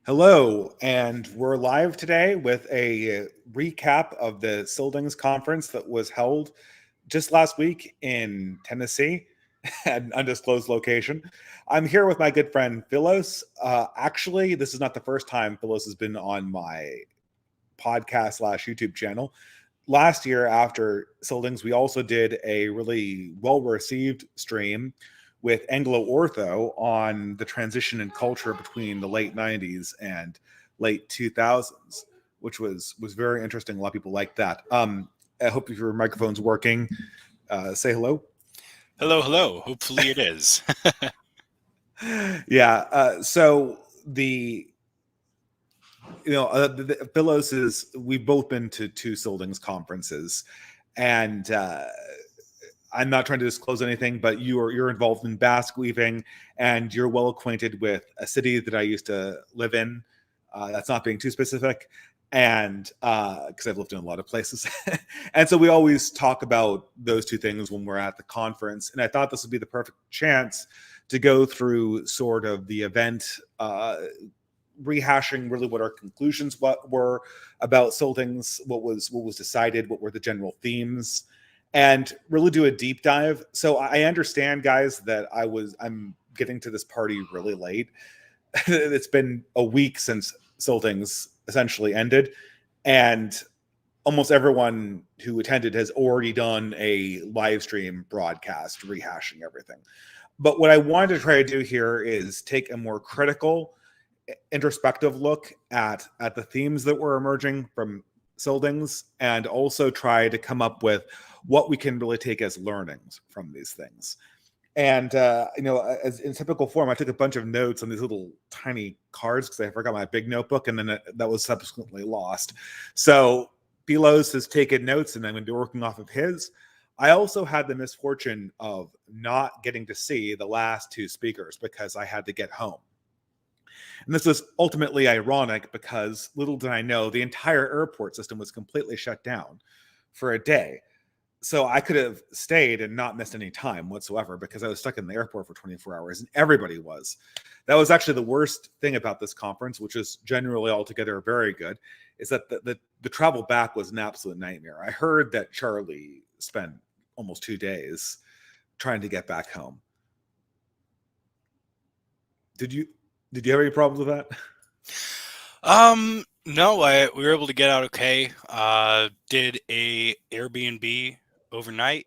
Hello, and we're live today with a recap of the Scyldings conference that was held just last week in Tennessee at an undisclosed location. I'm here with my good friend Philos. Actually, this is not the first time Philos has been on my podcast slash YouTube channel. Last year after Scyldings, we also did a really well-received stream with Anglo Ortho on the transition in culture between the late 90s and late 2000s, which was very interesting. A lot of people liked that. I hope your microphone's working. Say hello. Hello. Hopefully it is. Yeah. So the Philos is, we've both been to two Scyldings conferences, and I'm not trying to disclose anything, but you're involved in basque weaving, and you're well acquainted with a city that I used to live in. That's not being too specific, and because I've lived in a lot of places, and so we always talk about those two things when we're at the conference. And I thought this would be the perfect chance to go through sort of the event, rehashing really what our conclusions were about Scyldings, what was decided, what were the general themes, and really do a deep dive. So I understand, guys, that I'm getting to this party really late. It's been a week since Scyldings essentially ended, and almost everyone who attended has already done a live stream broadcast rehashing everything. But what I wanted to try to do here is take a more critical, introspective look at the themes that were emerging from Scyldings, and also try to come up with what we can really take as learnings from these things. And as in typical form, I took a bunch of notes on these little tiny cards because I forgot my big notebook, and then that was subsequently lost. So Philos has taken notes, and I'm going to be working off of his. I also had the misfortune of not getting to see the last two speakers because I had to get home. And this was ultimately ironic because, little did I know, the entire airport system was completely shut down for a day. So I could have stayed and not missed any time whatsoever because I was stuck in the airport for 24 hours, and everybody was. That was actually the worst thing about this conference, which is generally altogether very good, is that the travel back was an absolute nightmare. I heard that Charlie spent almost 2 days trying to get back home. Did you have any problems with that? No, we were able to get out okay. Did a Airbnb overnight,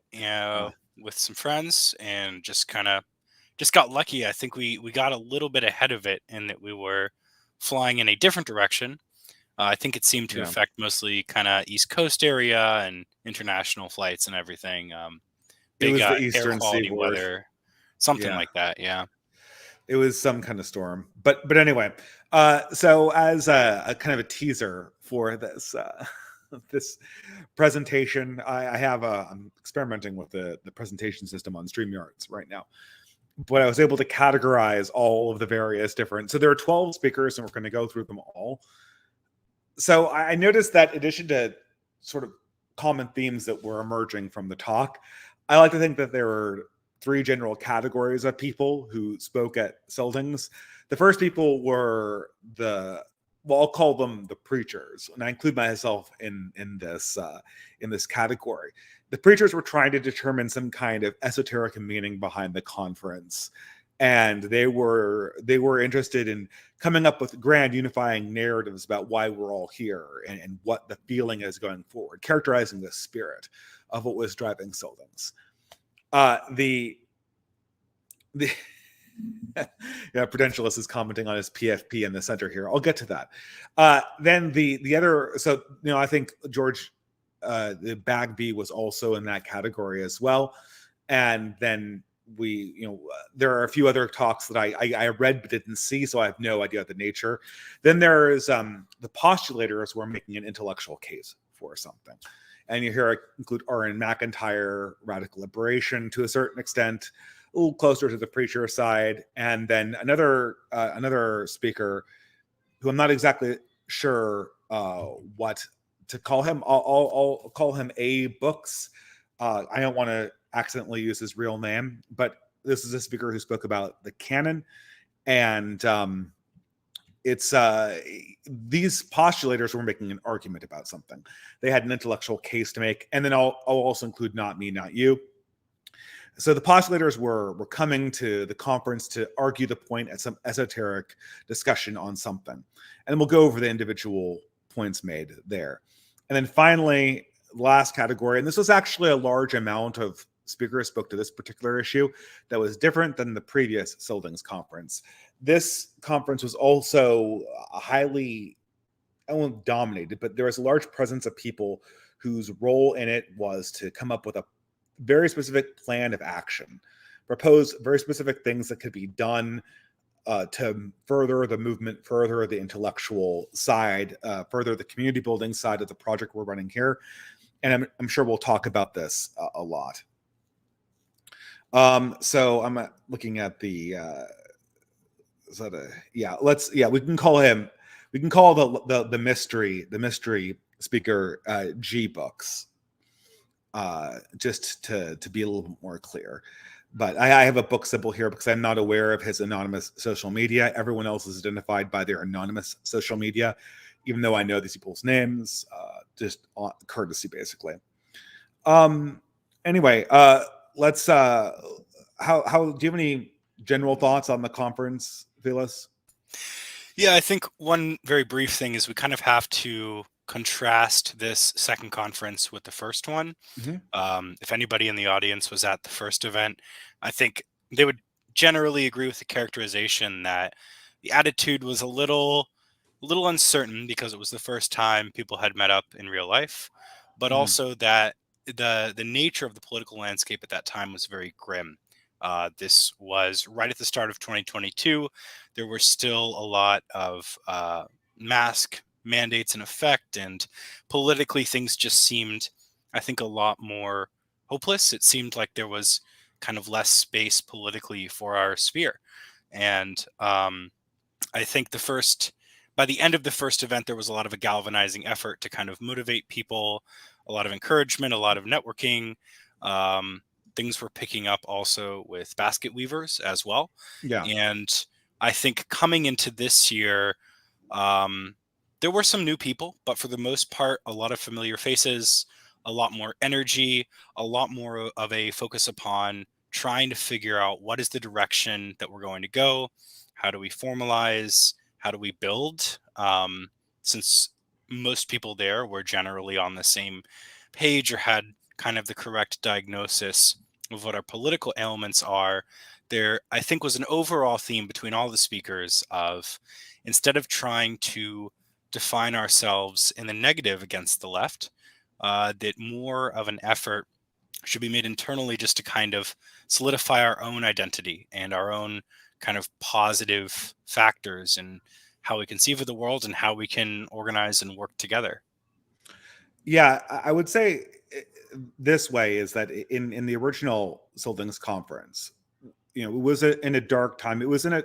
with some friends, and just got lucky. I think we got a little bit ahead of it in that we were flying in a different direction. I think it seemed to affect mostly kind of East Coast area and international flights and everything. It was the air Eastern quality Seaboard. weather, something like that. Yeah. It was some kind of storm, but anyway. So as a kind of a teaser for this this presentation, I'm experimenting with the presentation system on StreamYards right now. But I was able to categorize all of the various different. So there are 12 speakers, and we're going to go through them all. So I noticed that in addition to sort of common themes that were emerging from the talk, I like to think that there were 3 general categories of people who spoke at Scyldings. The first people were I'll call them the preachers, and I include myself in this category. The preachers were trying to determine some kind of esoteric meaning behind the conference, and they were interested in coming up with grand unifying narratives about why we're all here and what the feeling is going forward, characterizing the spirit of what was driving Scyldings. Prudentialist is commenting on his PFP in the center here. I'll get to that. Then the other, so I think George, the Bagby was also in that category as well. And then there are a few other talks that I read but didn't see, so I have no idea the nature. Then there is the postulators who are making an intellectual case for something. And you hear I include R.N. McIntyre, Radical Liberation to a certain extent, a little closer to the preacher side, and then another speaker who I'm not exactly sure what to call him. I'll call him A. Books. I don't want to accidentally use his real name, but this is a speaker who spoke about the canon and it's these postulators were making an argument about something. They had an intellectual case to make, and then I'll also include not me, not you. So the postulators were coming to the conference to argue the point at some esoteric discussion on something, and we'll go over the individual points made there. And then finally, last category, and this was actually a large amount of speakers spoke to this particular issue that was different than the previous Scyldings conference. This conference was also highly, I won't dominated, but there was a large presence of people whose role in it was to come up with a very specific plan of action, propose very specific things that could be done to further the movement, further the intellectual side, further the community building side of the project we're running here. And I'm sure we'll talk about this a lot. So I'm looking at the we can call him, we can call the mystery speaker G Books, just to be a little bit more clear. But I have a book symbol here because I'm not aware of his anonymous social media. Everyone else is identified by their anonymous social media, even though I know these people's names, just courtesy, basically. Anyway, let's. How do you have any general thoughts on the conference, Philos? Yeah, I think one very brief thing is we kind of have to contrast this second conference with the first one. If anybody in the audience was at the first event, I think they would generally agree with the characterization that the attitude was a little uncertain because it was the first time people had met up in real life, but also that the nature of the political landscape at that time was very grim. This was right at the start of 2022. There were still a lot of mask mandates in effect, and politically things just seemed, I think, a lot more hopeless. It seemed like there was kind of less space politically for our sphere. And I think by the end of the first event, there was a lot of a galvanizing effort to kind of motivate people, a lot of encouragement, a lot of networking. Things were picking up also with basket weavers as well. Yeah. And I think coming into this year, there were some new people, but for the most part, a lot of familiar faces, a lot more energy, a lot more of a focus upon trying to figure out what is the direction that we're going to go. How do we formalize? How do we build? Since most people there were generally on the same page or had kind of the correct diagnosis of what our political ailments are, there, I think, was an overall theme between all the speakers of, instead of trying to define ourselves in the negative against the left, that more of an effort should be made internally just to kind of solidify our own identity and our own kind of positive factors and how we conceive of the world and how we can organize and work together. Yeah, I would say this way is that in the original Scyldings conference, it was in a dark time. It was in a,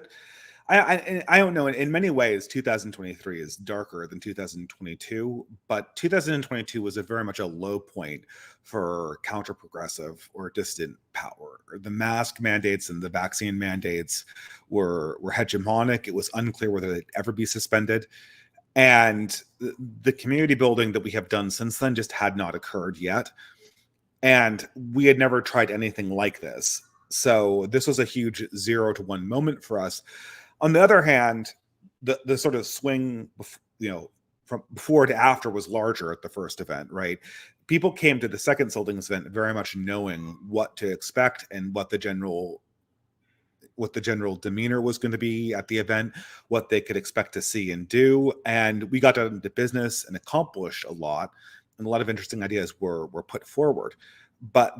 I don't know. In many ways, 2023 is darker than 2022, but 2022 was very much a low point for counter-progressive or dissident power. The mask mandates and the vaccine mandates were hegemonic. It was unclear whether they'd ever be suspended. And the community building that we have done since then just had not occurred yet. And we had never tried anything like this. So this was a huge 0 to 1 moment for us. On the other hand, the sort of swing, from before to after was larger at the first event, right? People came to the second Scyldings event very much knowing what to expect and what the general demeanor was going to be at the event, what they could expect to see and do. And we got down to business and accomplished a lot. And a lot of interesting ideas were put forward. But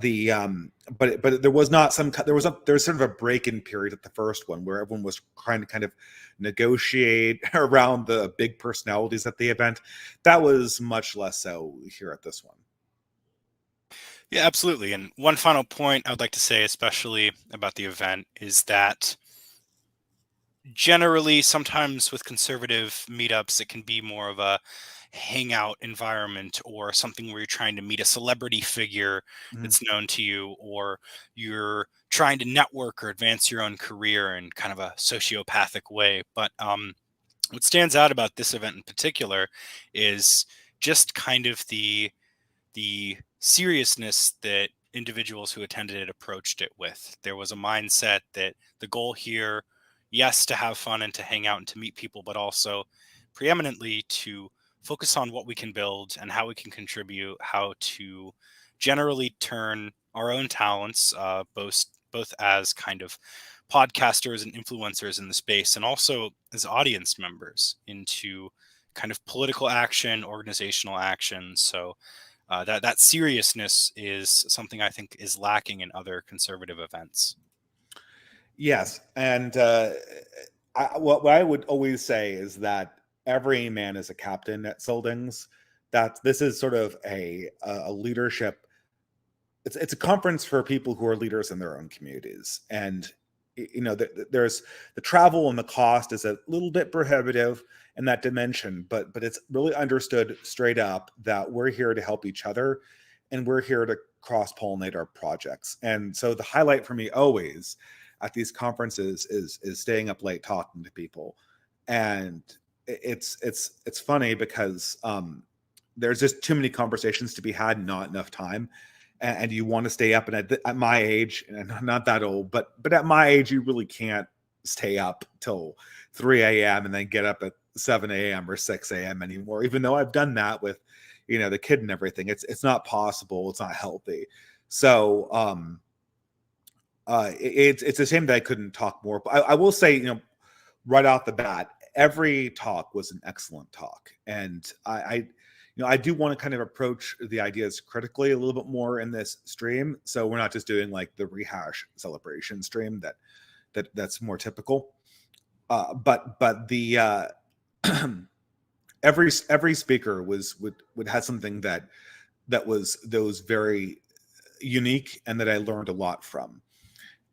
but there was not there was sort of a break-in period at the first one where everyone was trying to kind of negotiate around the big personalities at the event. That was much less so here at this one. Yeah, absolutely. And one final point I would like to say, especially about the event, is that generally, sometimes with conservative meetups, it can be more of a hangout environment or something where you're trying to meet a celebrity figure that's known to you, or you're trying to network or advance your own career in kind of a sociopathic way. But what stands out about this event in particular is just kind of the seriousness that individuals who attended it approached it with. There was a mindset that the goal here, yes, to have fun and to hang out and to meet people, but also preeminently to focus on what we can build and how we can contribute, how to generally turn our own talents, both as kind of podcasters and influencers in the space, and also as audience members into kind of political action, organizational action. So that seriousness is something I think is lacking in other conservative events. Yes, and what I would always say is that every man is a captain at Scyldings. That this is sort of a leadership. It's a conference for people who are leaders in their own communities, and there's the travel and the cost is a little bit prohibitive in that dimension, but it's really understood straight up that we're here to help each other, and we're here to cross pollinate our projects. And so the highlight for me always at these conferences is staying up late talking to people, and it's funny because there's just too many conversations to be had, not enough time, and you want to stay up. And at my age, and I'm not that old, but at my age, you really can't stay up till 3 a.m. and then get up at 7 a.m. or 6 a.m. anymore. Even though I've done that with, the kid and everything, it's not possible. It's not healthy. So it's a shame that I couldn't talk more. But I will say, right off the bat, every talk was an excellent talk, and I do want to kind of approach the ideas critically a little bit more in this stream. So we're not just doing like the rehash celebration stream that's more typical. But the every speaker would have something that was very unique and that I learned a lot from.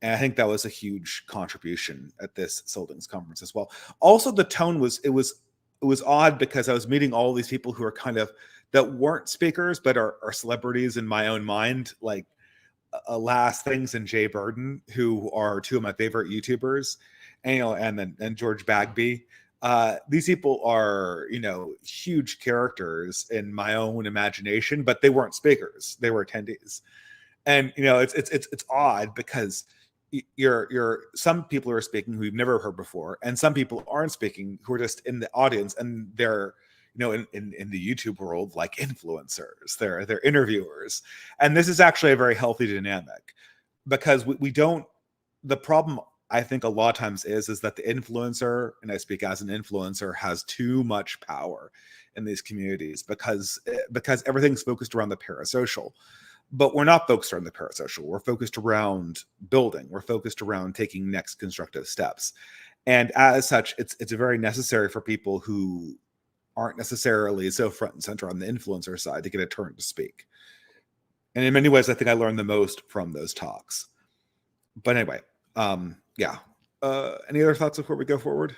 And I think that was a huge contribution at this Scyldings conference as well. Also, the tone was odd because I was meeting all these people who are kind of that weren't speakers but are celebrities in my own mind, like Last Things and Jay Burden, who are two of my favorite YouTubers, and George Bagby. These people are huge characters in my own imagination, but they weren't speakers; they were attendees. And it's odd because you're some people are speaking who you've never heard before, and some people aren't speaking who are just in the audience, and they're in the YouTube world like influencers, they're interviewers. And this is actually a very healthy dynamic, because we don't the problem I think a lot of times is that the influencer, and I speak as an influencer, has too much power in these communities because everything's focused around the parasocial. But we're not focused around the parasocial. We're focused around building. We're focused around taking next constructive steps. And as such, it's very necessary for people who aren't necessarily so front and center on the influencer side to get a turn to speak. And in many ways, I think I learned the most from those talks. But anyway, yeah. Any other thoughts before we go forward?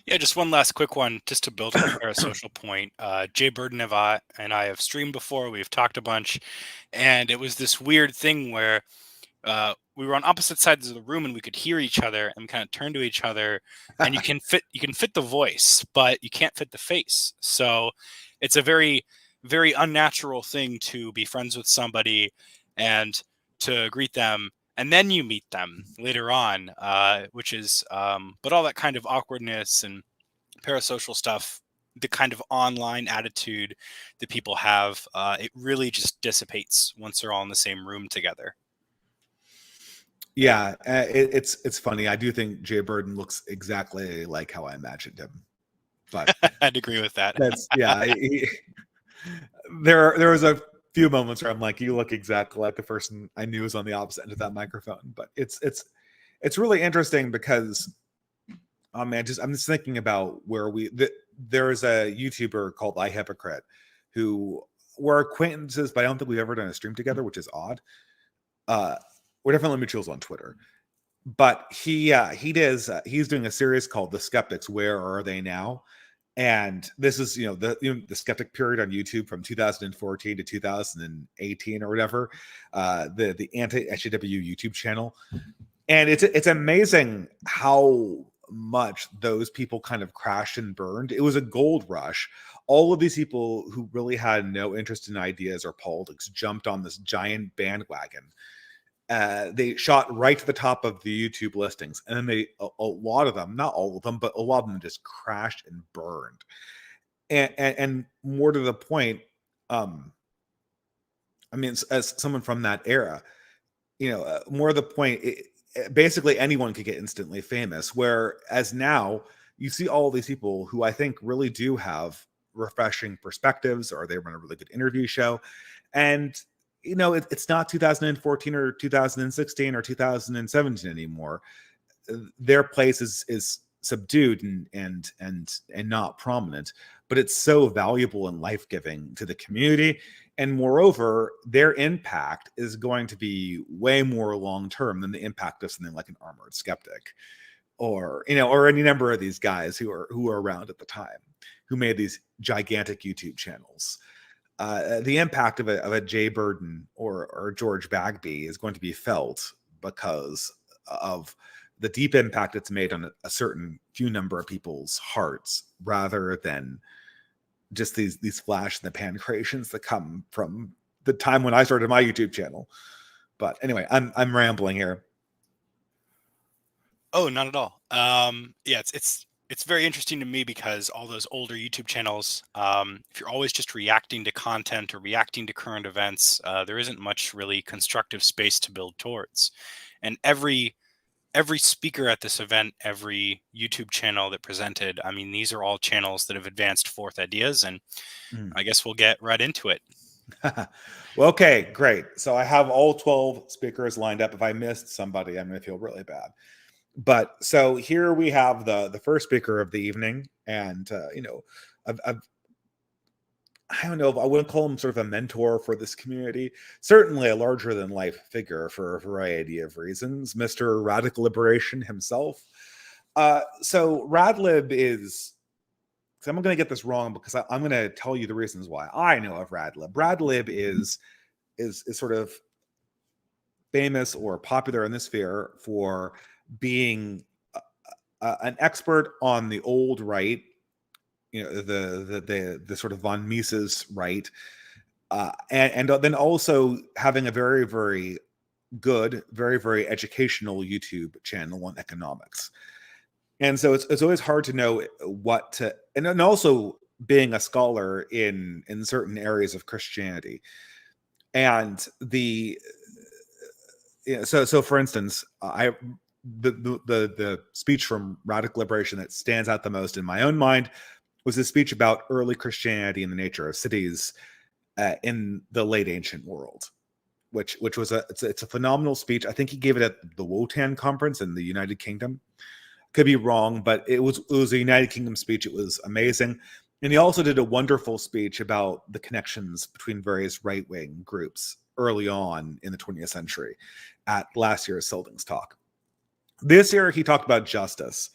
Yeah, just one last quick one, just to build on the parasocial point. Jay Burden and I have streamed before. We've talked a bunch, and it was this weird thing where we were on opposite sides of the room and we could hear each other and kind of turn to each other, and you can fit the voice, but you can't fit the face. So it's a very, very unnatural thing to be friends with somebody and to greet them, and then you meet them later on, which is, but all that kind of awkwardness and parasocial stuff, the kind of online attitude that people have, it really just dissipates once they're all in the same room together. Yeah, it's funny. I do think Jay Burden looks exactly like how I imagined him, but I'd agree with that. that's there was a few moments where I'm like, you look exactly like the person I knew was on the opposite end of that microphone. But it's really interesting because I'm just thinking about where there's a YouTuber called iHypocrite who we're acquaintances, but I don't think we've ever done a stream together, which is odd. We're definitely mutuals on Twitter, but he's doing a series called The Skeptics. Where are they now? And this is the skeptic period on YouTube from 2014 to 2018 or whatever, the anti-SJW YouTube channel. And it's amazing how much those people kind of crashed and burned. It was a gold rush. All of these people who really had no interest in ideas or politics jumped on this giant bandwagon. They shot right to the top of the YouTube listings, and then a lot of them, not all of them, but a lot of them just crashed and burned. And more to the point, I mean, as someone from that era, more to the point, basically anyone could get instantly famous. Whereas now, you see all these people who I think really do have refreshing perspectives, or they run a really good interview show, and it's not 2014 or 2016 or 2017 anymore. Their place is subdued and not prominent, but it's so valuable and life-giving to the community. And moreover, their impact is going to be way more long-term than the impact of something like an Armored Skeptic, or any number of these guys who are around at the time, who made these gigantic YouTube channels. The impact of a Jay Burden or George Bagby is going to be felt because of the deep impact it's made on a certain few number of people's hearts, rather than just these flash in the pan creations that come from the time when I started my YouTube channel. But anyway, I'm rambling here. Oh, not at all. Yeah, it's very interesting to me because all those older YouTube channels, if you're always just reacting to content or reacting to current events, there isn't much really constructive space to build towards. And every speaker at this event, every YouTube channel that presented, I mean, these are all channels that have advanced forth ideas, and I guess we'll get right into it. Well, okay, great. So I have all 12 speakers lined up. If I missed somebody, I'm going to feel really bad. But so here we have the first speaker of the evening, and I don't know if I wouldn't call him sort of a mentor for this community. Certainly a larger than life figure for a variety of reasons. Mr. Radical Liberation himself. So Radlib is. So I'm going to get this wrong because I'm going to tell you the reasons why I know of Radlib. Radlib is sort of famous or popular in this sphere for being an expert on the old right, the sort of von Mises right, and then also having a very, very good, very, very educational YouTube channel on economics. And so it's always hard to know what to, and also being a scholar in certain areas of Christianity. And so for instance, the speech from Radical Liberation that stands out the most in my own mind was a speech about early Christianity and the nature of cities in the late ancient world, which was it's a phenomenal speech. I think he gave it at the Wotan conference in the United Kingdom. Could be wrong, but it was a United Kingdom speech. It was amazing. And he also did a wonderful speech about the connections between various right-wing groups early on in the 20th century at last year's Scyldings talk. This year, he talked about justice.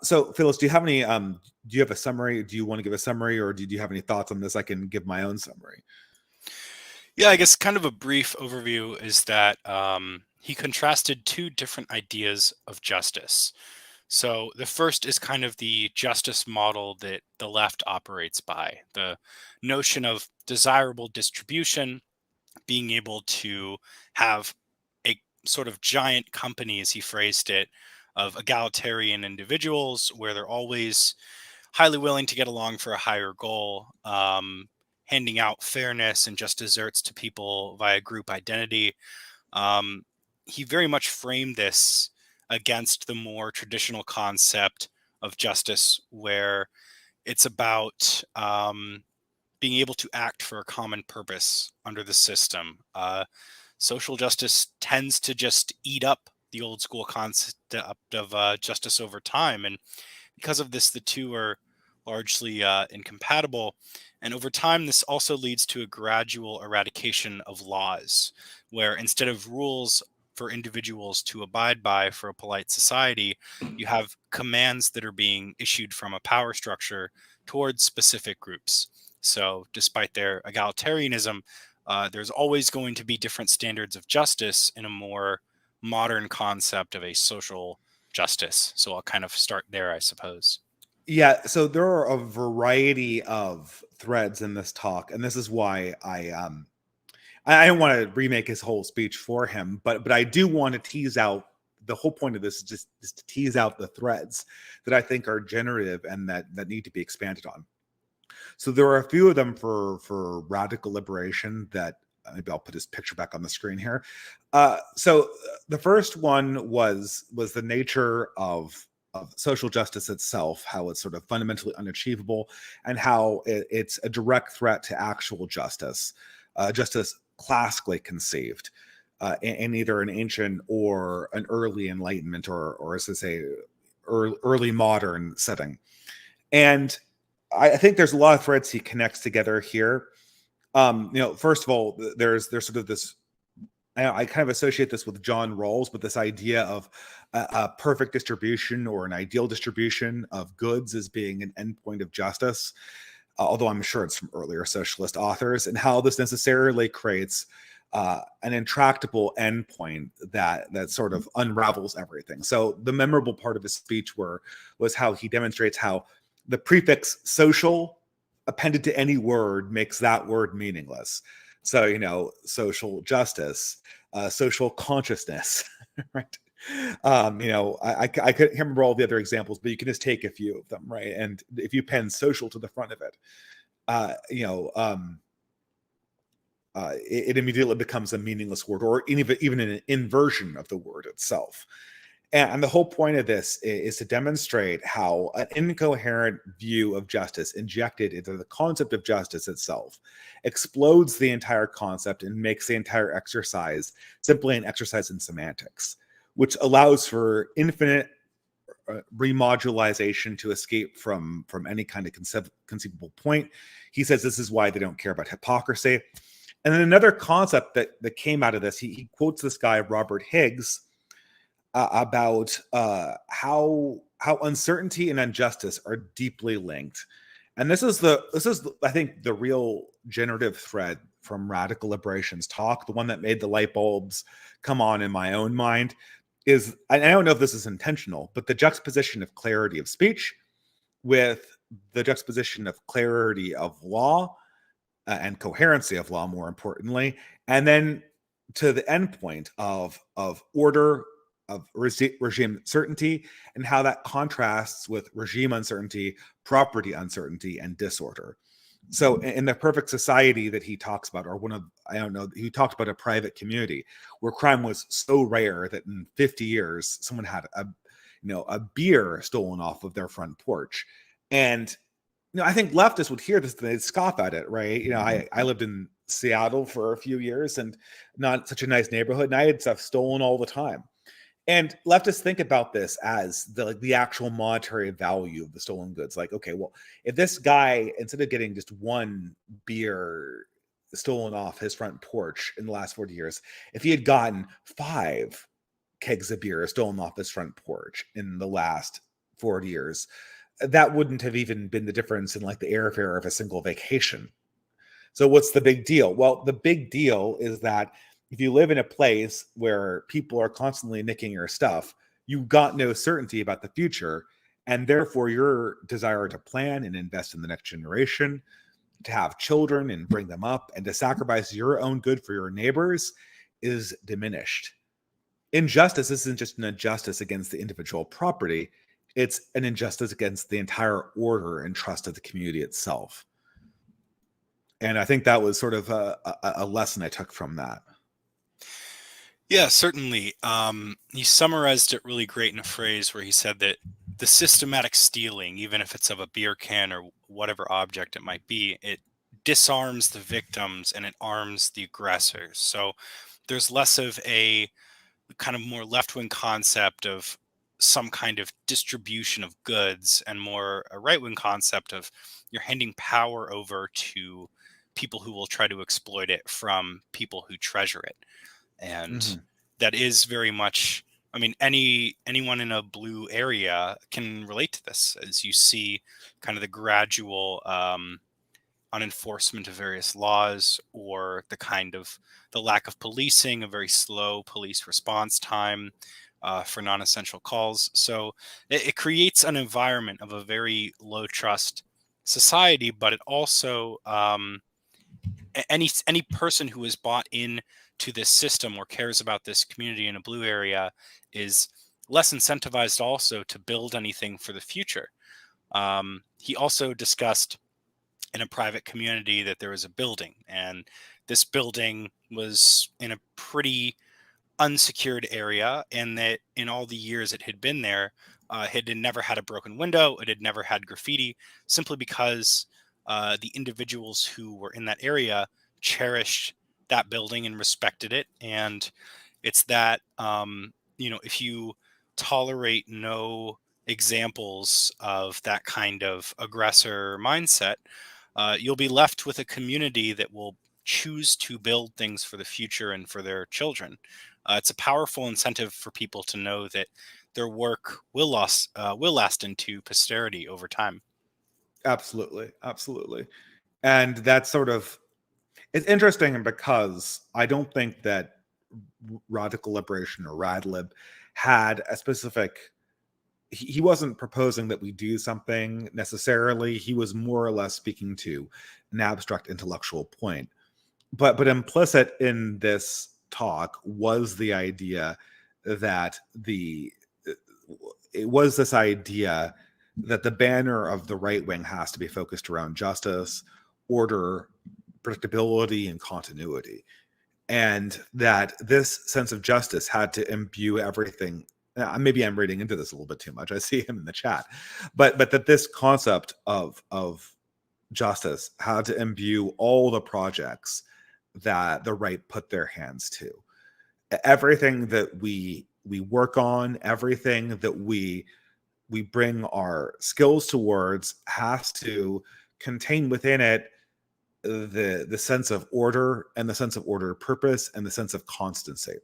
So, Philos, do you have any? Do you have a summary? Do you want to give a summary, or do you have any thoughts on this? I can give my own summary. Yeah, I guess kind of a brief overview is that he contrasted two different ideas of justice. So the first is kind of the justice model that the left operates by, the notion of desirable distribution, being able to have a sort of giant company, as he phrased it, of egalitarian individuals where they're always highly willing to get along for a higher goal, handing out fairness and just desserts to people via group identity. Um, he very much framed this against the more traditional concept of justice, where it's about being able to act for a common purpose under the system. Social justice tends to just eat up the old school concept of justice over time. And because of this, the two are largely incompatible. And over time, this also leads to a gradual eradication of laws, where instead of rules for individuals to abide by for a polite society, you have commands that are being issued from a power structure towards specific groups. So, despite their egalitarianism, there's always going to be different standards of justice in a more modern concept of a social justice. So I'll kind of start there, I suppose. Yeah, so there are a variety of threads in this talk, and this is why I don't want to remake his whole speech for him, but I do want to tease out the whole point of this is to tease out the threads that I think are generative and that need to be expanded on. So there are a few of them for radical liberation that maybe I'll put his picture back on the screen here. So the first one was the nature of social justice itself, how it's sort of fundamentally unachievable, and how it's a direct threat to actual justice, justice classically conceived in either an ancient or an early Enlightenment or as I say, early modern setting. And I think there's a lot of threads he connects together here. First of all, there's sort of this. I kind of associate this with John Rawls, but this idea of a perfect distribution or an ideal distribution of goods as being an endpoint of justice, although I'm sure it's from earlier socialist authors, and how this necessarily creates an intractable endpoint that sort of unravels everything. So the memorable part of his speech was how he demonstrates how the prefix social appended to any word makes that word meaningless. So, social justice, social consciousness, right? I can't remember all the other examples, but you can just take a few of them, right? And if you pen social to the front of it, it immediately becomes a meaningless word, or even an inversion of the word itself. And the whole point of this is to demonstrate how an incoherent view of justice injected into the concept of justice itself explodes the entire concept and makes the entire exercise simply an exercise in semantics, which allows for infinite remodulization to escape from any kind of conceivable point. He says this is why they don't care about hypocrisy. And then another concept that came out of this, he quotes this guy, Robert Higgs, about how uncertainty and injustice are deeply linked. And this is I think the real generative thread from radical liberation's talk, the one that made the light bulbs come on in my own mind, is, I don't know if this is intentional, but the juxtaposition of clarity of speech with the juxtaposition of clarity of law and coherency of law, more importantly, and then to the endpoint of order, of regime certainty, and how that contrasts with regime uncertainty, property uncertainty, and disorder. So in the perfect society that he talks about, or I don't know, he talked about a private community where crime was so rare that in 50 years, someone had a beer stolen off of their front porch. And I think leftists would hear this and they'd scoff at it, right? I lived in Seattle for a few years, and not such a nice neighborhood, and I had stuff stolen all the time. And leftists think about this as the actual monetary value of the stolen goods. Like, okay, well, if this guy, instead of getting just one beer stolen off his front porch in the last 40 years, if he had gotten 5 kegs of beer stolen off his front porch in the last 40 years, that wouldn't have even been the difference in like the airfare of a single vacation. So what's the big deal? Well, the big deal is that if you live in a place where people are constantly nicking your stuff, you've got no certainty about the future. And therefore, your desire to plan and invest in the next generation, to have children and bring them up, and to sacrifice your own good for your neighbors is diminished. Injustice isn't just an injustice against the individual property, it's an injustice against the entire order and trust of the community itself. And I think that was sort of a lesson I took from that. Yeah, certainly. He summarized it really great in a phrase where he said that the systematic stealing, even if it's of a beer can or whatever object it might be, it disarms the victims and it arms the aggressors. So there's less of a kind of more left-wing concept of some kind of distribution of goods and more a right-wing concept of you're handing power over to people who will try to exploit it from people who treasure it. And that is very much, I mean, anyone in a blue area can relate to this, as you see kind of the gradual unenforcement of various laws, or the lack of policing, a very slow police response time, for non-essential calls. So it creates an environment of a very low trust society, but it also any person who is bought in to this system or cares about this community in a blue area is less incentivized also to build anything for the future. He also discussed in a private community that there was a building, and this building was in a pretty unsecured area, and that in all the years it had been there, it had never had a broken window, it had never had graffiti, simply because the individuals who were in that area cherished that building and respected it. And it's that, if you tolerate no examples of that kind of aggressor mindset, you'll be left with a community that will choose to build things for the future and for their children. It's a powerful incentive for people to know that their work will last into posterity over time. Absolutely, absolutely. And that's sort of, it's interesting because I don't think that radical liberation or radlib had a specific, he wasn't proposing that we do something necessarily. He was more or less speaking to an abstract intellectual point. But implicit in this talk was the idea that it was this idea that the banner of the right wing has to be focused around justice, order, predictability, and continuity, and that this sense of justice had to imbue everything. Maybe I'm reading into this a little bit too much. I see him in the chat, but that this concept of justice had to imbue all the projects that the right put their hands to. Everything that we work on, everything that we bring our skills towards has to contain within it the sense of order, and the sense of order purpose, and the sense of constancy.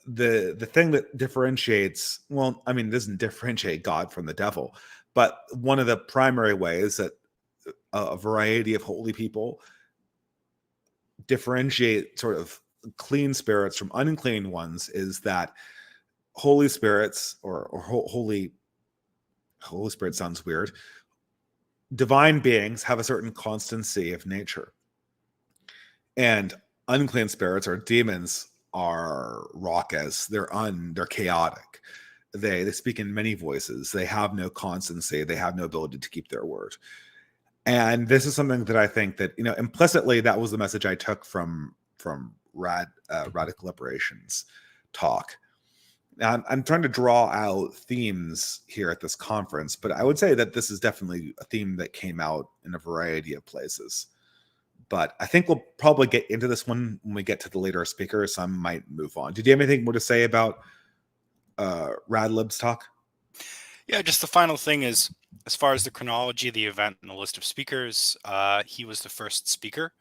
The thing that differentiates, well, I mean, it doesn't differentiate God from the devil, but one of the primary ways that a variety of holy people differentiate sort of clean spirits from unclean ones is that holy spirits, or holy spirit sounds weird, divine beings have a certain constancy of nature, and unclean spirits or demons are raucous, they're chaotic, they speak in many voices, they have no constancy, they have no ability to keep their word. And this is something that I think that, implicitly, that was the message I took from radical liberation's talk. Now, I'm trying to draw out themes here at this conference, but I would say that this is definitely a theme that came out in a variety of places. But I think we'll probably get into this one when we get to the later speakers, so I might move on. Did you have anything more to say about Radlib's talk? Yeah, just the final thing is, as far as the chronology of the event and the list of speakers, he was the first speaker,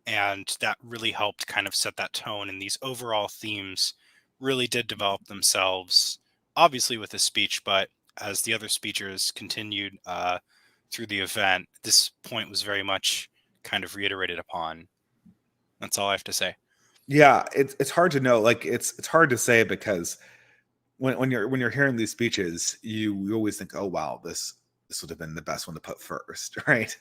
and that really helped kind of set that tone. And these overall themes really did develop themselves, obviously with his speech, but as the other speakers continued through the event, this point was very much kind of reiterated upon. That's all I have to say. Yeah, it's hard to know. Like, it's hard to say because when you're hearing these speeches, you always think, oh wow, this would have been the best one to put first, right?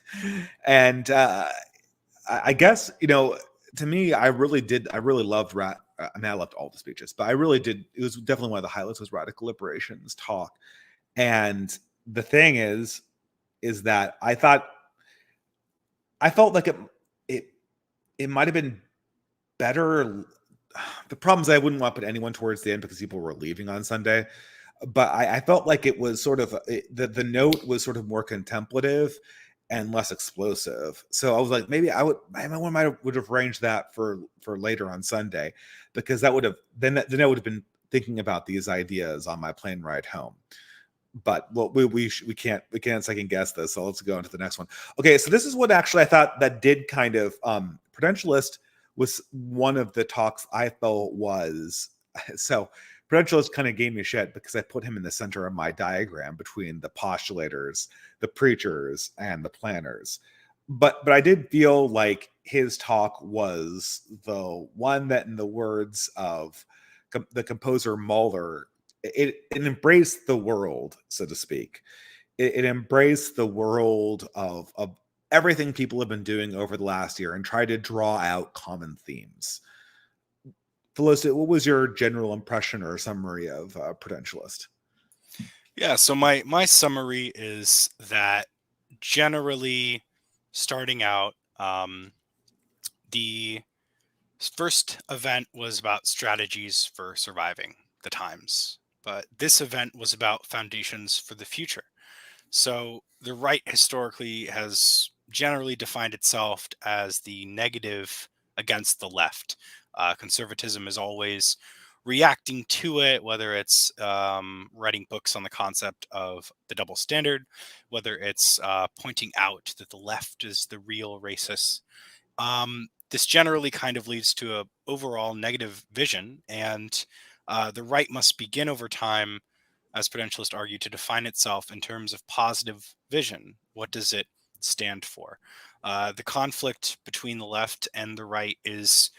And I guess, to me, I really loved I mean, I loved all the speeches, but I really did. It was definitely one of the highlights was Radical Liberation's talk. And the thing is that I felt like it might have been better. The problem is I wouldn't want to put anyone towards the end because people were leaving on Sunday. But I felt like it was sort of the note was sort of more contemplative and less explosive. So I was like, maybe I would have arranged that for later on Sunday, because that would have then I would have been thinking about these ideas on my plane ride home. But we can't second guess this, so let's go into the next one. Okay, so this is what actually I thought that did kind of Prudentialist was one of the talks I felt was so. Prudentialist kind of gave me shit because I put him in the center of my diagram between the postulators, the preachers, and the planners. But I did feel like his talk was the one that, in the words of the composer Mahler, it embraced the world, so to speak. It embraced the world of everything people have been doing over the last year and tried to draw out common themes. Philos, what was your general impression or summary of Prudentialist? Yeah, so my summary is that generally starting out, the first event was about strategies for surviving the times, but this event was about foundations for the future. So the right historically has generally defined itself as the negative against the left. Conservatism is always reacting to it, whether it's writing books on the concept of the double standard, whether it's pointing out that the left is the real racist. This generally kind of leads to a overall negative vision, and the right must begin over time, as Prudentialists argue, to define itself in terms of positive vision. What does it stand for? The conflict between the left and the right is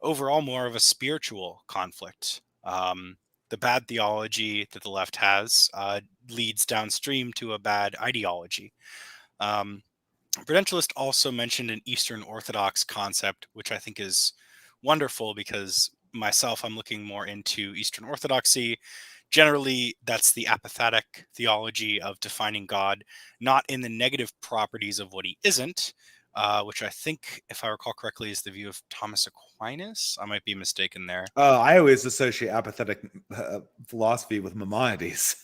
overall more of a spiritual conflict. The bad theology that the left has leads downstream to a bad ideology. Um, Prudentialist also mentioned an Eastern Orthodox concept, which I think is wonderful because myself, I'm looking more into Eastern Orthodoxy. Generally, that's the apophatic theology of defining God, not in the negative properties of what he isn't, which I think, if I recall correctly, is the view of Thomas Aquinas. I might be mistaken there. I always associate apathetic philosophy with Maimonides.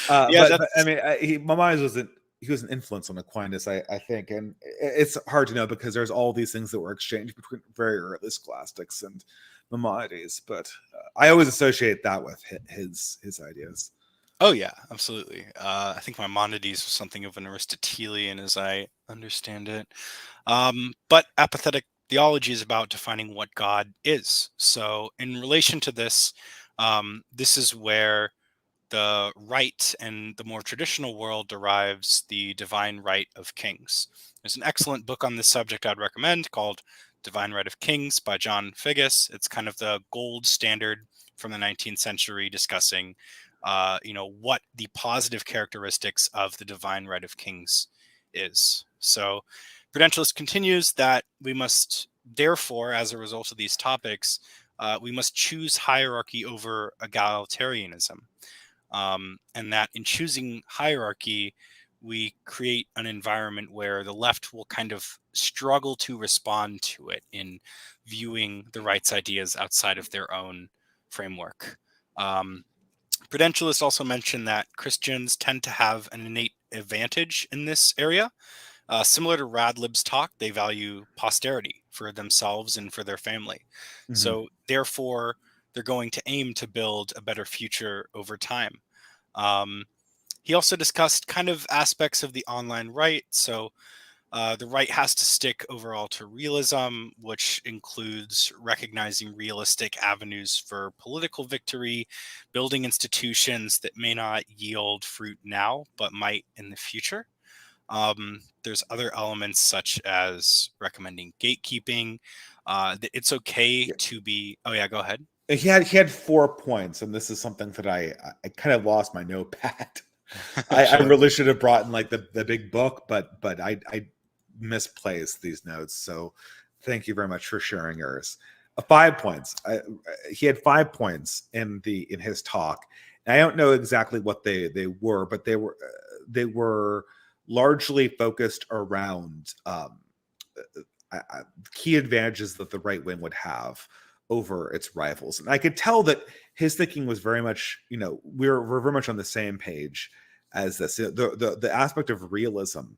Yeah, But I that's mean, Maimonides wasn't. He was an influence on Aquinas, I think, and it's hard to know because there's all these things that were exchanged between very early scholastics and Maimonides. But I always associate that with his ideas. Oh yeah, absolutely. I think Maimonides was something of an Aristotelian, as I understand it. But apathetic theology is about defining what God is. So, in relation to this, this is where the right and the more traditional world derives the divine right of kings. There's an excellent book on this subject I'd recommend called Divine Right of Kings by John Figgis. It's kind of the gold standard from the 19th century discussing, what the positive characteristics of the divine right of kings is. So, Prudentialist continues that we must, therefore, as a result of these topics, we must choose hierarchy over egalitarianism. And that in choosing hierarchy, we create an environment where the left will kind of struggle to respond to it in viewing the right's ideas outside of their own framework. Um, Prudentialists also mention that Christians tend to have an innate advantage in this area. Similar to Radlib's talk, they value posterity for themselves and for their family. Mm-hmm. So, therefore, they're going to aim to build a better future over time. Um, he also discussed kind of aspects of the online right. So the right has to stick overall to realism, which includes recognizing realistic avenues for political victory, building institutions that may not yield fruit now, but might in the future. There's other elements such as recommending gatekeeping. That it's okay Yeah. to be. Oh yeah, go ahead. He had 4 points, and this is something that I kind of lost my notepad. I Sure. really should have brought in like the big book, but I misplaced these notes. So thank you very much for sharing yours. 5 points. He had 5 points in his talk. And I don't know exactly what they were, but they were largely focused around key advantages that the right wing would have over its rivals. And I could tell that his thinking was very much, we're very much on the same page as this. The aspect of realism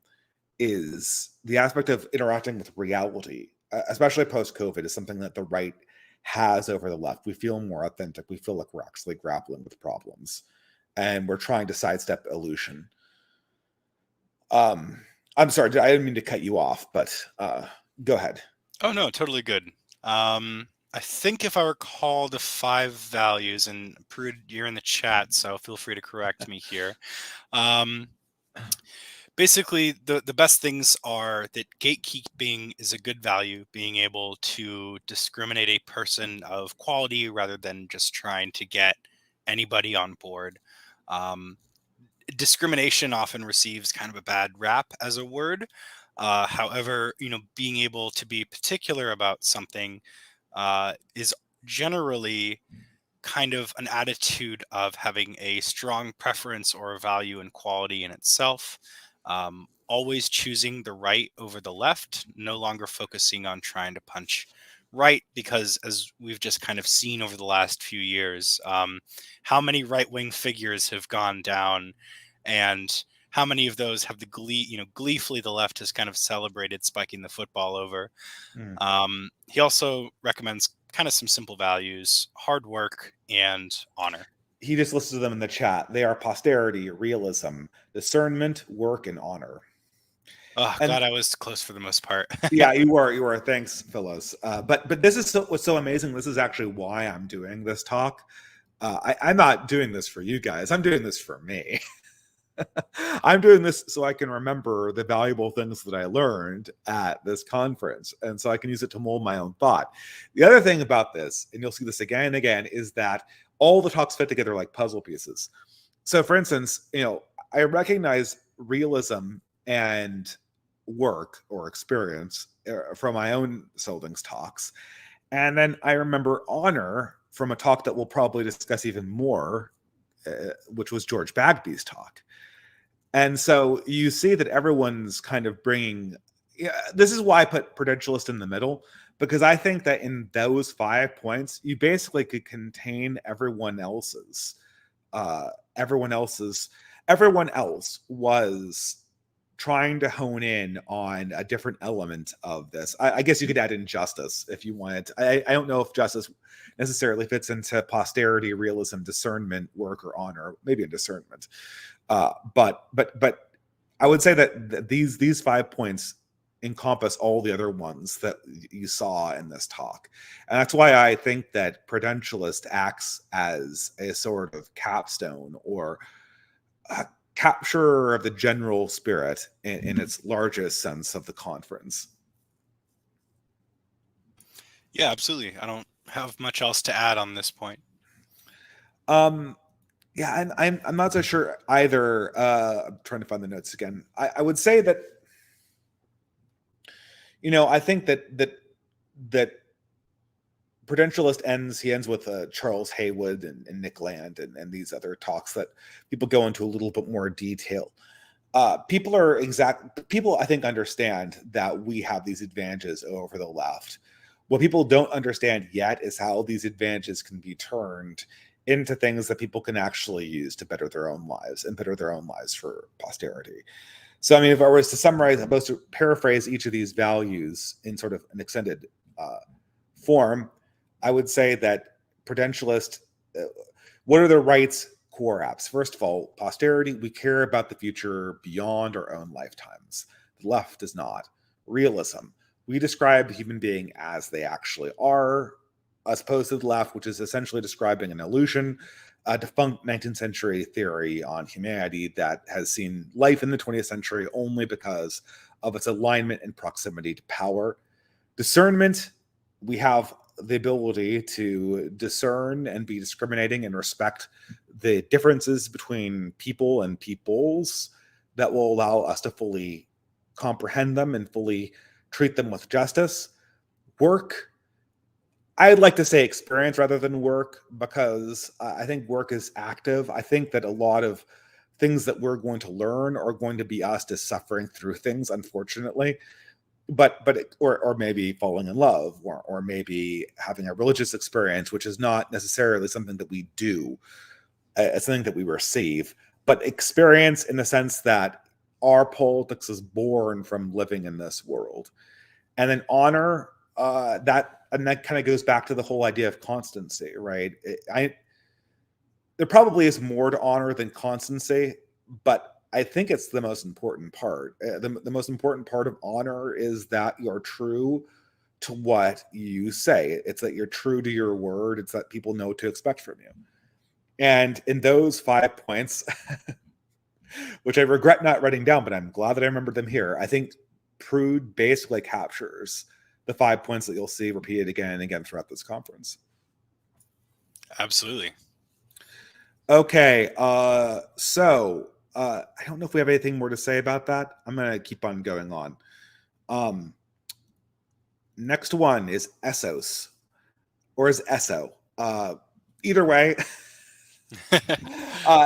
is the aspect of interacting with reality, especially post COVID, is something that the right has over the left. We feel more authentic. We feel like we're actually grappling with problems, and we're trying to sidestep illusion. Um, I'm sorry, I didn't mean to cut you off, but go ahead. Oh no, totally good. I think if I recall the five values, and Prude, you're in the chat, so feel free to correct me here. Um, basically the best things are that gatekeeping is a good value, being able to discriminate a person of quality rather than just trying to get anybody on board. Um, Discrimination often receives kind of a bad rap as a word. However, being able to be particular about something is generally kind of an attitude of having a strong preference or a value and quality in itself. Always choosing the right over the left, no longer focusing on trying to punch right, because as we've just kind of seen over the last few years, how many right wing figures have gone down, and how many of those have the gleefully the left has kind of celebrated spiking the football over. Mm. He also recommends kind of some simple values: hard work and honor. He just listed them in the chat. They are posterity, realism, discernment, work, and honor. Oh, And glad I was close for the most part. yeah, you were. You were. Thanks, Philos. But this is what's so amazing. This is actually why I'm doing this talk. I'm not doing this for you guys. I'm doing this for me. I'm doing this so I can remember the valuable things that I learned at this conference, and so I can use it to mold my own thought. The other thing about this, and you'll see this again and again, is that all the talks fit together like puzzle pieces. So, for instance, I recognize realism and work or experience from my own Scyldings talks, and then I remember honor from a talk that we'll probably discuss even more, which was George Bagby's talk. And so you see that everyone's kind of bringing. Yeah, this is why I put Prudentialist in the middle, because I think that in those 5 points, you basically could contain everyone else's. Everyone else's. Everyone else was trying to hone in on a different element of this. I guess you could add in justice if you wanted. I don't know if justice necessarily fits into posterity, realism, discernment, work, or honor. Maybe a discernment. But I would say that these 5 points encompass all the other ones that you saw in this talk, and that's why I think that Prudentialist acts as a sort of capstone or a capture of the general spirit in its largest sense of the conference. Yeah, absolutely. I don't have much else to add on this point. Um, yeah, and I'm not so sure either. I'm trying to find the notes again. I would say that I think that Prudentialist he ends with Charles Haywood and Nick Land and these other talks that people go into a little bit more detail. People I think understand that we have these advantages over the left. What people don't understand yet is how these advantages can be turned into things that people can actually use to better their own lives and better their own lives for posterity. So, I mean, if I was to summarize, I'm supposed to paraphrase each of these values in sort of an extended form, I would say that Prudentialist, what are the rights core apps? First of all, posterity, we care about the future beyond our own lifetimes. The left does not. Realism, we describe the human being as they actually are, as opposed to the left, which is essentially describing an illusion, a defunct 19th century theory on humanity that has seen life in the 20th century only because of its alignment and proximity to power. Discernment, we have the ability to discern and be discriminating and respect the differences between people and peoples that will allow us to fully comprehend them and fully treat them with justice. Work, I'd like to say experience rather than work, because I think work is active. I think that a lot of things that we're going to learn are going to be us just suffering through things, unfortunately. Or maybe falling in love, or maybe having a religious experience, which is not necessarily something that we do. It's something that we receive, but experience in the sense that our politics is born from living in this world. And then honor, that kind of goes back to the whole idea of constancy, right? There probably is more to honor than constancy, but I think it's the most important part. The most important part of honor is that you're true to what you say. It's that you're true to your word. It's that people know what to expect from you. And in those 5 points, which I regret not writing down, but I'm glad that I remembered them here. I think Prude basically captures the 5 points that you'll see repeated again and again throughout this conference. Absolutely. Okay, so I don't know if we have anything more to say about that. I'm gonna keep on going on. Next one is Essos, or is Esso. Either way.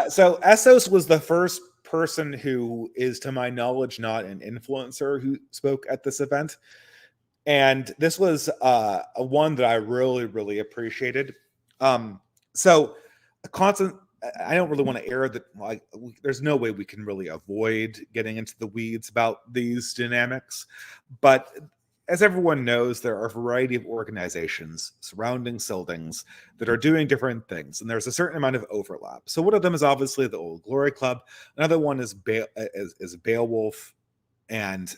So Essos was the first person who is, to my knowledge, not an influencer who spoke at this event. And this was a one that I really, really appreciated. So a constant, I don't really want to air that. Like, there's no way we can really avoid getting into the weeds about these dynamics, but as everyone knows, there are a variety of organizations surrounding Scyldings that are doing different things, and there's a certain amount of overlap. So one of them is obviously the Old Glory Club. Another one is Beowulf, and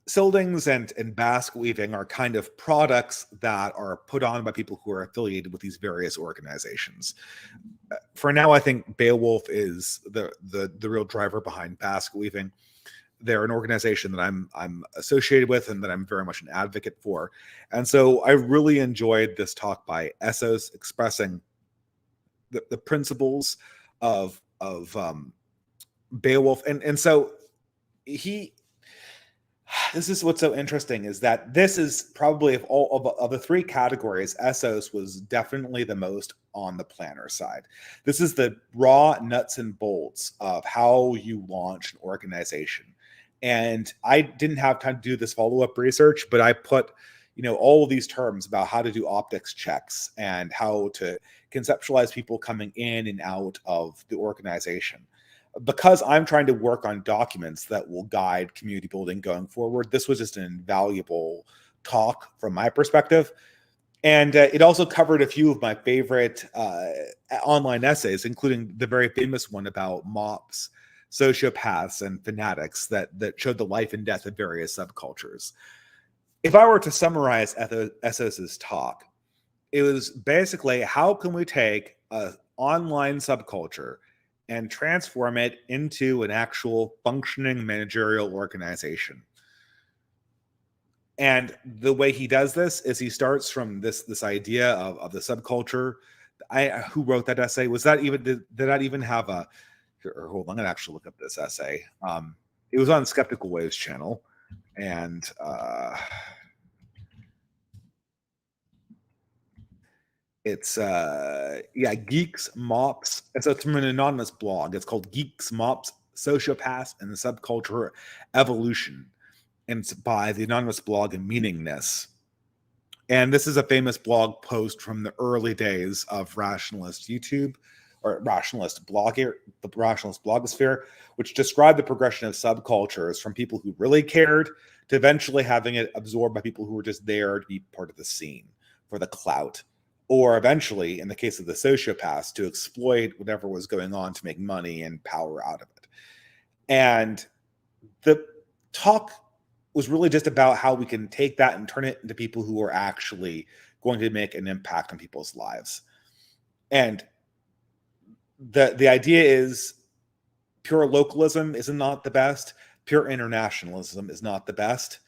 Scyldings and Basque weaving are kind of products that are put on by people who are affiliated with these various organizations. For now, I think Beowulf is the real driver behind Basque weaving. They're an organization that I'm associated with and that I'm very much an advocate for. And so I really enjoyed this talk by Essos expressing the principles of Beowulf. And so he this is what's so interesting is that this is probably of all of the three categories, Essos was definitely the most on the planner side. This is the raw nuts and bolts of how you launch an organization. And I didn't have time to do this follow-up research, but I put, all of these terms about how to do optics checks and how to conceptualize people coming in and out of the organization. Because I'm trying to work on documents that will guide community building going forward, this was just an invaluable talk from my perspective. And it also covered a few of my favorite online essays, including the very famous one about mops, sociopaths, and fanatics that showed the life and death of various subcultures. If I were to summarize Essos's talk, it was basically, how can we take an online subculture and transform it into an actual functioning managerial organization? And the way he does this is he starts from this idea of the subculture. Who wrote that essay? Was that even did that even have a? Hold on, I'm gonna actually look up this essay. It was on Skeptical Waves channel, and it's Geeks Mops. And so it's from an anonymous blog. It's called Geeks Mops, Sociopaths, and the Subculture Evolution. And it's by the anonymous blog Meaningness. And this is a famous blog post from the early days of rationalist YouTube, or rationalist blogosphere, which described the progression of subcultures from people who really cared to eventually having it absorbed by people who were just there to be part of the scene for the clout, or eventually, in the case of the sociopaths, to exploit whatever was going on to make money and power out of it. And the talk was really just about how we can take that and turn it into people who are actually going to make an impact on people's lives. And the idea is, pure localism is not the best, pure internationalism is not the best,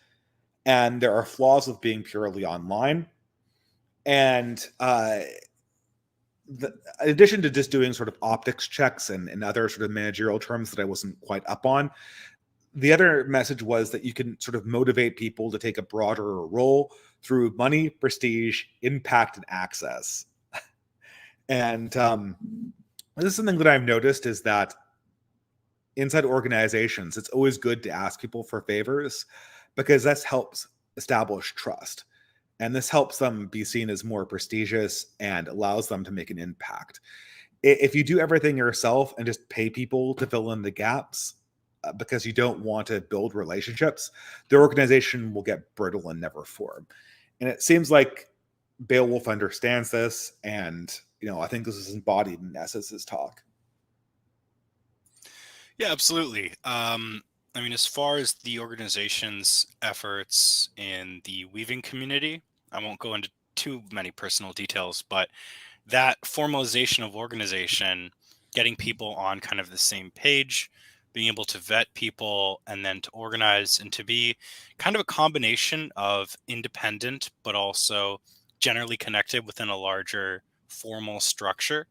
and there are flaws with being purely online. And in addition to just doing sort of optics checks and other sort of managerial terms that I wasn't quite up on, the other message was that you can sort of motivate people to take a broader role through money, prestige, impact, and access. And this is something that I've noticed, is that inside organizations, it's always good to ask people for favors, because this helps establish trust. And this helps them be seen as more prestigious and allows them to make an impact. If you do everything yourself and just pay people to fill in the gaps, because you don't want to build relationships, the organization will get brittle and never form. And it seems like Beowulf understands this, and I think this is embodied in Essos's talk. Yeah, absolutely. I mean, as far as the organization's efforts in the weaving community, I won't go into too many personal details, but that formalization of organization getting people on kind of the same page, being able to vet people, and then to organize and to be kind of a combination of independent, but also generally connected within a larger formal structure.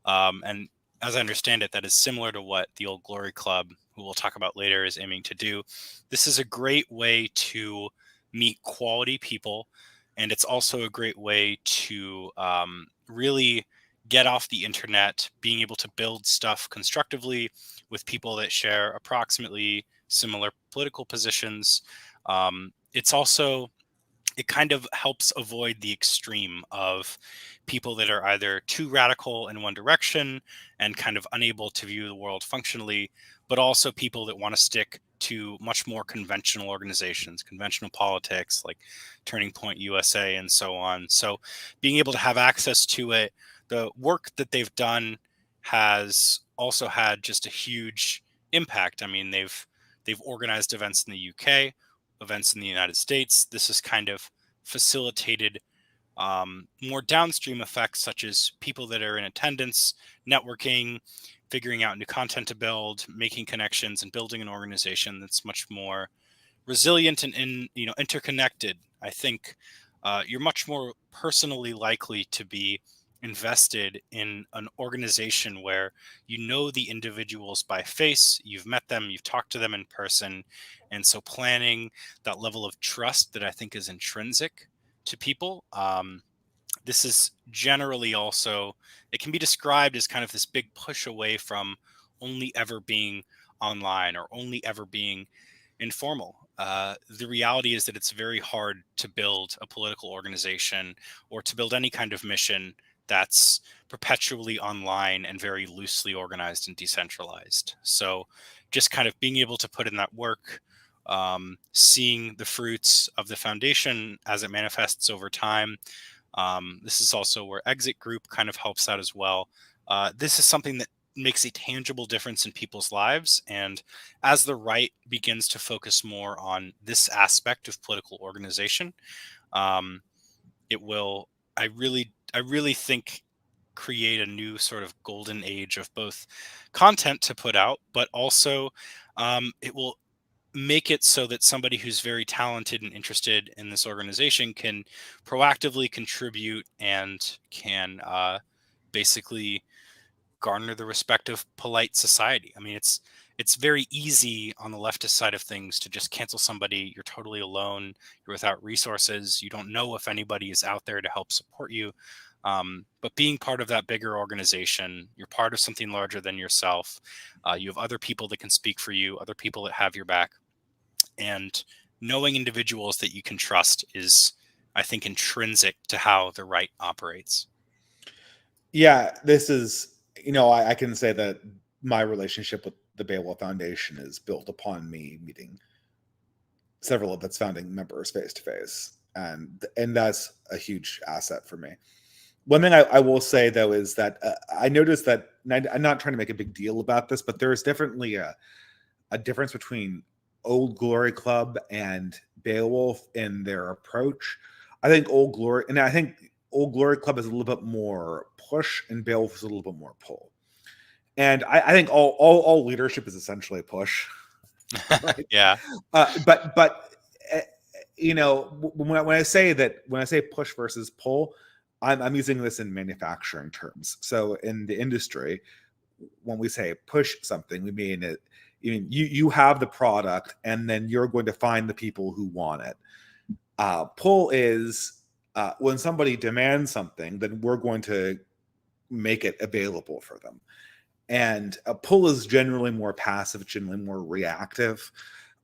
And as I understand it, that is similar to what the Old Glory Club, who we'll talk about later, is aiming to do. This is a great way to meet quality people, and it's also a great way to really get off the internet, being able to build stuff constructively with people that share approximately similar political positions. It's also it kind of helps avoid the extreme of people that are either too radical in one direction and kind of unable to view the world functionally, but also people that want to stick to much more conventional organizations, conventional politics like Turning Point USA and so on. So being able to have access to it, the work that they've done has also had just a huge impact. I mean, they've organized events in the UK, events in the United States. This has kind of facilitated more downstream effects, such as people that are in attendance, networking, figuring out new content to build, making connections, and building an organization that's much more resilient and interconnected. I think you're much more personally likely to be invested in an organization where you know the individuals by face, you've met them, you've talked to them in person, and so planning that level of trust that I think is intrinsic to people. This is generally also, it can be described as kind of this big push away from only ever being online or only ever being informal. The reality is that it's very hard to build a political organization or to build any kind of mission that's perpetually online and very loosely organized and decentralized. So just kind of being able to put in that work, seeing the fruits of the foundation as it manifests over time. This is also where Exit Group kind of helps out as well. This is something that makes a tangible difference in people's lives. And as the right begins to focus more on this aspect of political organization, um, it will, I really think, create a new sort of golden age of both content to put out, but also it will make it so that somebody who's very talented and interested in this organization can proactively contribute and can basically garner the respect of polite society. I mean, it's very easy on the leftist side of things to just cancel somebody. You're totally alone. You're without resources. You don't know if anybody is out there to help support you. But being part of that bigger organization, you're part of something larger than yourself. You have other people that can speak for you, other people that have your back, and knowing individuals that you can trust is, I think, intrinsic to how the right operates. Yeah, this is, I can say that my relationship with the Beowulf Foundation is built upon me meeting several of its founding members face to face, and that's a huge asset for me. One thing I will say though is that I noticed that, and I'm not trying to make a big deal about this, but there is definitely a difference between Old Glory Club and Beowulf in their approach. I think Old Glory Club is a little bit more push, and Beowulf is a little bit more pull. And I think all leadership is essentially push, right? Yeah. But uh, when I say push versus pull, I'm using this in manufacturing terms. So in the industry, when we say push something, we mean it. You have the product, and then you're going to find the people who want it. Pull is when somebody demands something, then we're going to make it available for them. And a pull is generally more passive, generally more reactive.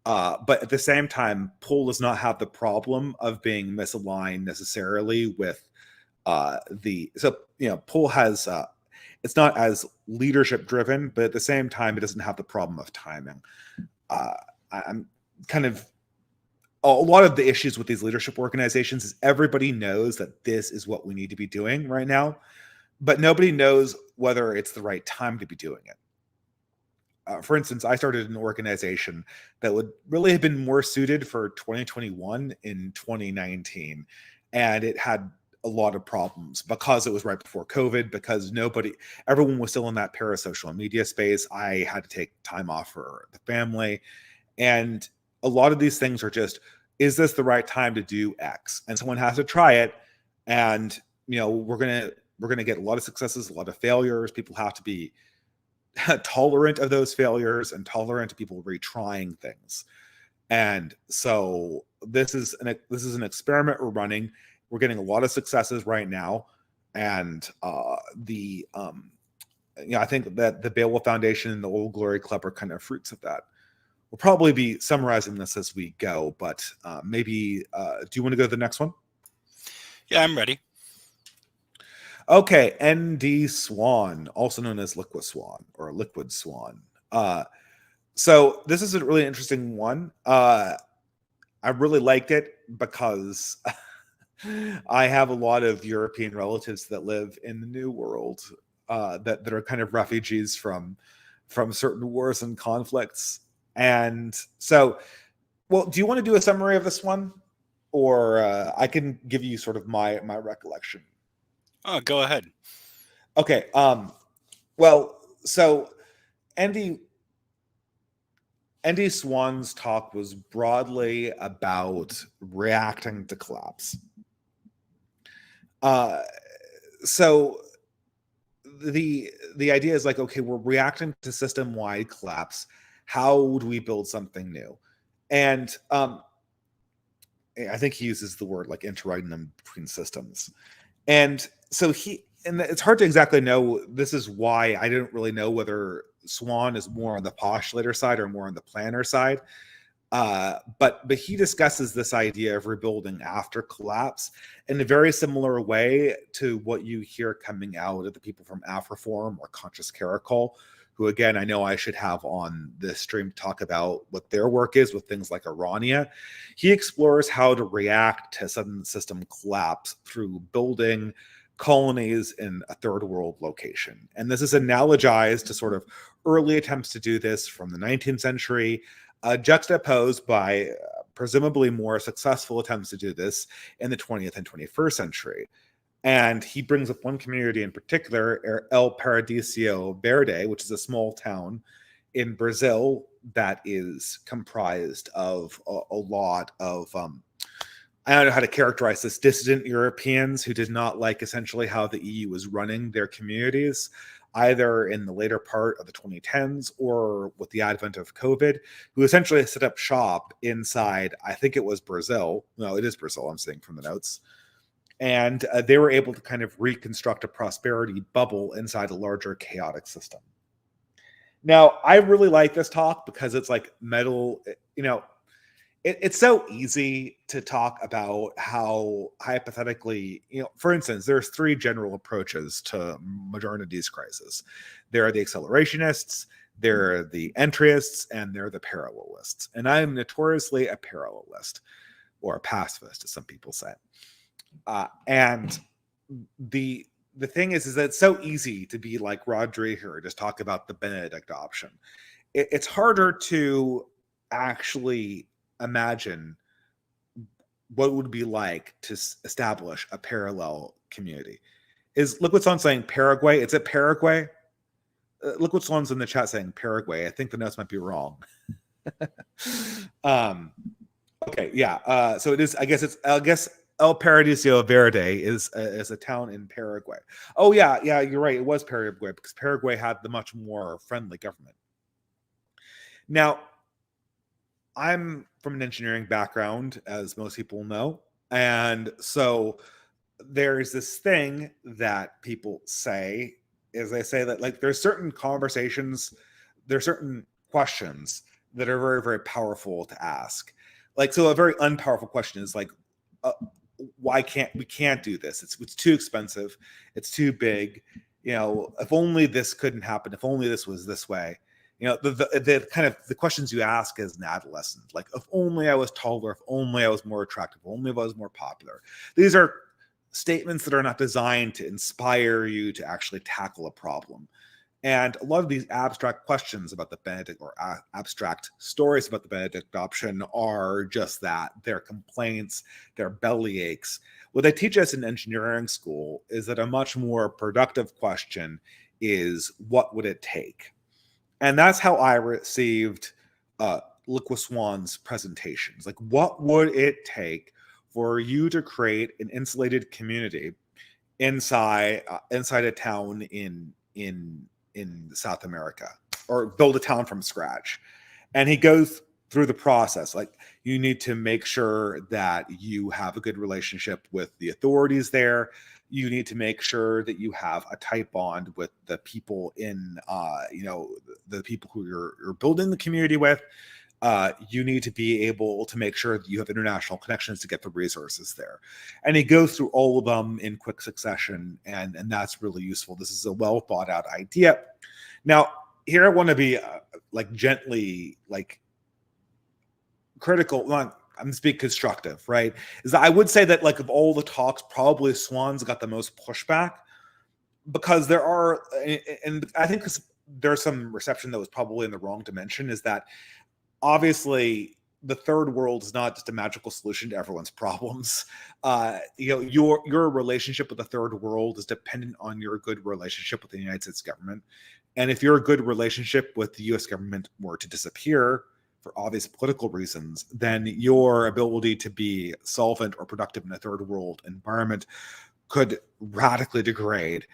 But at the same time, pull does not have the problem of being misaligned necessarily with pull has it's not as leadership driven, but at the same time, it doesn't have the problem of timing. I'm kind of a lot of the issues with these leadership organizations is everybody knows that this is what we need to be doing right now, but nobody knows whether it's the right time to be doing it. For instance, I started an organization that would really have been more suited for 2021 in 2019, and it had a lot of problems because it was right before COVID, because everyone was still in that parasocial media space. I had to take time off for the family. And a lot of these things are just, is this the right time to do X? And someone has to try it. And, we're going to get a lot of successes, a lot of failures. People have to be tolerant of those failures and tolerant of people retrying things. And so this is an experiment we're running. We're getting a lot of successes right now, and I think that the Beowulf Foundation and the Old Glory Club are kind of fruits of that. We'll probably be summarizing this as we go, but maybe do you want to go to the next one? Yeah, I'm ready. Okay, ND Swan, also known as Liquid Swan or Liquid Swan. So this is a really interesting one. I really liked it because I have a lot of European relatives that live in the New World that are kind of refugees from certain wars and conflicts. And so, well, do you want to do a summary of this one, or I can give you sort of my recollection? Oh, go ahead. Okay. Well, so Andy Swan's talk was broadly about reacting to collapse. So the idea is like, okay, we're reacting to system-wide collapse. How would we build something new? And I think he uses the word like interwriting them between systems. And so it's hard to exactly know. This is why I didn't really know whether Swan is more on the postulator side or more on the planner side. But he discusses this idea of rebuilding after collapse in a very similar way to what you hear coming out of the people from Afreform or Conscious Caracol, who, again, I know I should have on this stream to talk about what their work is with things like Arania. He explores how to react to sudden system collapse through building colonies in a third world location. And this is analogized to sort of early attempts to do this from the 19th century, juxtaposed by presumably more successful attempts to do this in the 20th and 21st century. And he brings up one community in particular, El Paradiso Verde, which is a small town in Brazil that is comprised of a lot of, I don't know how to characterize this, dissident Europeans who did not like essentially how the EU was running their communities, either in the later part of the 2010s or with the advent of COVID, who essentially set up shop inside, I think it was Brazil. No, it is Brazil, I'm saying from the notes. And they were able to kind of reconstruct a prosperity bubble inside a larger chaotic system. Now, I really like this talk because it's like metal, it's so easy to talk about how hypothetically, for instance, there's three general approaches to modernity's crisis. There are the accelerationists, there are the entryists, and there are the parallelists. And I'm notoriously a parallelist, or a pacifist, as some people say. And the thing is that it's so easy to be like Rodri here, just talk about the Benedict option. It's harder to actually imagine what it would be like to establish a parallel community. Is Liquid Swan saying Paraguay? Is it Paraguay? Liquid Swan's in the chat saying Paraguay. I think the notes might be wrong. Okay, yeah. So it is. I guess El Paradiso Verde is a town in Paraguay. Oh yeah, you're right. It was Paraguay because Paraguay had the much more friendly government. Now, I'm from an engineering background, as most people know, and so there's this thing that people say is they say that like there's certain conversations, there's certain questions that are very, very powerful to ask. Like, so a very unpowerful question is like, why can't we do this? It's too expensive. It's too big. If only this couldn't happen. If only this was this way. The kind of the questions you ask as an adolescent, like if only I was taller, if only I was more attractive, if only if I was more popular. These are statements that are not designed to inspire you to actually tackle a problem. And a lot of these abstract questions about the Benedict, or abstract stories about the Benedict option, are just that. They're complaints, they're belly aches. What they teach us in engineering school is that a much more productive question is, what would it take? And that's how I received Liqua Swan's presentations. Like, what would it take for you to create an insulated community inside a town in South America, or build a town from scratch? And he goes through the process. Like, you need to make sure that you have a good relationship with the authorities there. You need to make sure that you have a tight bond with the people in, the people who you're building the community with. You need to be able to make sure that you have international connections to get the resources there. And he goes through all of them in quick succession, and that's really useful. This is a well thought out idea. Now, here I want to be gently critical. I'm speaking constructive, right? Is that I would say that, like, of all the talks, probably Swan's got the most pushback, because there are, and I think there's some reception that was probably in the wrong dimension, is that obviously the third world is not just a magical solution to everyone's problems. Your relationship with the third world is dependent on your good relationship with the United States government. And if your good relationship with the US government were to disappear for obvious political reasons, then your ability to be solvent or productive in a third world environment could radically degrade.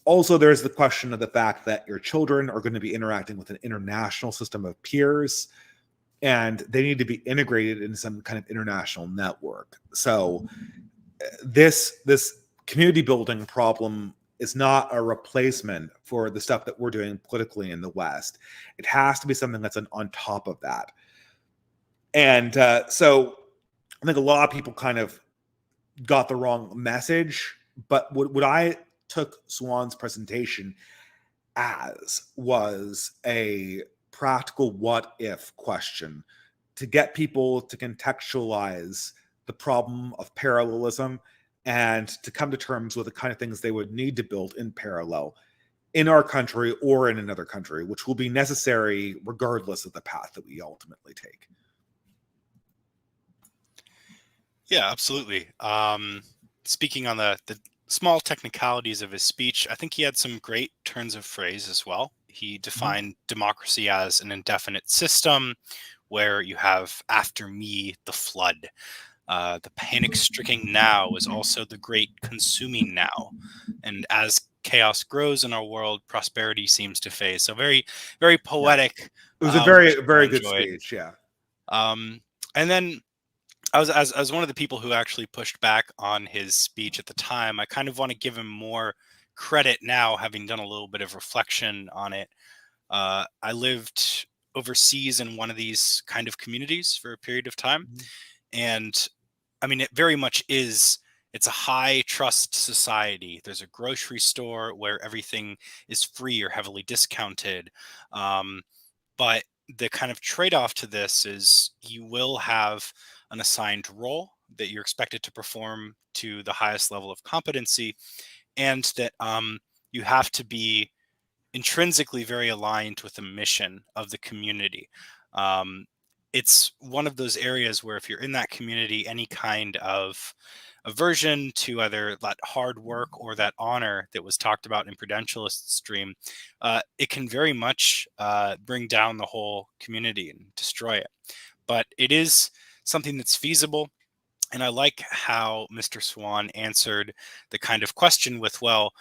Also, there's the question of the fact that your children are going to be interacting with an international system of peers, and they need to be integrated in some kind of international network. So this community building problem is not a replacement for the stuff that we're doing politically in the West. It has to be something that's on top of that. And so I think a lot of people kind of got the wrong message. But what I took Swan's presentation as was a practical what if question to get people to contextualize the problem of parallelism and to come to terms with the kind of things they would need to build in parallel in our country or in another country, which will be necessary regardless of the path that we ultimately take. Yeah, absolutely. Speaking on the small technicalities of his speech, I think he had some great turns of phrase as well. He defined democracy as an indefinite system where you have after me the flood. The panic-stricken now is also the great consuming now. And as chaos grows in our world, prosperity seems to fade. So very, very poetic. It was a Which very, I very good enjoyed. speech. Yeah. And then I was as one of the people who actually pushed back on his speech at the time. I kind of want to give him more credit now, having done a little bit of reflection on it. I lived overseas in one of these kind of communities for a period of time, and I mean, it very much is. It's a high trust society. There's a grocery store where everything is free or heavily discounted. But the kind of trade-off to this is you will have an assigned role that you're expected to perform to the highest level of competency, and that you have to be intrinsically very aligned with the mission of the community. It's one of those areas where if you're in that community, any kind of aversion to either that hard work or that honor that was talked about in Prudentialist stream, it can very much bring down the whole community and destroy it. But it is something that's feasible. And I like how Mr. Swan answered the kind of question with, well,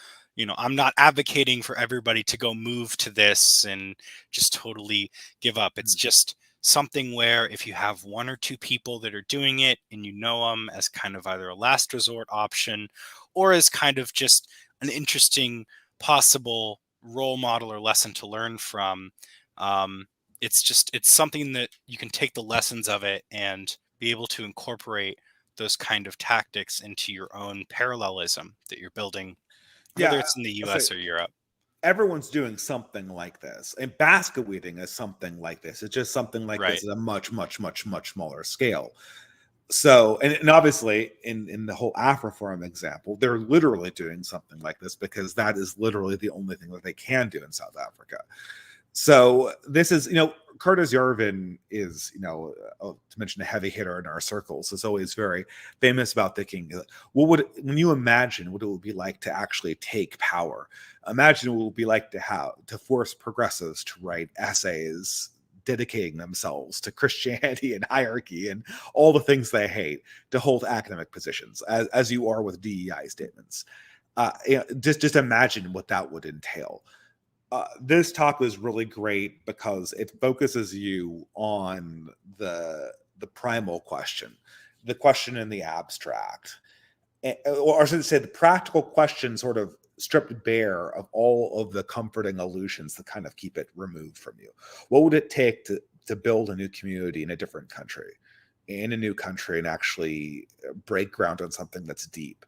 I'm not advocating for everybody to go move to this and just totally give up. It's just something where if you have one or two people that are doing it and you know them as kind of either a last resort option or as kind of just an interesting possible role model or lesson to learn from, it's something that you can take the lessons of it and be able to incorporate those kind of tactics into your own parallelism that you're building, whether it's in the US or Europe. Everyone's doing something like this, and basket weaving is something like this. It's just something like this at a much, much, much, much smaller scale. So, and obviously in the whole Afroforum example, they're literally doing something like this because that is literally the only thing that they can do in South Africa. So this is, Curtis Yarvin is, to mention a heavy hitter in our circles, is always very famous about thinking, when you imagine what it would be like to actually take power, imagine what it would be like to force progressives to write essays dedicating themselves to Christianity and hierarchy and all the things they hate, to hold academic positions, as you are with DEI statements. Just imagine what that would entail. This talk was really great because it focuses you on the primal question, the question in the abstract, or I should say the practical question, sort of stripped bare of all of the comforting illusions that kind of keep it removed from you. What would it take to build a new community in a different country, in a new country, and actually break ground on something that's deep?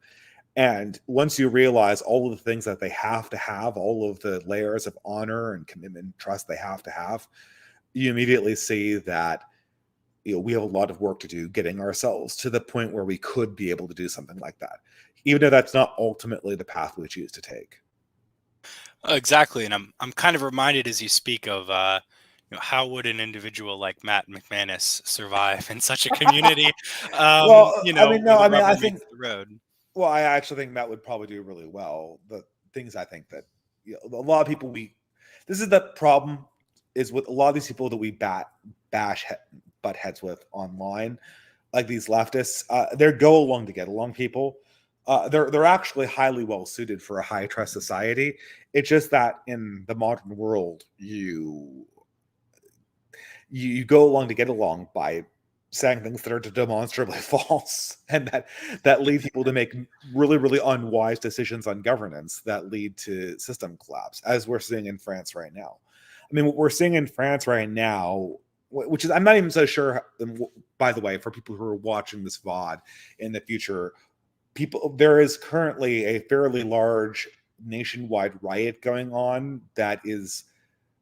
And once you realize all of the things that they have to have, all of the layers of honor and commitment and trust they have to have, you immediately see that we have a lot of work to do getting ourselves to the point where we could be able to do something like that, even if that's not ultimately the path we choose to take. Exactly, and I'm kind of reminded as you speak of how would an individual like Matt McManus survive in such a community, Well, I mean, where no, the I mean, rubber I meets think, the road. well, I actually think Matt would probably do really well. The things I think that, a lot of people this is the problem, is with a lot of these people that we bash butt heads with online, like these leftists, they're go along to get along people. They're actually highly well suited for a high trust society. It's just that in the modern world, you go along to get along by saying things that are demonstrably false, and that lead people to make really, really unwise decisions on governance that lead to system collapse, as we're seeing in France right now. I mean, what we're seeing in France right now, which is, I'm not even so sure. By the way, for people who are watching this VOD in the future, there is currently a fairly large nationwide riot going on that is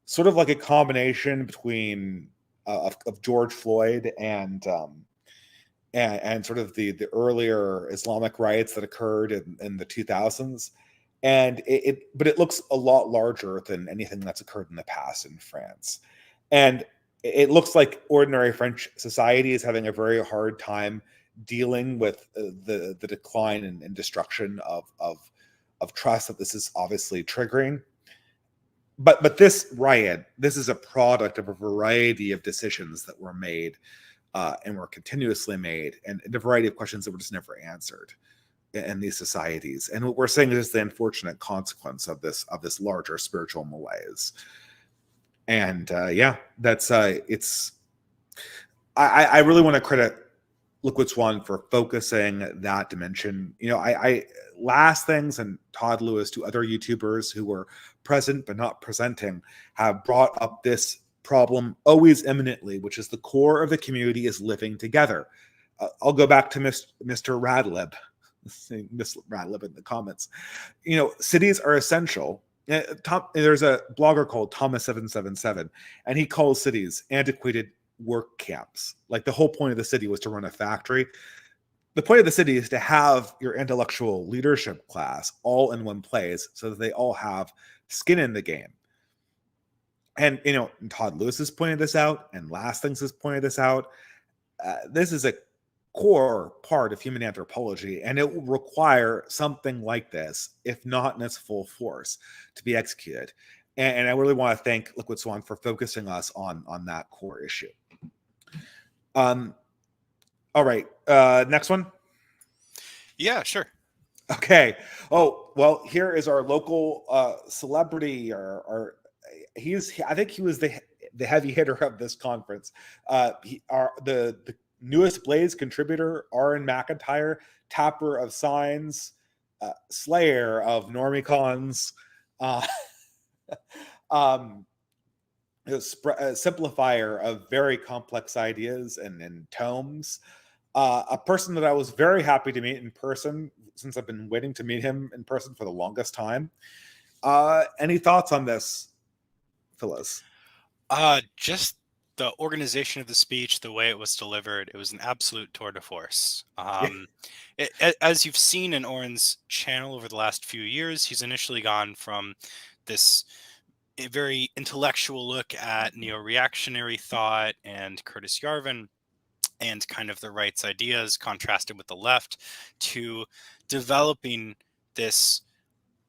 sort of like a combination between of George Floyd and sort of the earlier Islamic riots that occurred in the 2000s. And but it looks a lot larger than anything that's occurred in the past in France. And it looks like ordinary French society is having a very hard time dealing with the decline and destruction of trust that this is obviously triggering. But this riot, this is a product of a variety of decisions that were made, and were continuously made, and a variety of questions that were just never answered in these societies. And what we're saying is the unfortunate consequence of this larger spiritual malaise. And yeah, that's it's. I really want to credit Liquid Swan for focusing that dimension. I Last Things and Todd Lewis, to other YouTubers who were present but not presenting, have brought up this problem always imminently, which is the core of the community is living together. I'll go back to Mr. Radlib, Miss Radlib in the comments. Cities are essential. There's a blogger called Thomas777, and he calls cities antiquated work camps. Like, the whole point of the city was to run a factory. The point of the city is to have your intellectual leadership class all in one place so that they all have skin in the game. And Todd Lewis has pointed this out, and Last Things has pointed this out. This is a core part of human anthropology, and it will require something like this, if not in its full force, to be executed. And I really want to thank Liquid Swan for focusing us on that core issue. All right. Next one. Yeah, sure. Okay. Oh, well, here is our local celebrity. I think he was the heavy hitter of this conference. The newest Blaze contributor, Aaron McIntyre, tapper of signs, slayer of normicons, uh, um, simplifier of very complex ideas and tomes. A person that I was very happy to meet in person, since I've been waiting to meet him in person for the longest time. Any thoughts on this, Phyllis? Just the organization of the speech, the way it was delivered, it was an absolute tour de force. As you've seen in Oren's channel over the last few years, he's initially gone from this a very intellectual look at neo-reactionary thought and Curtis Yarvin and kind of the right's ideas contrasted with the left to developing this.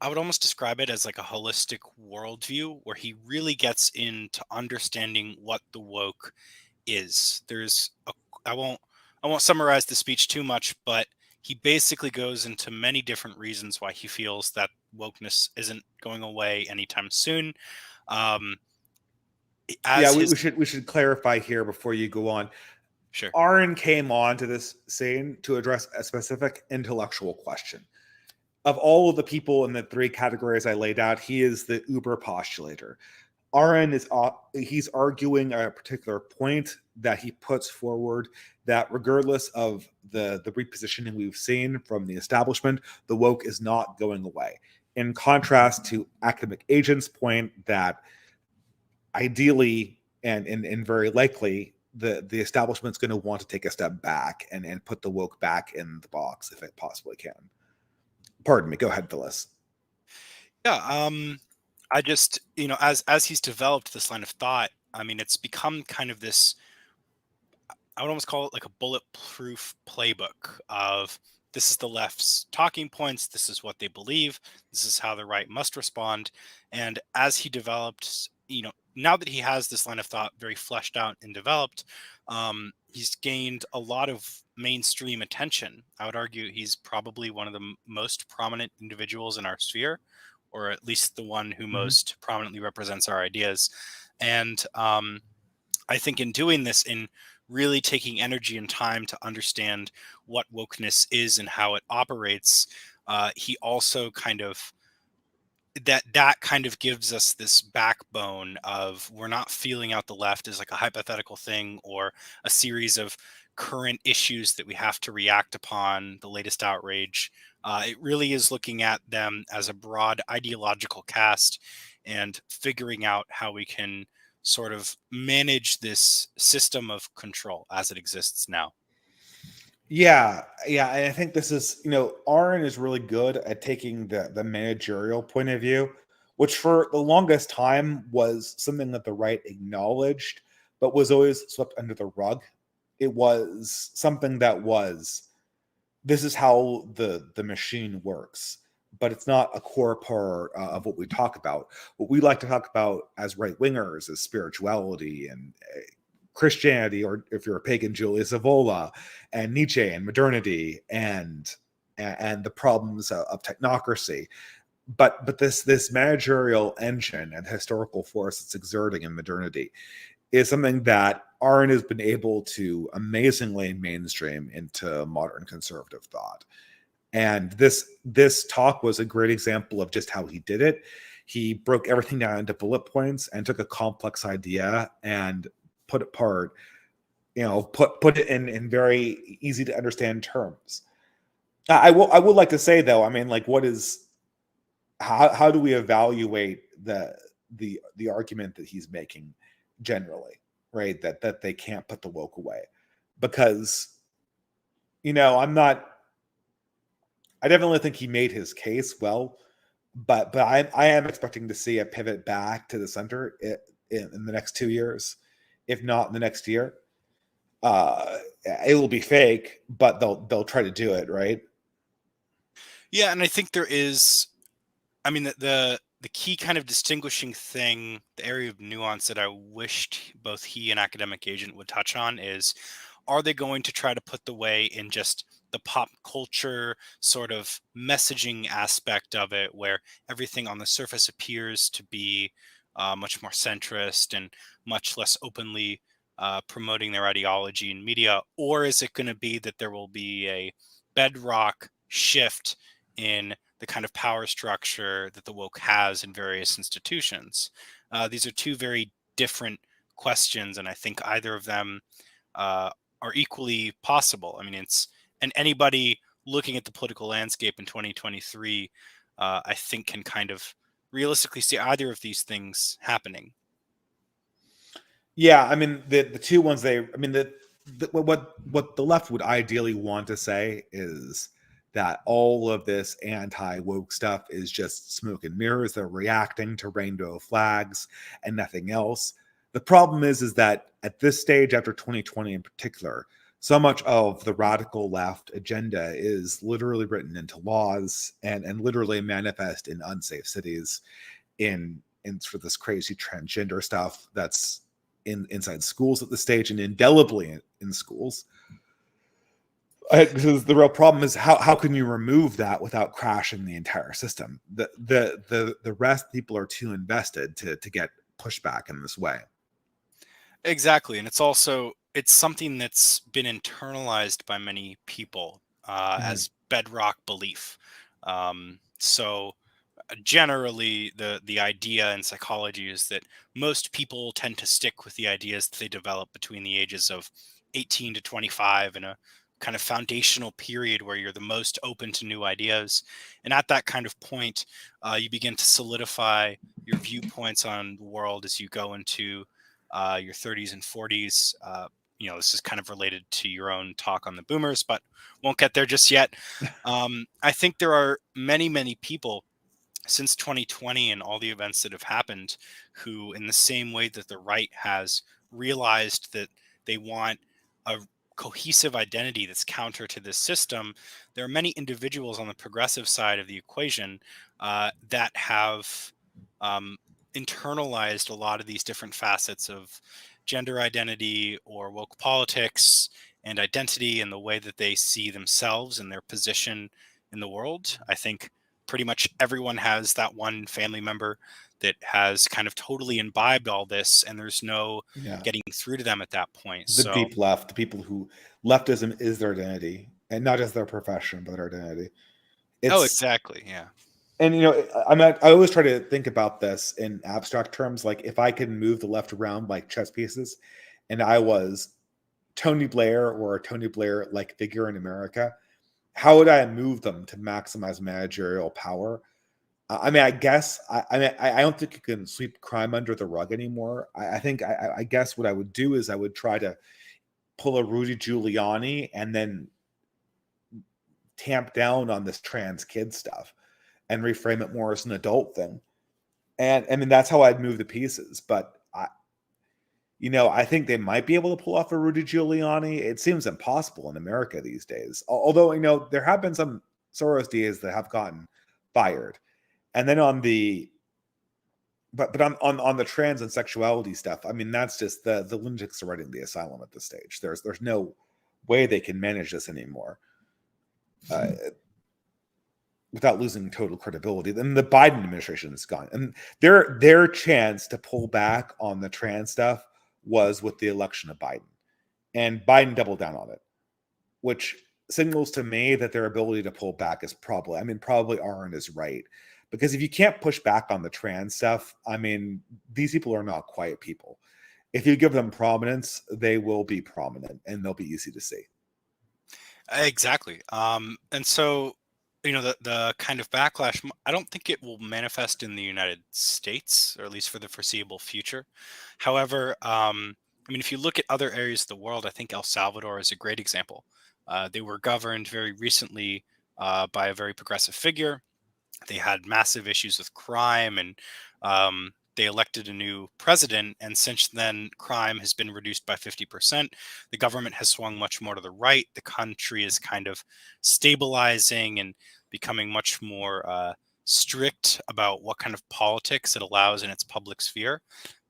I would almost describe it as like a holistic worldview where he really gets into understanding what the woke is. I won't I won't summarize the speech too much, but he basically goes into many different reasons why he feels that wokeness isn't going away anytime soon. Um, Yeah, as his we should clarify here before you go on. Sure. Aaron came on to this scene to address a specific intellectual question. Of all of the people in the three categories I laid out, he is the uber postulator. Aaron is he's arguing a particular point that he puts forward, that regardless of the repositioning we've seen from the establishment, the woke is not going away. In contrast to academic agent's point that ideally and very likely the establishment's going to want to take a step back and put the woke back in the box if it possibly can. Pardon me. Go ahead, Phyllis. Yeah, I just, as he's developed this line of thought, I mean, it's become kind of this, I would almost call it like a bulletproof playbook of this is the left's talking points, this is what they believe, this is how the right must respond. And as he developed, now that he has this line of thought very fleshed out and developed, he's gained a lot of mainstream attention. I would argue he's probably one of the most prominent individuals in our sphere, or at least the one who Mm-hmm. most prominently represents our ideas. And I think in doing this, in really taking energy and time to understand what wokeness is and how it operates, he also kind of that kind of gives us this backbone of we're not feeling out the left as like a hypothetical thing or a series of current issues that we have to react upon the latest outrage. It really is looking at them as a broad ideological cast and figuring out how we can sort of manage this system of control as it exists now. Yeah, yeah, and I think this is, Aaron is really good at taking the managerial point of view, which for the longest time was something that the right acknowledged, but was always swept under the rug. It was something that was, this is how the machine works, but it's not a core part of what we talk about. What we like to talk about as right wingers is spirituality and Christianity, or if you're a pagan, Julius Evola and Nietzsche and modernity and the problems of technocracy. But this managerial engine and historical force it's exerting in modernity is something that Aaron has been able to amazingly mainstream into modern conservative thought. And this talk was a great example of just how he did it. He broke everything down into bullet points and took a complex idea and put it apart, put it in very easy to understand terms. I would like to say though, I mean, like, what is how do we evaluate the argument that he's making generally, right? That they can't put the woke away, because I definitely think he made his case well, but I am expecting to see a pivot back to the center in the next 2 years, if not in the next year. It will be fake, but they'll try to do it, right? Yeah, and I think there is, I mean, the key kind of distinguishing thing, the area of nuance that I wished both he and academic agent would touch on is, are they going to try to put the way in just the pop culture sort of messaging aspect of it, where everything on the surface appears to be much more centrist and much less openly promoting their ideology in media? Or is it going to be that there will be a bedrock shift in the kind of power structure that the woke has in various institutions? These are two very different questions, and I think either of them uh, are equally possible. I mean, and anybody looking at the political landscape in 2023, I think can kind of realistically see either of these things happening. Yeah, I mean the two ones I mean what the left would ideally want to say is that all of this anti woke stuff is just smoke and mirrors. They're reacting to rainbow flags and nothing else. The problem is that at this stage, after 2020 in particular, so much of the radical left agenda is literally written into laws and literally manifest in unsafe cities, in for this crazy transgender stuff that's inside schools at this stage and indelibly in schools. Because the real problem is how can you remove that without crashing the entire system? The rest people are too invested to get pushback in this way. Exactly, and it's something that's been internalized by many people Mhm. as bedrock belief. So generally, the idea in psychology is that most people tend to stick with the ideas that they develop between the ages of 18 to 25 in a kind of foundational period where you're the most open to new ideas. And at that kind of point, you begin to solidify your viewpoints on the world as you go into your 30s and 40s. This is kind of related to your own talk on the boomers, but won't get there just yet. I think there are many, many people since 2020 and all the events that have happened who, in the same way that the right has realized that they want a cohesive identity that's counter to this system, there are many individuals on the progressive side of the equation that have um, internalized a lot of these different facets of gender identity or woke politics and identity and the way that they see themselves and their position in the world. I think pretty much everyone has that one family member that has kind of totally imbibed all this, and there's no Yeah, getting through to them at that point. the So, deep left, the people who leftism is their identity and not just their profession but their identity. oh, It's exactly, yeah. and I always try to think about this in abstract terms. Like if I could move the left around like chess pieces, and I was Tony Blair or a Tony Blair like figure in America, how would I move them to maximize managerial power? I mean, I guess I don't think you can sweep crime under the rug anymore. I think I guess what I would do is I would try to pull a Rudy Giuliani and then tamp down on this trans kid stuff and reframe it more as an adult thing. And I mean that's how I'd move the pieces. But I think they might be able to pull off a Rudy Giuliani. It seems impossible in America these days. Although there have been some Soros DAs that have gotten fired. And then on the but on the trans and sexuality stuff, I mean that's just the lunatics are running the asylum at this stage. There's no way they can manage this anymore uh, without losing total credibility. Then the Biden administration is gone, and their chance to pull back on the trans stuff was with the election of Biden, and Biden doubled down on it, which signals to me that their ability to pull back is probably Aaron is right. Because if you can't push back on the trans stuff, I mean, these people are not quiet people. If you give them prominence, they will be prominent and they'll be easy to see. Exactly. And so, the kind of backlash, I don't think it will manifest in the United States, or at least for the foreseeable future. However, I mean, if you look at other areas of the world, I think El Salvador is a great example. They were governed very recently by a very progressive figure. They had massive issues with crime, and they elected a new president, and since then crime has been reduced by 50%. The government has swung much more to the right. The country is kind of stabilizing and becoming much more strict about what kind of politics it allows in its public sphere.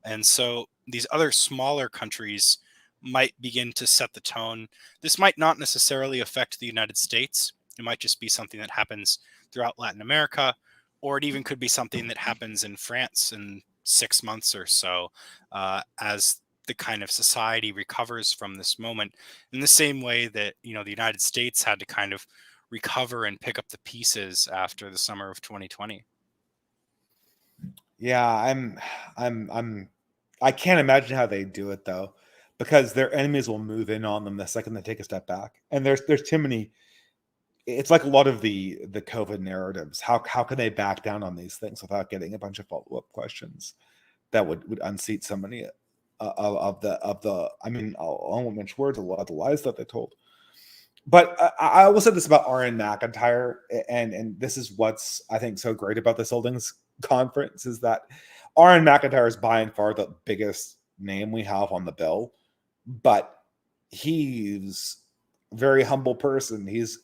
And so these other smaller countries might begin to set the tone. This might not necessarily affect the United States. It might just be something that happens throughout Latin America, or it even could be something that happens in France in 6 months or so, as the kind of society recovers from this moment. In the same way that the United States had to kind of recover and pick up the pieces after the summer of 2020. Yeah, I'm I can't imagine how they do it though, because their enemies will move in on them the second they take a step back. And there's too many. It's like a lot of the COVID narratives. How can they back down on these things without getting a bunch of follow-up questions that would unseat somebody? I mean, I won't mention words, a lot of the lies that they told. But I will say this about Aaron McIntyre, and this is what's I think so great about the Scyldings conference is that Aaron McIntyre is by and far the biggest name we have on the bill, but he's a very humble person. He's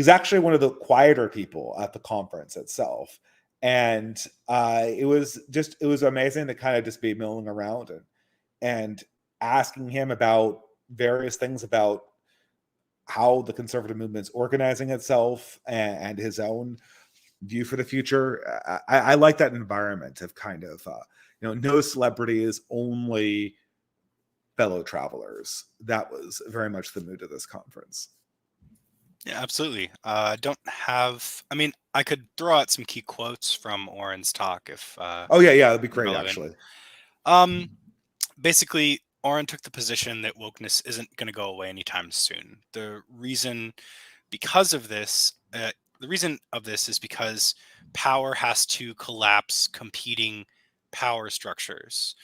actually one of the quieter people at the conference itself, and it was amazing to kind of just be milling around and asking him about various things about how the conservative movement's organizing itself and his own view for the future. I like that environment of kind of no celebrities, only fellow travelers. That was very much the mood of this conference. Yeah, absolutely. Don't have. I mean, I could throw out some key quotes from Oren's talk if Oh yeah, that'd be great relevant. actually. Basically, Oren took the position that wokeness isn't going to go away anytime soon. Because of this, the reason of this is because power has to collapse competing power structures.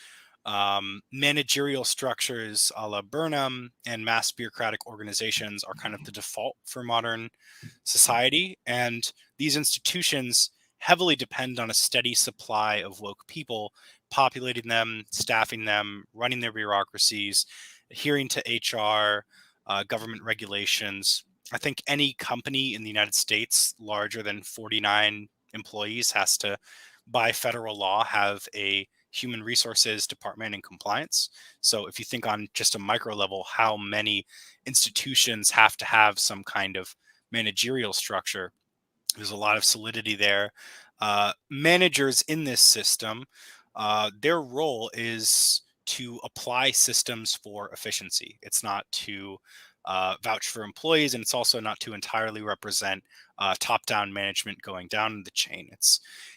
Managerial structures a la Burnham and mass bureaucratic organizations are kind of the default for modern society. And these institutions heavily depend on a steady supply of woke people populating them, staffing them, running their bureaucracies, adhering to HR, government regulations. I think any company in the United States larger than 49 employees has to, by federal law, have a human resources department and compliance. So if you think on just a micro level, how many institutions have to have some kind of managerial structure, there's a lot of solidity there. Managers in this system, their role is to apply systems for efficiency. It's not to vouch for employees, and it's also not to entirely represent top-down management going down the chain.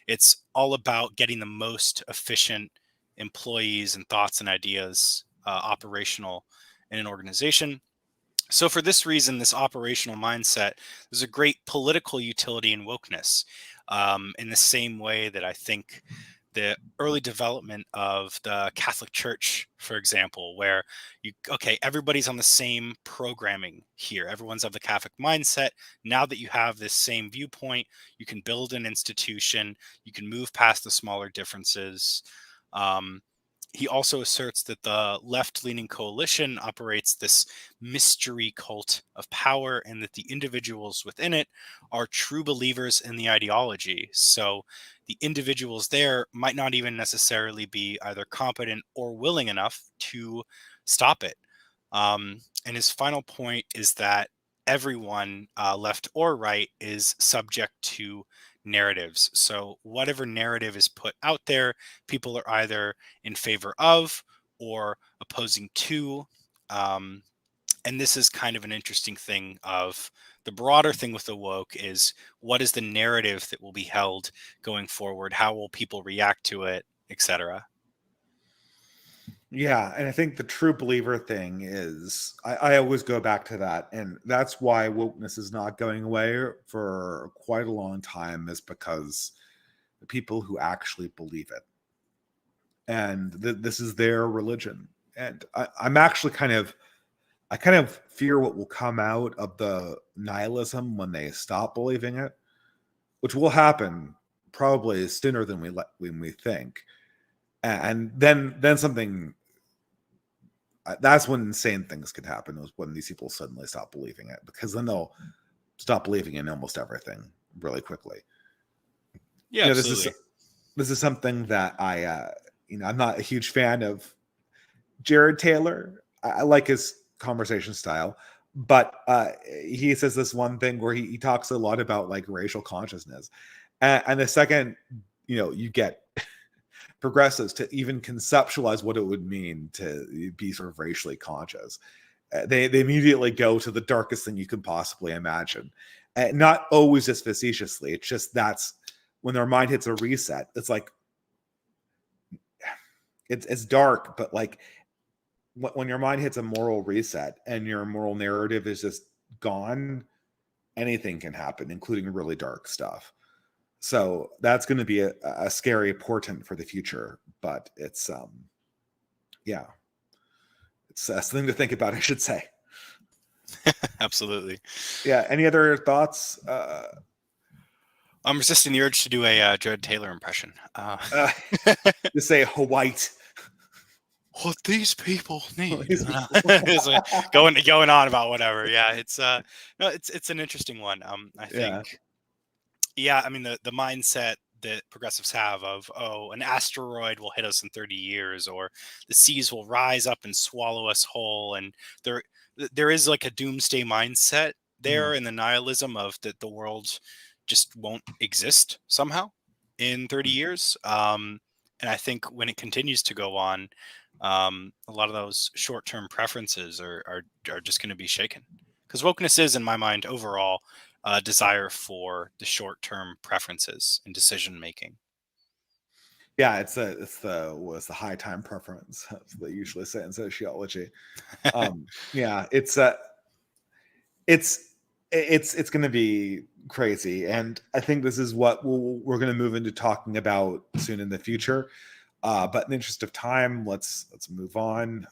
It's all about getting the most efficient employees and thoughts and ideas operational in an organization. So for this reason, this operational mindset, there's a great political utility in wokeness, in the same way that I think the early development of the Catholic Church, for example, where everybody's on the same programming here. Everyone's of the Catholic mindset. Now that you have this same viewpoint, you can build an institution. You can move past the smaller differences. He also asserts that the left-leaning coalition operates this mystery cult of power and that the individuals within it are true believers in the ideology. So the individuals there might not even necessarily be either competent or willing enough to stop it. And his final point is that everyone, left or right, is subject to narratives. So whatever narrative is put out there, people are either in favor of or opposing to. And this is kind of an interesting thing of the broader thing with the woke is what is the narrative that will be held going forward? How will people react to it, etc.? Yeah, and I think the true believer thing is I always go back to that, and that's why wokeness is not going away for quite a long time, is because the people who actually believe it, and this is their religion, and I'm actually I kind of fear what will come out of the nihilism when they stop believing it, which will happen probably sooner than we think, and then something that's when insane things could happen, is when these people suddenly stop believing it, because then they'll stop believing in almost everything really quickly. Yeah, absolutely. This is something that I'm not a huge fan of Jared Taylor. I like his conversation style, but he says this one thing where he talks a lot about like racial consciousness, and the second you get progressives to even conceptualize what it would mean to be sort of racially conscious, they immediately go to the darkest thing you could possibly imagine, not always just facetiously. It's just that's when their mind hits a reset. It's like it's dark, but like when your mind hits a moral reset and your moral narrative is just gone, anything can happen, including really dark stuff. So that's going to be a scary portent for the future, but it's yeah. something to think about, I should say. Absolutely. Yeah. Any other thoughts? I'm resisting the urge to do a Jared Taylor impression. To say Hawaii. What these people need. These people. Going on about whatever. Yeah, it's no, it's an interesting one. I Yeah. think, yeah, I mean the mindset that progressives have of, oh, an asteroid will hit us in 30 years, or the seas will rise up and swallow us whole, and there is like a doomsday mindset there, Mhm. in the nihilism of that the world just won't exist somehow in 30 years. And I think when it continues to go on, a lot of those short-term preferences are just going to be shaken, because wokeness is, in my mind, overall desire for the short-term preferences in decision making. Yeah, it's the high time preference, that's what they usually say in sociology. Yeah, it's it's going to be crazy, and I think this is what we're going to move into talking about soon in the future. But in the interest of time, let's move on.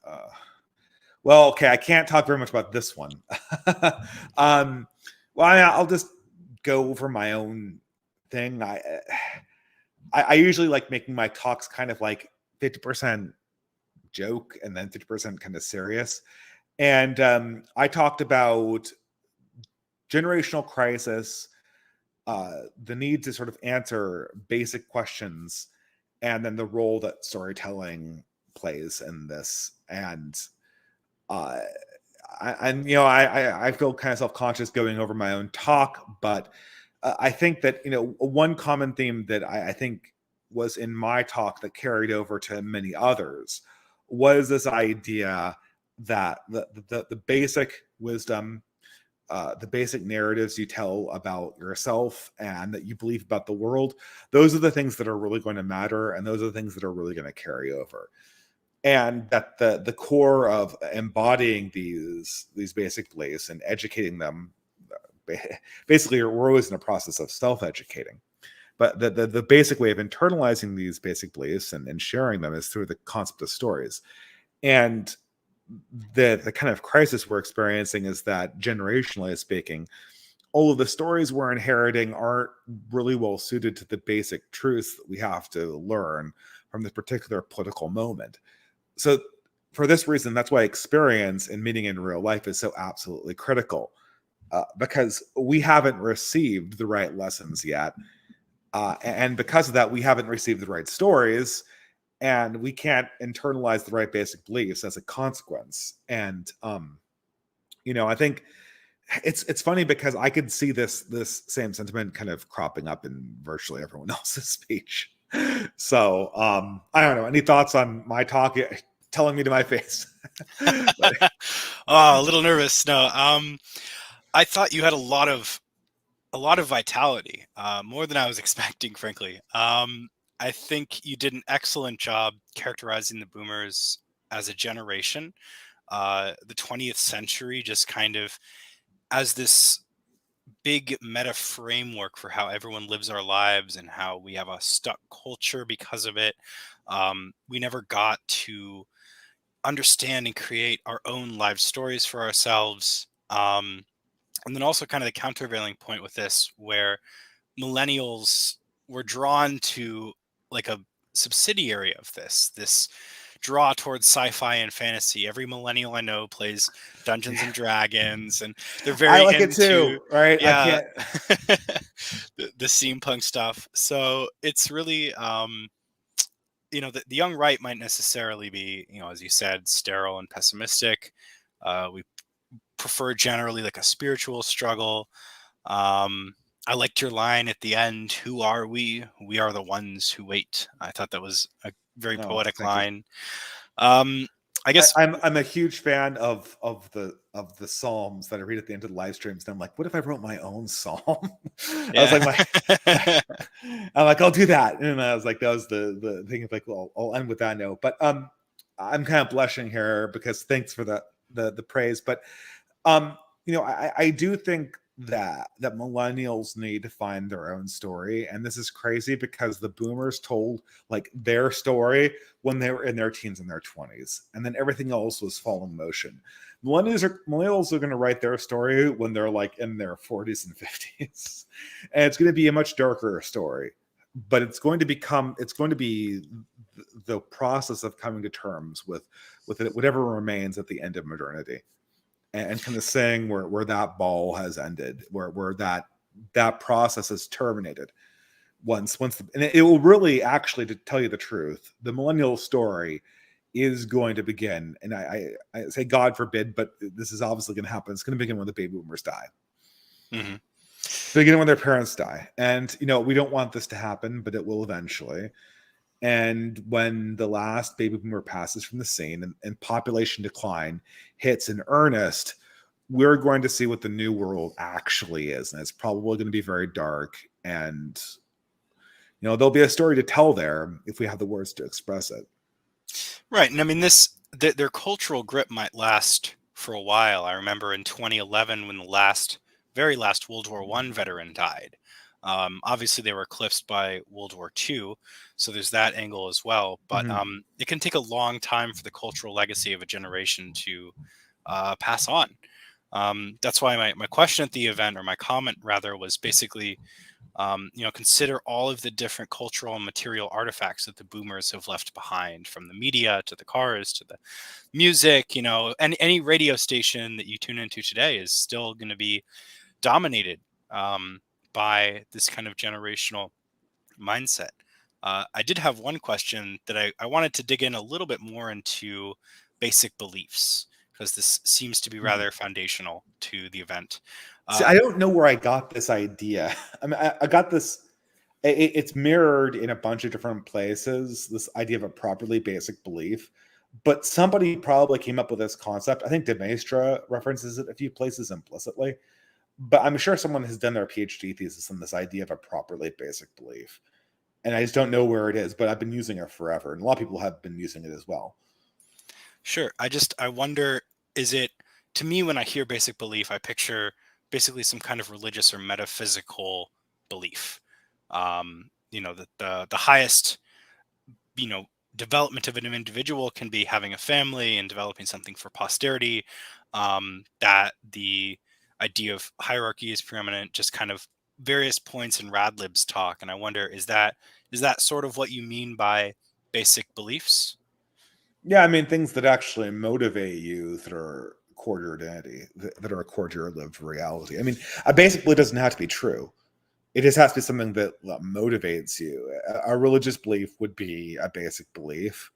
Well, okay, I can't talk very much about this one. Well, I'll just go over my own thing. I usually like making my talks kind of like 50% joke and then 50% kind of serious. And I talked about generational crisis, the need to sort of answer basic questions, and then the role that storytelling plays in this. And uh, I feel kind of self-conscious going over my own talk, but I think that one common theme that I think was in my talk that carried over to many others was this idea that the basic wisdom, the basic narratives you tell about yourself and that you believe about the world, those are the things that are really going to matter, and those are the things that are really going to carry over. And that the core of embodying these basic beliefs and educating them, basically we're always in a process of self-educating, but the basic way of internalizing these basic beliefs and sharing them is through the concept of stories. And the kind of crisis we're experiencing is that, generationally speaking, all of the stories we're inheriting aren't really well suited to the basic truths that we have to learn from this particular political moment. So for this reason, that's why experience and meaning in real life is so absolutely critical, because we haven't received the right lessons yet. And because of that, we haven't received the right stories, and we can't internalize the right basic beliefs as a consequence. And I think it's funny because I could see this same sentiment kind of cropping up in virtually everyone else's speech. So I don't know. Any thoughts on my talk? Telling me to my face. Oh, a little nervous. No, I thought you had a lot of vitality, more than I was expecting, frankly. I think you did an excellent job characterizing the boomers as a generation. The 20th century just kind of as this big meta framework for how everyone lives our lives and how we have a stuck culture because of it. We never got to understand and create our own life stories for ourselves. And then also kind of the countervailing point with this, where millennials were drawn to like a subsidiary of this draw towards sci-fi and fantasy. Every millennial I know plays Dungeons and Dragons, and they're I very like it into, too, right? I yeah, can't. the steampunk stuff. So it's really the young right might necessarily be, as you said, sterile and pessimistic. We prefer generally like a spiritual struggle. I liked your line at the end, "Who are we? We are the ones who wait." I thought that was a very Oh, poetic thank you. line. I guess I'm a huge fan of the psalms that I read at the end of the live streams, and I'm like, what if I wrote my own psalm? I was yeah. like, I'm like, I'll do that, and I was like, that was the thing of like, well, I'll end with that note. But I'm kind of blushing here because thanks for the praise, but I do think that millennials need to find their own story. And this is crazy because the boomers told like their story when they were in their teens and their 20s, and then everything else was falling motion. Millennials are going to write their story when they're like in their 40s and 50s, and it's going to be a much darker story, but it's going to be the process of coming to terms with it, whatever remains at the end of modernity, and kind of saying where that ball has ended, where that process is terminated. And it will really, actually, to tell you the truth, the millennial story is going to begin, and I say God forbid, but this is obviously going to happen. It's going to begin when the baby boomers die. Mm-hmm. Begin when their parents die, and we don't want this to happen, but it will eventually. And when the last baby boomer passes from the scene and population decline hits in earnest, we're going to see what the new world actually is. And it's probably going to be very dark. And, there'll be a story to tell there if we have the words to express it. Right. And I mean, their cultural grip might last for a while. I remember in 2011 when the very last World War I veteran died. Obviously, they were eclipsed by World War II, so there's that angle as well. But Mm-hmm. it can take a long time for the cultural legacy of a generation to pass on. That's why my question at the event, or my comment rather, was basically, consider all of the different cultural and material artifacts that the boomers have left behind, from the media to the cars to the music. Any radio station that you tune into today is still going to be dominated by this kind of generational mindset. I did have one question that I wanted to dig in a little bit more into basic beliefs, because this seems to be rather foundational to the event. See, I don't know where I got this idea. I mean, I got this. It's mirrored in a bunch of different places, this idea of a properly basic belief. But somebody probably came up with this concept. I think De Maistre references it a few places implicitly. But I'm sure someone has done their PhD thesis on this idea of a properly basic belief. And I just don't know where it is, but I've been using it forever. And a lot of people have been using it as well. Sure. I wonder, is it, to me, when I hear basic belief, I picture basically some kind of religious or metaphysical belief. That the highest, development of an individual can be having a family and developing something for posterity. That the idea of hierarchy is preeminent, just kind of various points in Radlib's talk. And I wonder, is that sort of what you mean by basic beliefs? Yeah, I mean, things that actually motivate you, that are core to your identity, that are a core to your lived reality. I mean, a basic belief doesn't have to be true. It just has to be something that motivates you. A religious belief would be a basic belief,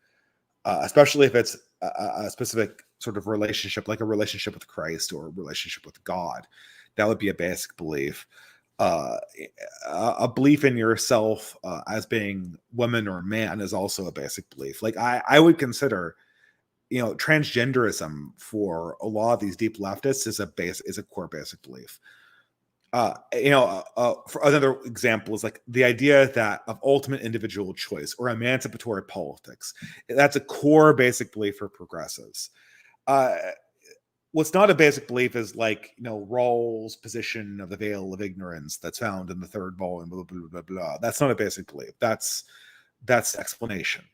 especially if it's a specific sort of relationship, like a relationship with Christ or a relationship with God. That would be a basic belief. Uh, a belief in yourself as being woman or man is also a basic belief. Like I would consider, transgenderism for a lot of these deep leftists is a core basic belief. For another example is like the idea that of ultimate individual choice or emancipatory politics. That's a core basic belief for progressives. Uh, what's not a basic belief is like, Rawls' position of the veil of ignorance that's found in the third volume, blah, blah, blah, blah. That's not a basic belief. That's explanation.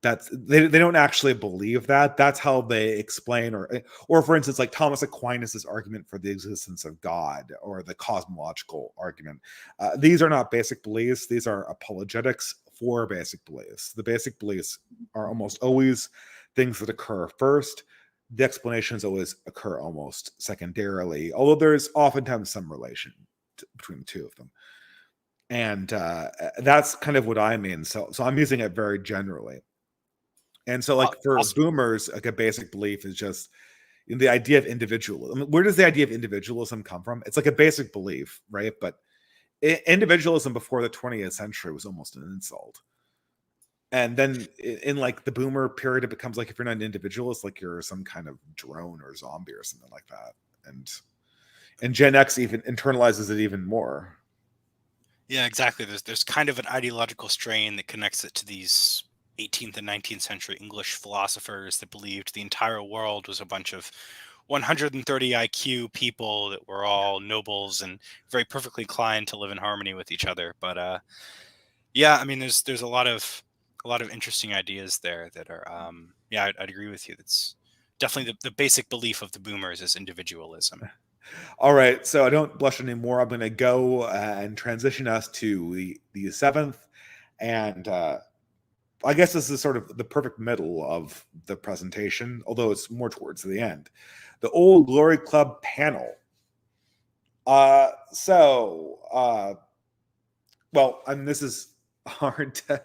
They don't actually believe that. That's how they explain, or for instance, like Thomas Aquinas's argument for the existence of God, or the cosmological argument. These are not basic beliefs. These are apologetics for basic beliefs. The basic beliefs are almost always things that occur first. The explanations always occur almost secondarily, although there's oftentimes some relation between the two of them. And that's kind of what I mean. So I'm using it very generally. And so, like, for Awesome. boomers, like, a basic belief is just the idea of individualism. I mean, where does the idea of individualism come from? It's like a basic belief, right? But individualism before the 20th century was almost an insult. And then in like the boomer period, it becomes like, if you're not an individualist, like you're some kind of drone or zombie or something like that. And Gen X even internalizes it even more. Yeah, exactly. There's kind of an ideological strain that connects it to these 18th and 19th century English philosophers that believed the entire world was a bunch of 130 IQ people that were all nobles and very perfectly inclined to live in harmony with each other. But yeah, I mean, there's a lot of interesting ideas there that are yeah, I'd agree with you. That's definitely the basic belief of the boomers is individualism. All right, so I don't blush anymore. I'm going to go and transition us to the seventh, and I guess this is sort of the perfect middle of the presentation, although it's more towards the end. The Old Glory Club panel. Well, I mean, this is hard to.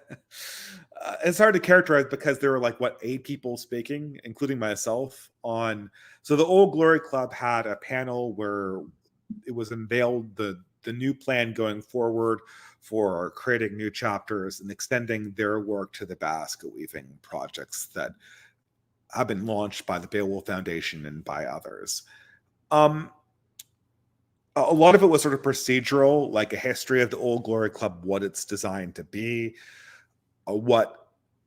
It's hard to characterize because there were like what 8 people speaking, including myself. So the Old Glory Club had a panel where it was unveiled the new plan going forward for creating new chapters and extending their work to the basket weaving projects that have been launched by the Beowulf Foundation and by others. A lot of it was sort of procedural, like a history of the Old Glory Club, what it's designed to be, what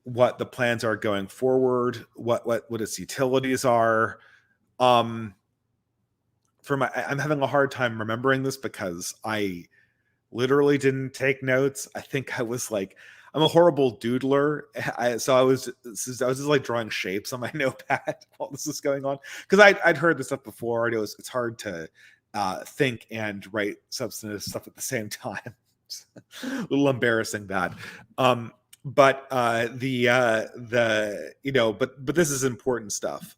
the plans are going forward, what its utilities are. I'm having a hard time remembering this because I literally didn't take notes. I think I was like, I'm a horrible doodler. So I was just like drawing shapes on my notepad while this is going on because I'd heard this stuff before. And it's hard to think and write substantive stuff at the same time. It's a little embarrassing that. But this is important stuff.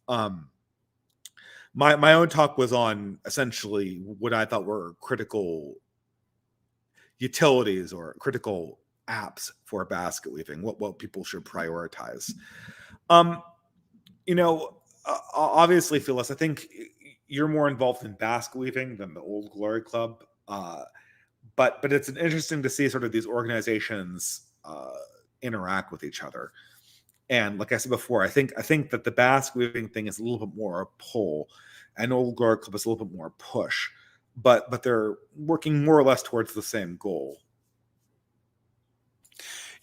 My own talk was on essentially what I thought were critical utilities or critical apps for basket weaving, what people should prioritize. Um, Obviously, Phyllis, I think you're more involved in basket weaving than the Old Glory Club. But it's interesting to see sort of these organizations interact with each other. And like I said before, I think that the basket weaving thing is a little bit more a pull, and Old Glory Club is a little bit more push. But they're working more or less towards the same goal.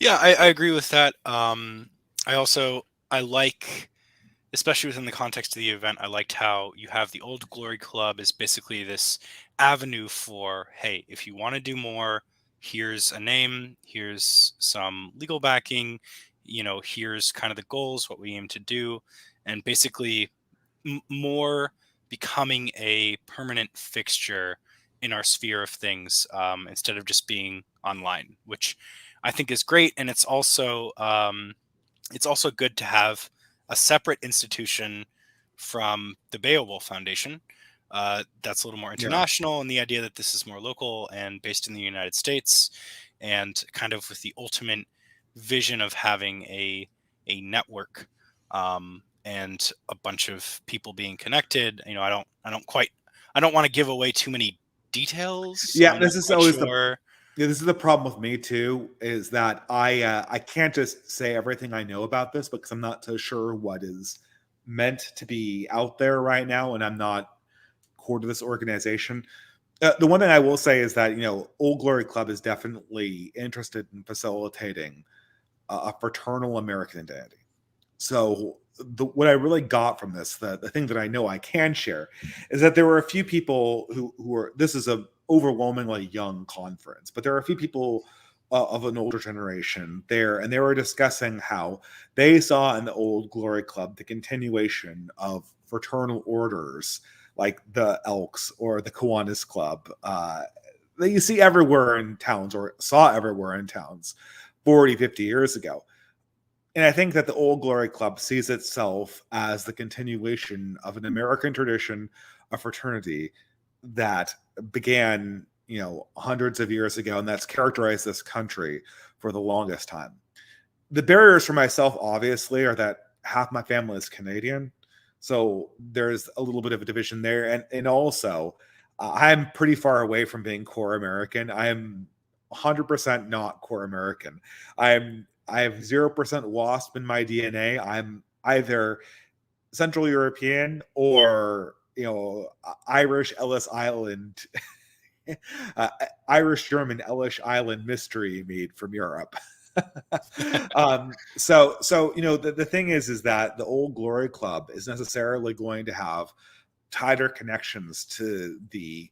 Yeah, I agree with that. I like, especially within the context of the event, I liked how you have the Old Glory Club is basically this avenue for, hey, if you want to do more, here's a name, here's some legal backing, here's kind of the goals, what we aim to do, and basically more becoming a permanent fixture in our sphere of things, instead of just being online, which I think is great. And it's also good to have a separate institution from the Beowulf Foundation. That's a little more Yeah. international, and the idea that this is more local and based in the United States, and kind of with the ultimate vision of having a network, and a bunch of people being connected. I don't want to give away too many details. Yeah, I'm not quite sure. this is the problem with me too, is that I can't just say everything I know about this because I'm not so sure what is meant to be out there right now, and I'm not core to this organization. The one thing I will say is that Old Glory Club is definitely interested in facilitating a fraternal American identity. So what I really got from this, the thing that I know I can share, is that there were a few people who were. This is a overwhelmingly young conference, but there are a few people of an older generation there, and they were discussing how they saw in the Old Glory Club the continuation of fraternal orders like the Elks or the Kiwanis Club that you see everywhere in towns or saw everywhere in towns 40, 50 years ago. And I think that the Old Glory Club sees itself as the continuation of an American tradition of fraternity that began, hundreds of years ago, and that's characterized this country for the longest time. The barriers for myself, obviously, are that half my family is Canadian, so there's a little bit of a division there, and also I'm pretty far away from being core American. I am 100% not core American. I have 0% WASP in my DNA. I'm either Central European or Irish Ellis Island, Irish German Ellis Island mystery meat from Europe. So the thing is that the Old Glory Club is necessarily going to have tighter connections to the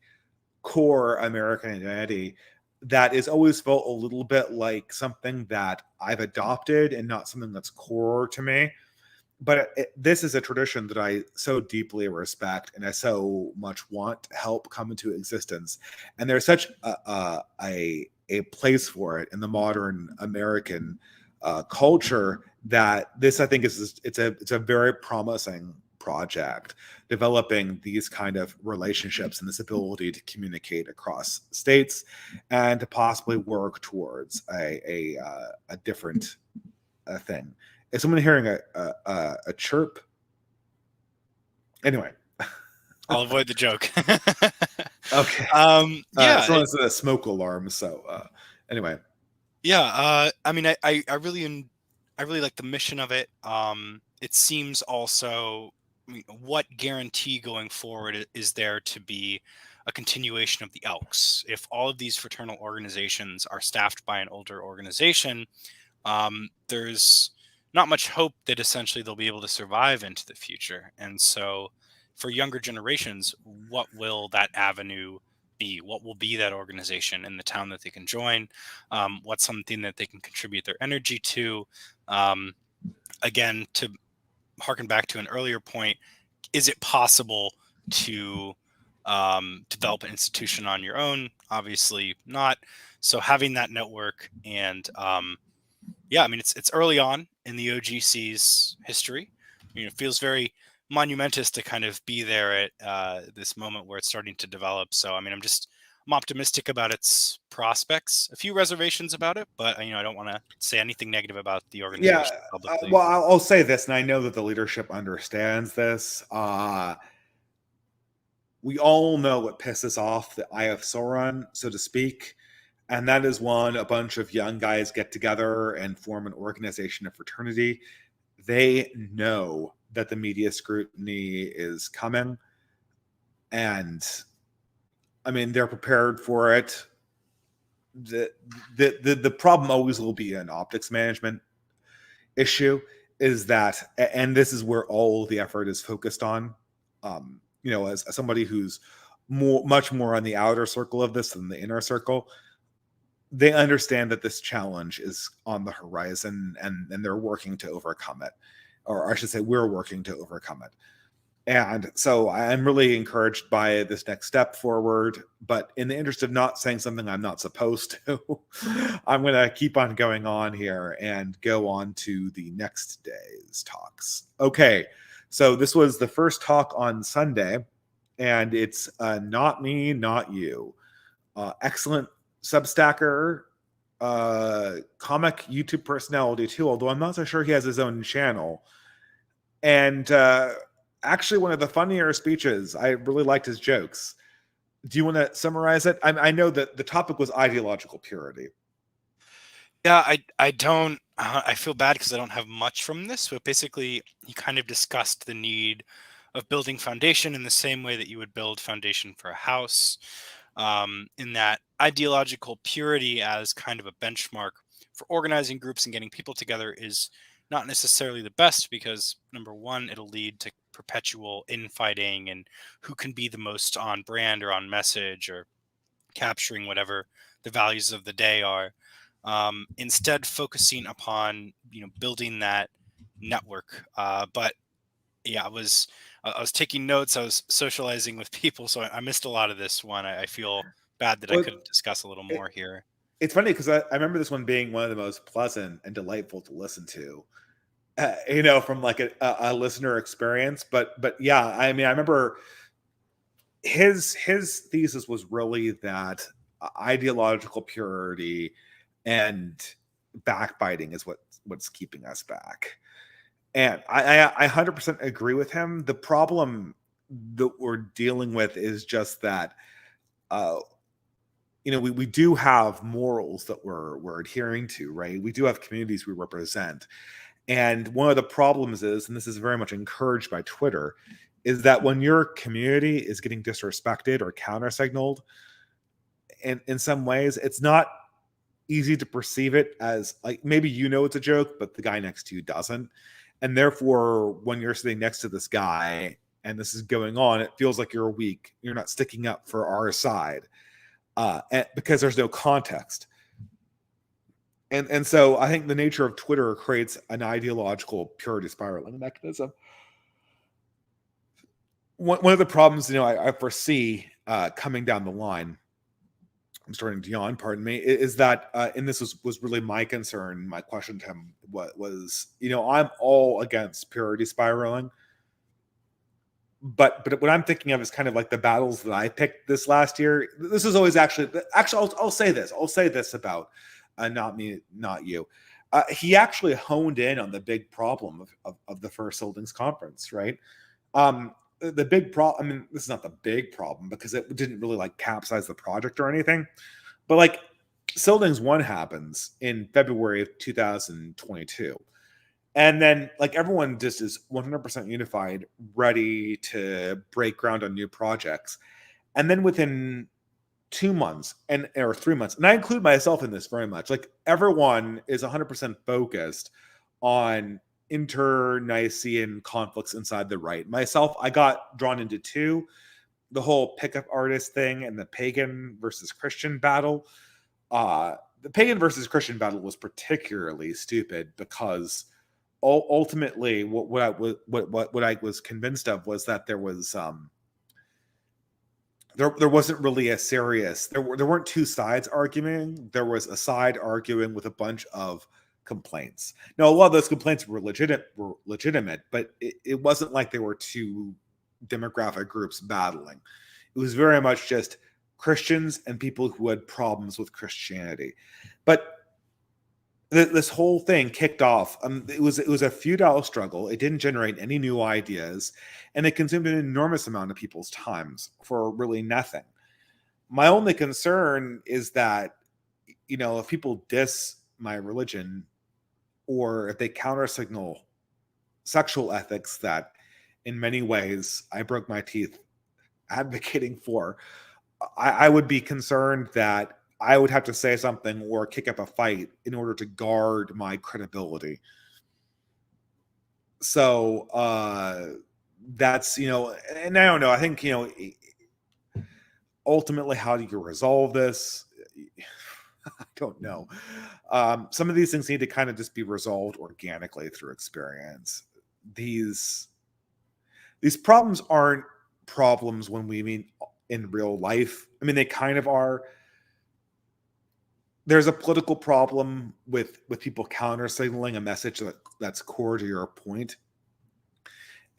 core American identity that is always felt a little bit like something that I've adopted and not something that's core to me. But this is a tradition that I so deeply respect and I so much want to help come into existence. And there's such a place for it in the modern American culture that this, I think, it's a very promising project, developing these kind of relationships and this ability to communicate across states and to possibly work towards a different thing. Is someone hearing a chirp? Anyway, I'll avoid the joke. okay. Yeah, Someone said a smoke alarm. So anyway, yeah. I mean, I really I really like the mission of it. It seems also, I mean, what guarantee going forward is there to be a continuation of the Elks? If all of these fraternal organizations are staffed by an older organization, there's not much hope that essentially they'll be able to survive into the future. And so, for younger generations, what will that avenue be? What will be that organization in the town that they can join? What's something that they can contribute their energy to? Um, Again, to harken back to an earlier point, is it possible to develop an institution on your own? Obviously not. So having that network and yeah, I mean it's early on in the OGC's history. You know, it feels very monumentous to kind of be there at this moment where it's starting to develop. So I mean, I'm optimistic about its prospects. A few reservations about it, but I don't want to say anything negative about the yeah. organization publicly. Well, I'll say this, and I know that the leadership understands this. We all know what pisses off the Eye of Sauron, so to speak. And that is when a bunch of young guys get together and form an organization of fraternity. They know that the media scrutiny is coming. And I mean, they're prepared for it. The problem always will be an optics management issue, is that, and this is where all the effort is focused on. As somebody who's much more on the outer circle of this than the inner circle, they understand that this challenge is on the horizon, and they're working to overcome it. Or I should say, we're working to overcome it. And so I'm really encouraged by this next step forward. But in the interest of not saying something I'm not supposed to, I'm going to keep on going on here and go on to the next day's talks. Okay, so this was the first talk on Sunday, and it's Not Me, Not You. Excellent Substacker, comic YouTube personality too, although I'm not so sure he has his own channel. And actually one of the funnier speeches. I really liked his jokes. Do you want to summarize it? I know that the topic was ideological purity. Yeah, I don't. I feel bad because I don't have much from this. But basically, he kind of discussed the need of building foundation in the same way that you would build foundation for a house. In that ideological purity as kind of a benchmark for organizing groups and getting people together is not necessarily the best because number one, it'll lead to perpetual infighting and who can be the most on brand or on message or capturing whatever the values of the day are. Instead, focusing upon building that network. But yeah, I was taking notes. I was socializing with people, so I missed a lot of this one. I feel bad that I Well, couldn't discuss a little more here. it's funny because I remember this one being one of the most pleasant and delightful to listen to. From like a listener experience. But yeah, I mean, I remember his thesis was really that ideological purity and backbiting is what's keeping us back. And I 100% agree with him. The problem that we're dealing with is just that uh, we do have morals that we're adhering to, right? We do have communities we represent. And one of the problems is, and this is very much encouraged by Twitter, is that when your community is getting disrespected or counter signaled in some ways, it's not easy to perceive it as like maybe you know it's a joke, but the guy next to you doesn't. And therefore, when you're sitting next to this guy and this is going on, it feels like you're weak. You're not sticking up for our side because there's no context. And so I think the nature of Twitter creates an ideological purity spiraling mechanism. One of the problems, I foresee coming down the line, I'm starting to yawn, pardon me, is that, and this was really my concern, my question to him was, I'm all against purity spiraling, but what I'm thinking of is kind of like the battles that I picked this last year. This is always actually, I'll say this about not me, not you. He actually honed in on the big problem of the first Scyldings conference, right? The big problem, I mean, this is not the big problem because it didn't really like capsize the project or anything, but like Scyldings 1 happens in February of 2022. And then like everyone just is 100% unified, ready to break ground on new projects. And then within 2 months or 3 months, and I include myself in this very much, like everyone is 100% focused on inter-Nicene conflicts inside the right. Myself, I got drawn into two: the whole pickup artist thing and the pagan versus Christian battle. The pagan versus Christian battle was particularly stupid because ultimately what I was convinced of was that there was there wasn't really a serious, there weren't two sides arguing. There was a side arguing with a bunch of complaints. Now a lot of those complaints were legitimate, but it wasn't like there were two demographic groups battling. It was very much just Christians and people who had problems with Christianity. But this whole thing kicked off. It was a futile struggle. It didn't generate any new ideas, and it consumed an enormous amount of people's times for really nothing. My only concern is that, if people diss my religion or if they counter signal sexual ethics that in many ways I broke my teeth advocating for, I would be concerned that I would have to say something or kick up a fight in order to guard my credibility. So that's, and I don't know. I think, ultimately, how do you resolve this? I don't know. Some of these things need to kind of just be resolved organically through experience. These problems aren't problems when we mean in real life. I mean, they kind of are. There's a political problem with people counter signaling a message that's core to your point.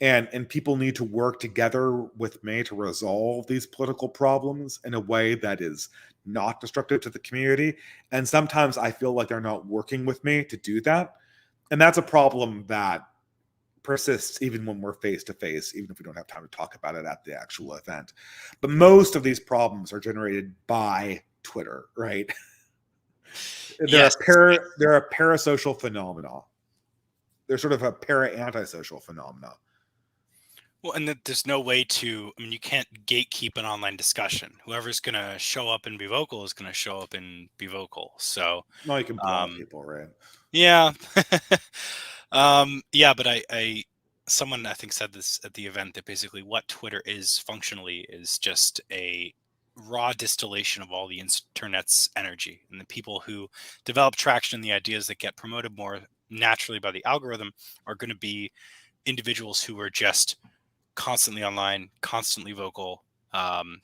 And people need to work together with me to resolve these political problems in a way that is not destructive to the community. And sometimes I feel like they're not working with me to do that. And that's a problem that persists even when we're face to face, even if we don't have time to talk about it at the actual event. But most of these problems are generated by Twitter, right? Yes. They're a parasocial phenomena. They're sort of a para-antisocial phenomena. Well, and that there's no way to, I mean, you can't gatekeep an online discussion. Whoever's going to show up and be vocal is going to show up and be vocal. So, No, you can block people, right? yeah. Yeah, but someone I think said this at the event that basically what Twitter is functionally is just a raw distillation of all the internet's energy, and the people who develop traction and the ideas that get promoted more naturally by the algorithm are going to be individuals who are just constantly online, constantly vocal,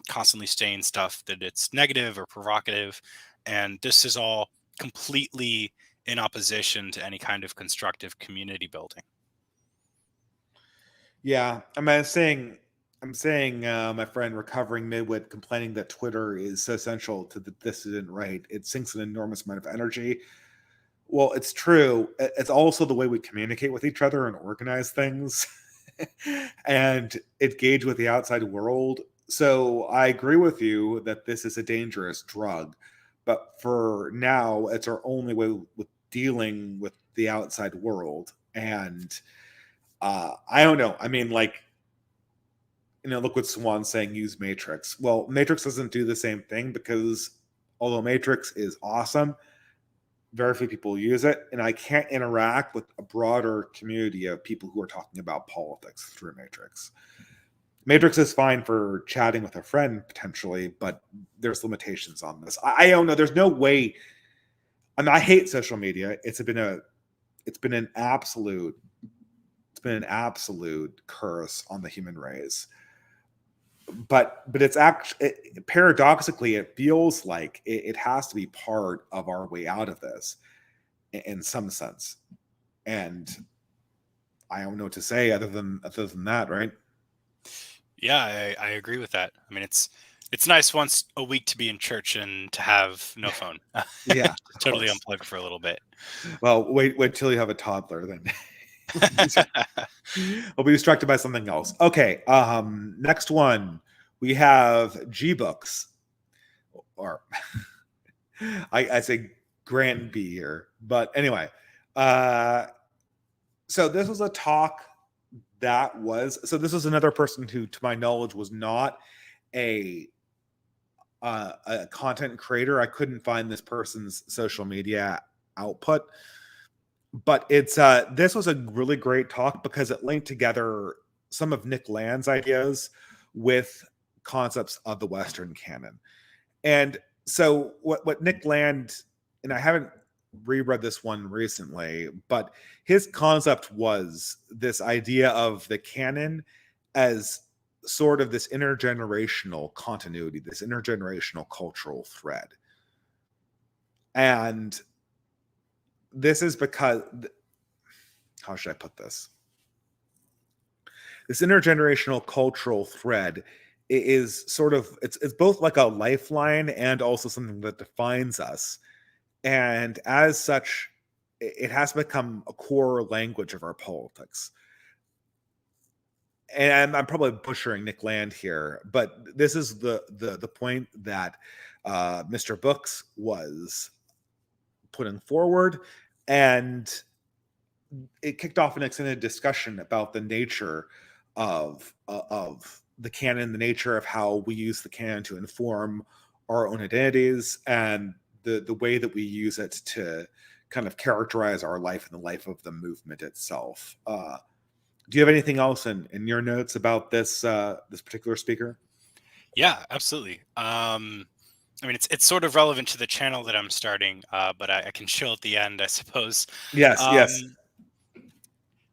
constantly saying stuff that it's negative or provocative. And this is all completely in opposition to any kind of constructive community building. Yeah, I'm saying, my friend recovering midwit complaining that Twitter is so essential to the dissident right. It sinks an enormous amount of energy. Well, it's true. It's also the way we communicate with each other and organize things and engage with the outside world. So I agree with you that this is a dangerous drug, but for now, it's our only way with dealing with the outside world. And I don't know. I mean, like, look what Swan's saying, use Matrix. Well, Matrix doesn't do the same thing because although Matrix is awesome, very few people use it, and I can't interact with a broader community of people who are talking about politics through Matrix. Matrix is fine for chatting with a friend potentially, but there's limitations on this. I don't know. There's no way. I mean, I hate social media. It's been an absolute curse on the human race. But it's actually, paradoxically, it feels like it has to be part of our way out of this in some sense. And I don't know what to say other than that, right? Yeah, I agree with that. I mean, it's nice once a week to be in church and to have no phone. Yeah, of Totally course. unplug for a little bit. Well, wait till you have a toddler, then I'll be distracted by something else. Okay, next one we have G books, or I say Grant B here, but anyway, so this was a talk this was another person who, to my knowledge, was not a a content creator. I couldn't find this person's social media output, but it's this was a really great talk because it linked together some of Nick Land's ideas with concepts of the Western canon. And so what Nick Land, and I haven't reread this one recently, but his concept was this idea of the canon as sort of this intergenerational continuity, this intergenerational cultural thread. And this is because, how should I put this? This intergenerational cultural thread is sort of, it's both like a lifeline and also something that defines us. And as such, it has become a core language of our politics. And I'm probably butchering Nick Land here, but this is the point that Mr. Books was putting forward, and it kicked off an extended discussion about the nature of the canon, the nature of how we use the canon to inform our own identities, and the way that we use it to kind of characterize our life and the life of the movement itself. Do you have anything else in your notes about this this particular speaker? Yeah, absolutely. I mean, it's sort of relevant to the channel that I'm starting, but I can show at the end, I suppose. Yes, yes. Um,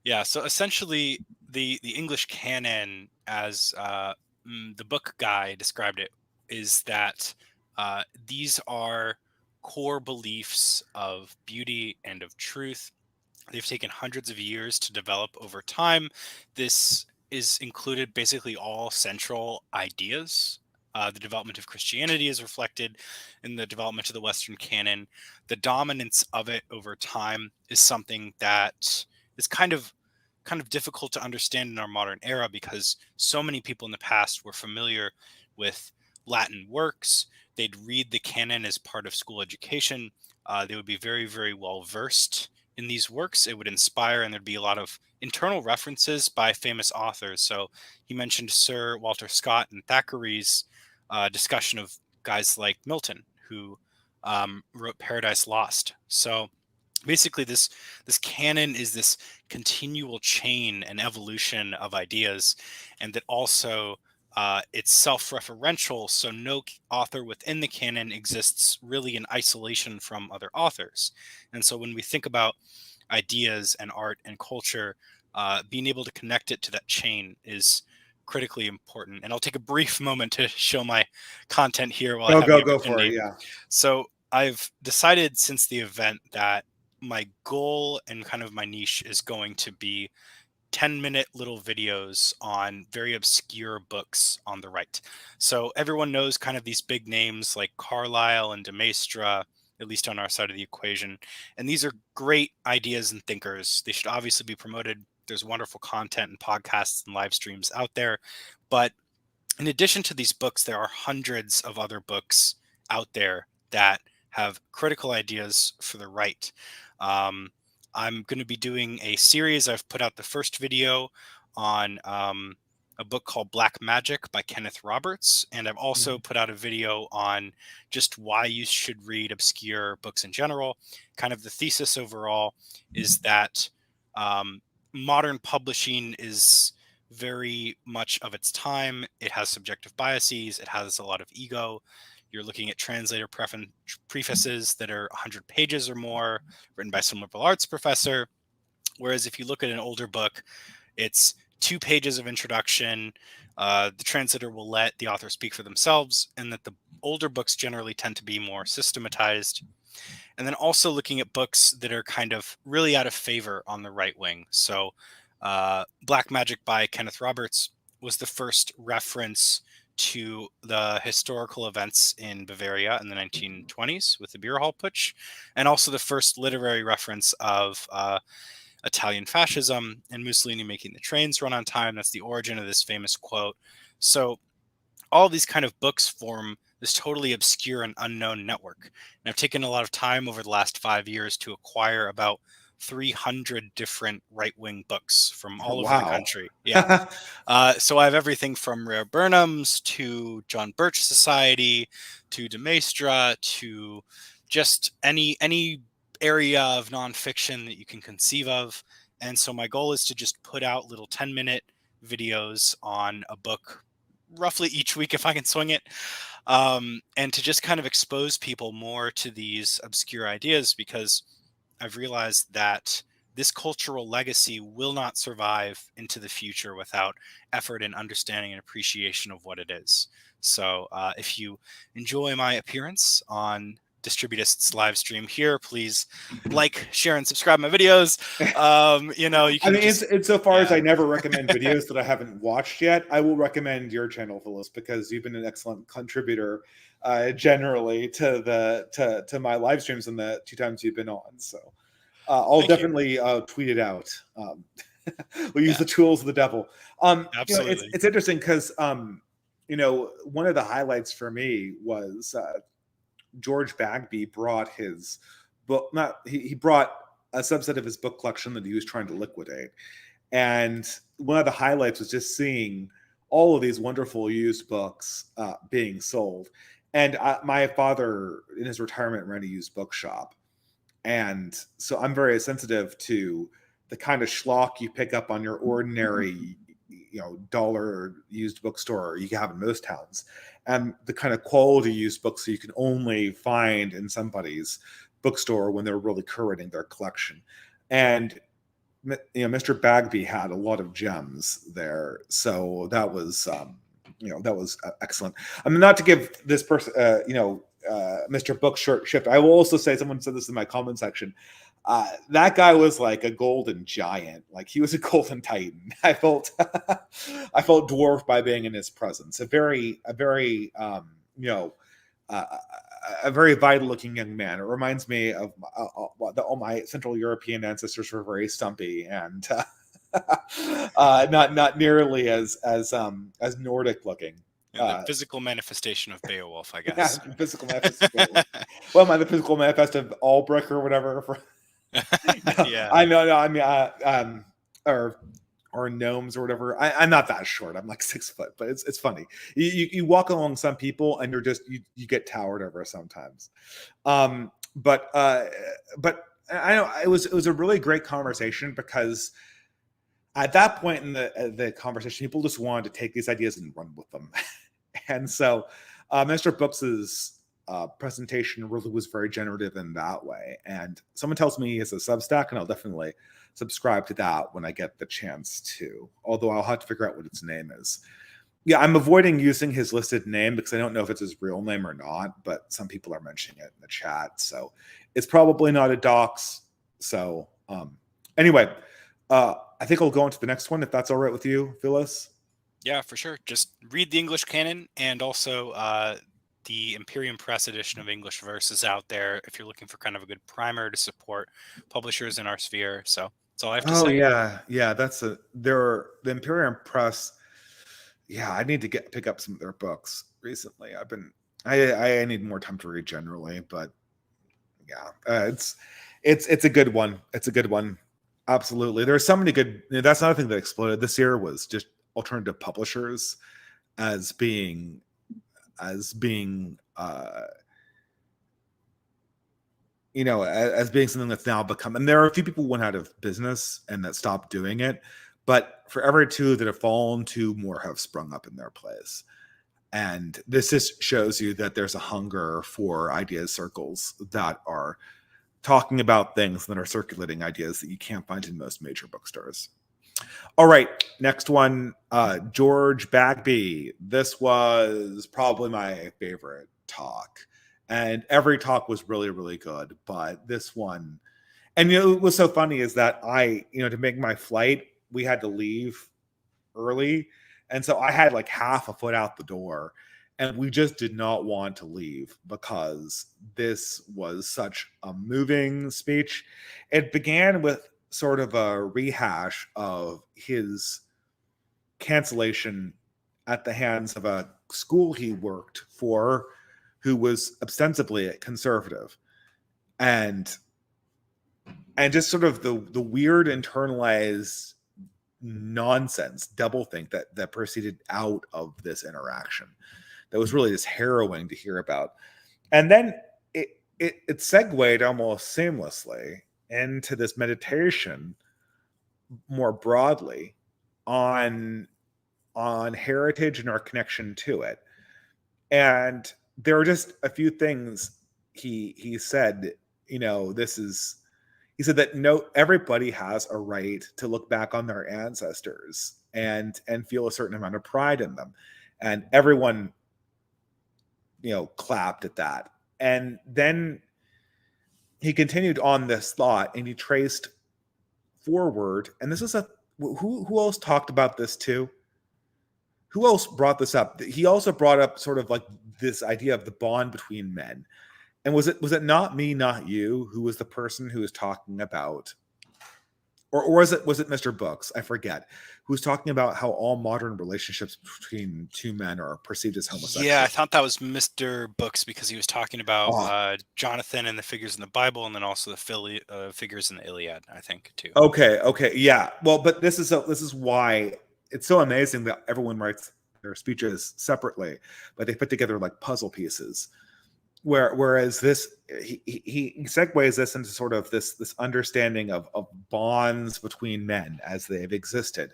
yeah, so essentially, the English canon, as the book guy described it, is that these are core beliefs of beauty and of truth. They've taken hundreds of years to develop over time. This is included basically all central ideas. The development of Christianity is reflected in the development of the Western canon. The dominance of it over time is something that is kind of difficult to understand in our modern era because so many people in the past were familiar with Latin works. They'd read the canon as part of school education. They would be very, very well versed in these works. It would inspire, and there'd be a lot of internal references by famous authors. So he mentioned Sir Walter Scott and Thackeray's discussion of guys like Milton, who wrote Paradise Lost. So basically, this canon is this continual chain and evolution of ideas, and that also it's self-referential, so no author within the canon exists really in isolation from other authors. And so when we think about ideas and art and culture, being able to connect it to that chain is critically important. And I'll take a brief moment to show my content here while I have the Go for it. opportunity. Yeah. So I've decided since the event that my goal and kind of my niche is going to be 10-minute little videos on very obscure books on the right. So everyone knows kind of these big names like Carlyle and de Maistre, at least on our side of the equation. And these are great ideas and thinkers. They should obviously be promoted. There's wonderful content and podcasts and live streams out there. But in addition to these books, there are hundreds of other books out there that have critical ideas for the right. I'm going to be doing a series. I've put out the first video on a book called Black Magic by Kenneth Roberts. And I've also put out a video on just why you should read obscure books in general. Kind of the thesis overall is that modern publishing is very much of its time. It has subjective biases. It has a lot of ego. You're looking at translator prefaces that are 100 pages or more, written by some liberal arts professor. Whereas if you look at an older book, it's 2 pages of introduction. The translator will let the author speak for themselves, and that the older books generally tend to be more systematized. And then also looking at books that are kind of really out of favor on the right wing. So Black Magic by Kenneth Roberts was the first reference to the historical events in Bavaria in the 1920s with the beer hall putsch, and also the first literary reference of Italian fascism and Mussolini making the trains run on time. That's the origin of this famous quote. So all these kind of books form this totally obscure and unknown network. And I've taken a lot of time over the last 5 years to acquire about 300 different right-wing books from all over the Wow. country. Yeah. So I have everything from Rare Burnhams to John Birch Society to De Maistre to just any area of nonfiction that you can conceive of. And so my goal is to just put out little 10-minute videos on a book roughly each week if I can swing it, and to just kind of expose people more to these obscure ideas, because I've realized that this cultural legacy will not survive into the future without effort and understanding and appreciation of what it is. So if you enjoy my appearance on Distributist's live stream here, please like, share, and subscribe my videos. You know, you can Insofar as I never recommend videos that I haven't watched yet, I will recommend your channel, Philos, because you've been an excellent contributor generally to my live streams and the 2 times you've been on. So I'll definitely tweet it out. We'll use the tools of the devil. Absolutely. You know, it's interesting because you know, one of the highlights for me was George Bagby brought his book. He brought a subset of his book collection that he was trying to liquidate, and one of the highlights was just seeing all of these wonderful used books being sold. And my father, in his retirement, ran a used bookshop, and so I'm very sensitive to the kind of schlock you pick up on your ordinary, you know, dollar used bookstore you have in most towns, and the kind of quality used books that you can only find in somebody's bookstore when they're really curating their collection. And you know, Mr. Bagby had a lot of gems there, so that was you know, that was excellent. I mean, not to give this person you know, Mr. Book shift, I will also say, someone said this in my comment section, that guy was like a golden giant. Like, he was a golden titan. I felt I felt dwarfed by being in his presence. A very you know, a very vital looking young man. It reminds me of all my Central European ancestors were very stumpy and not nearly as Nordic looking. The physical manifestation of Beowulf, I guess. Yeah, physical manifestation. Well, am I the physical manifest of Albrecht or whatever? Yeah, I know. No, I mean, or gnomes or whatever. I'm not that short. I'm like 6 foot, but it's funny. You walk along some people and you're just you get towered over sometimes. But I know it was a really great conversation, because at that point in the conversation, people just wanted to take these ideas and run with them. And so Mr. Books's presentation really was very generative in that way. And someone tells me he has a Substack, and I'll definitely subscribe to that when I get the chance to, although I'll have to figure out what its name is. Yeah, I'm avoiding using his listed name because I don't know if it's his real name or not, but some people are mentioning it in the chat, so it's probably not a dox. So anyway, I think I'll go on to the next one, if that's all right with you, Philos. Yeah, for sure. Just read the English canon, and also the Imperium Press edition of English Verse is out there if you're looking for kind of a good primer to support publishers in our sphere. So that's all I have to say. Yeah, that's the Imperium Press. Yeah, I need to pick up some of their books recently. I need more time to read generally, but yeah, it's a good one. It's a good one. Absolutely. There's so many good. That's another thing that exploded this year was just alternative publishers as being as being something that's now become, and there are a few people who went out of business and that stopped doing it, but for every two that have fallen, two more have sprung up in their place. And this just shows you that there's a hunger for ideas circles that are talking about things that are circulating ideas that you can't find in most major bookstores. All right, next one, George Bagby. This was probably my favorite talk. And every talk was really, really good. But this one, and what was so funny is that to make my flight, we had to leave early. And so I had like half a foot out the door. And we just did not want to leave because this was such a moving speech. It began with sort of a rehash of his cancellation at the hands of a school he worked for who was ostensibly conservative. And just sort of the weird internalized nonsense doublethink that proceeded out of this interaction that was really just harrowing to hear about. And then it segued almost seamlessly into this meditation more broadly on heritage and our connection to it. And there are just a few things he said. He said that everybody has a right to look back on their ancestors and feel a certain amount of pride in them, and everyone clapped at that. And then he continued on this thought, and he traced forward. And this is who else talked about this too? Who else brought this up? He also brought up sort of like this idea of the bond between men. And was it not me, not you, who was the person who was talking about, or was it Mr. Books? I forget, who's talking about how all modern relationships between two men are perceived as homosexual. Yeah, I thought that was Mr. Books because he was talking about Jonathan and the figures in the Bible, and then also the figures in the Iliad, I think, too. Okay, yeah. Well, but this is why it's so amazing that everyone writes their speeches separately, but they put together like puzzle pieces. Whereas this, he segues this into sort of this understanding of bonds between men as they've existed,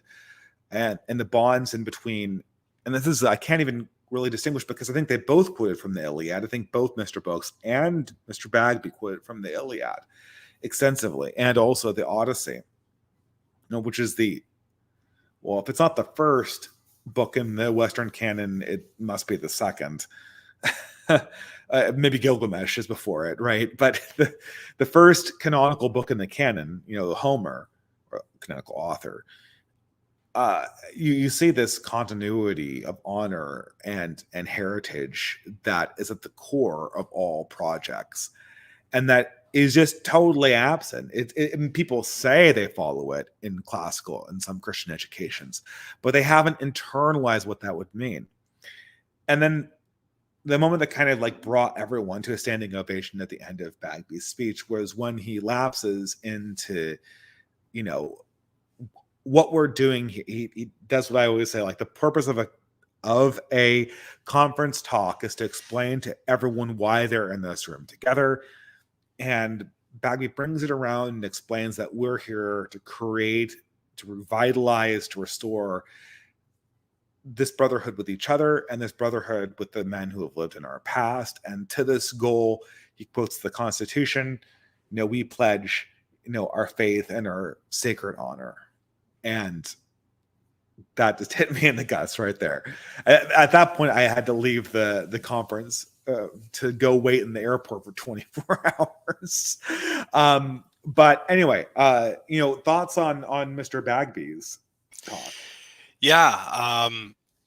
and the bonds in between. And this is, I can't even really distinguish because I think they both quoted from the Iliad. I think both Mr. Books and Mr. Bagby quoted from the Iliad extensively, and also the Odyssey. Which is if it's not the first book in the Western canon, it must be the second. Maybe Gilgamesh is before it, right? But the first canonical book in the canon, Homer, or canonical author, you see this continuity of honor and heritage that is at the core of all projects, and that is just totally absent. People say they follow it in classical and some Christian educations, but they haven't internalized what that would mean. And then the moment that kind of like brought everyone to a standing ovation at the end of Bagby's speech was when he lapses into, what we're doing. He does what I always say, like the purpose of a conference talk is to explain to everyone why they're in this room together. And Bagby brings it around and explains that we're here to create, to revitalize, to restore this brotherhood with each other and this brotherhood with the men who have lived in our past. And to this goal, he quotes the Constitution, we pledge, our faith and our sacred honor. And that just hit me in the guts right there. At that point, I had to leave the conference to go wait in the airport for 24 hours. But anyway, thoughts on Mr. Bagby's talk? Yeah,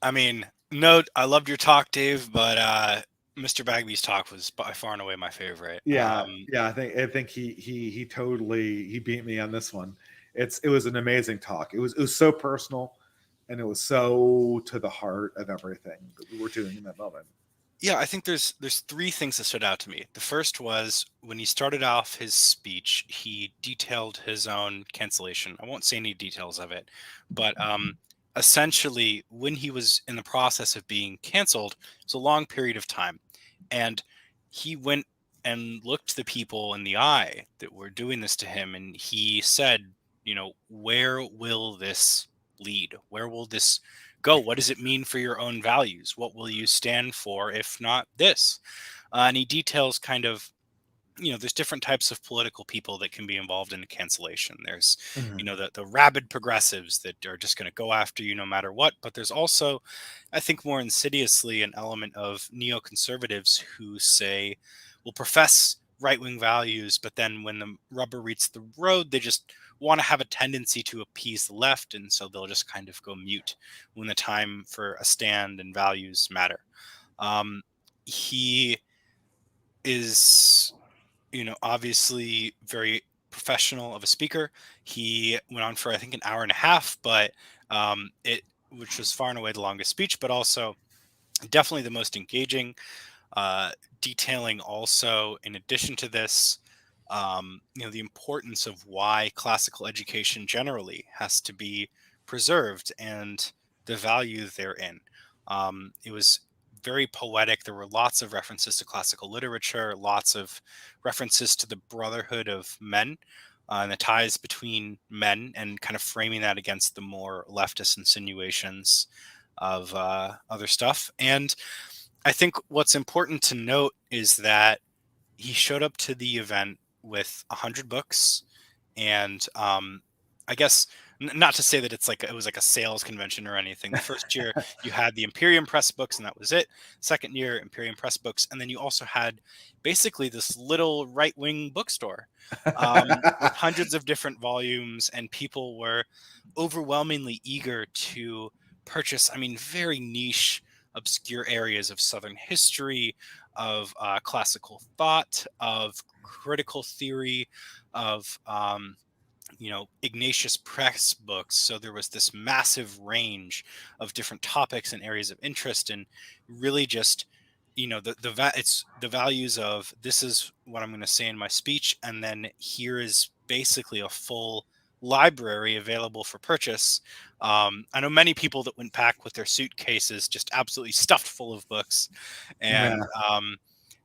I mean, I loved your talk, Dave, but Mr. Bagby's talk was by far and away my favorite. Yeah, I think he totally beat me on this one. It was an amazing talk. It was so personal, and it was so to the heart of everything that we were doing in that moment. Yeah, I think there's three things that stood out to me. The first was when he started off his speech, he detailed his own cancellation. I won't say any details of it, but essentially, when he was in the process of being canceled, it was a long period of time. And he went and looked the people in the eye that were doing this to him. And he said, where will this lead? Where will this go? What does it mean for your own values? What will you stand for if not this? And he details kind of, there's different types of political people that can be involved in a cancellation. There's, Mhm. the rabid progressives that are just going to go after you no matter what. But there's also, I think, more insidiously, an element of neoconservatives who say, will profess right wing values, but then when the rubber meets the road, they just want to have a tendency to appease the left. And so they'll just kind of go mute when the time for a stand and values matter. He is, obviously very professional of a speaker. He went on for I think an hour and a half, but which was far and away the longest speech, but also definitely the most engaging. uh, Detailing also, in addition to this, the importance of why classical education generally has to be preserved and the value therein. It was very poetic. There were lots of references to classical literature, lots of references to the brotherhood of men, and the ties between men, and kind of framing that against the more leftist insinuations of other stuff. And I think what's important to note is that he showed up to the event with 100 books, and I guess not to say that it was like a sales convention or anything. The first year you had the Imperium Press books, and that was it. Second year, Imperium Press books, and then you also had basically this little right wing bookstore with hundreds of different volumes, and people were overwhelmingly eager to purchase. I mean, very niche, obscure areas of Southern history, of classical thought, of critical theory, of Ignatius Press books. So there was this massive range of different topics and areas of interest, and really just it's the values of, this is what I'm going to say in my speech, and then here is basically a full library available for purchase. I know many people that went back with their suitcases just absolutely stuffed full of books, and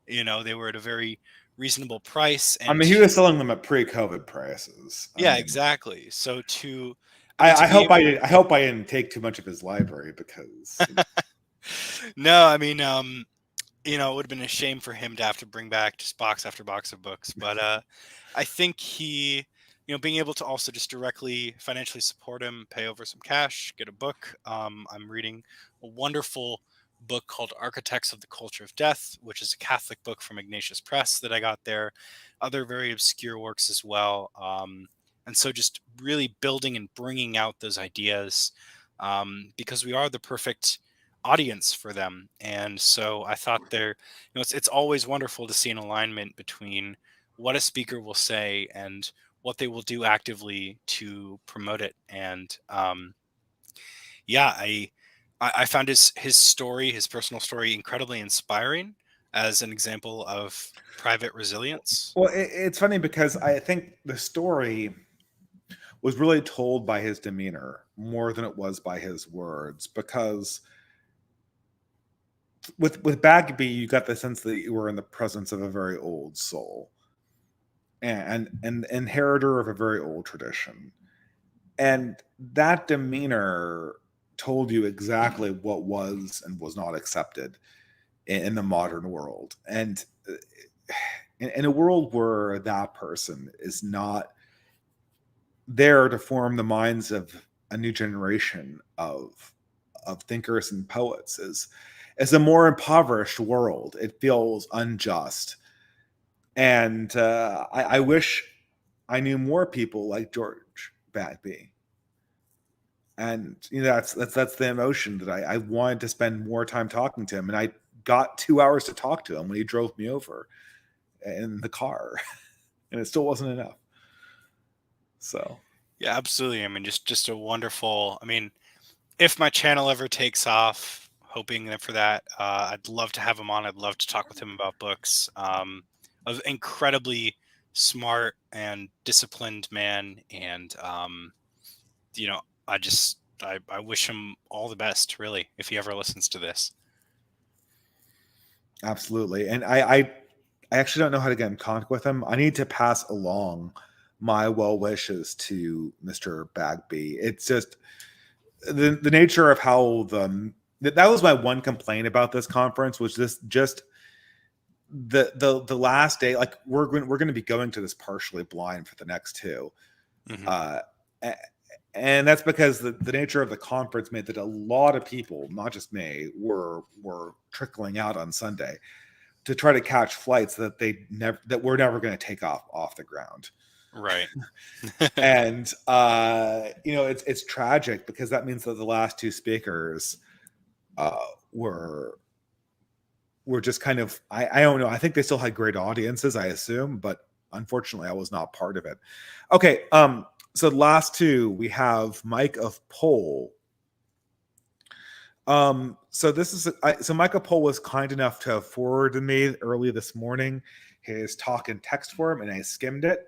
Yeah. they were at a very reasonable price. I And mean, he was selling them at pre-COVID prices. I yeah, mean, exactly. So to be able, I hope I didn't take too much of his library because no, I mean, it would have been a shame for him to have to bring back just box after box of books. But I think he, being able to also just directly financially support him, pay over some cash, get a book. I'm reading a wonderful book called Architects of the Culture of Death, which is a Catholic book from Ignatius Press that I got there. Other very obscure works as well. And so just really building and bringing out those ideas, because we are the perfect audience for them. And so I thought it's always wonderful to see an alignment between what a speaker will say and what they will do actively to promote it. And yeah, I found his story, his personal story, incredibly inspiring as an example of private resilience. well, it's funny because I think the story was really told by his demeanor more than it was by his words. Because with Bagby, you got the sense that you were in the presence of a very old soul and inheritor of a very old tradition, and that demeanor told you exactly what was and was not accepted in the modern world. And in a world where that person is not there to form the minds of a new generation of thinkers and poets, is a more impoverished world. It feels unjust, and I wish I knew more people like George Bagby. And that's the emotion that I wanted to spend more time talking to him, and I got 2 hours to talk to him when he drove me over in the car, and it still wasn't enough. So Yeah, absolutely. I mean, just a wonderful. I mean, if my channel ever takes off, hoping that for that, I'd love to have him on. I'd love to talk with him about books. An incredibly smart and disciplined man, and you know, I just I wish him all the best, really, if he ever listens to this. Absolutely. And I actually don't know how to get in contact with him. I need to pass along my well wishes to Mr. Bagby. It's just the nature of how that was my one complaint about this conference, was this just the last day. Like we're going to be going to this partially blind for the next two. Hmm. Uh and that's because the nature of the conference made that a lot of people, not just me, were trickling out on Sunday to try to catch flights that we're never going to take off the ground. Right. And it's tragic because that means that the last two speakers uh were just kind of, I don't know, I think they still had great audiences, I assume, but unfortunately I was not part of it. Okay, so the last two, we have Mike of Pole. So this is so Michael Pohl was kind enough to forward to me early this morning his talk in text form, and I skimmed it.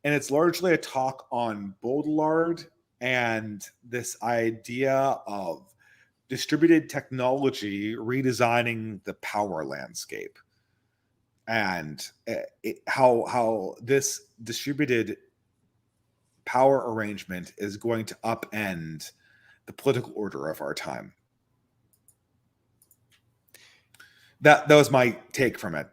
And it's largely a talk on Baudrillard and this idea of distributed technology redesigning the power landscape, and how this distributed power arrangement is going to upend the political order of our time. That was my take from it.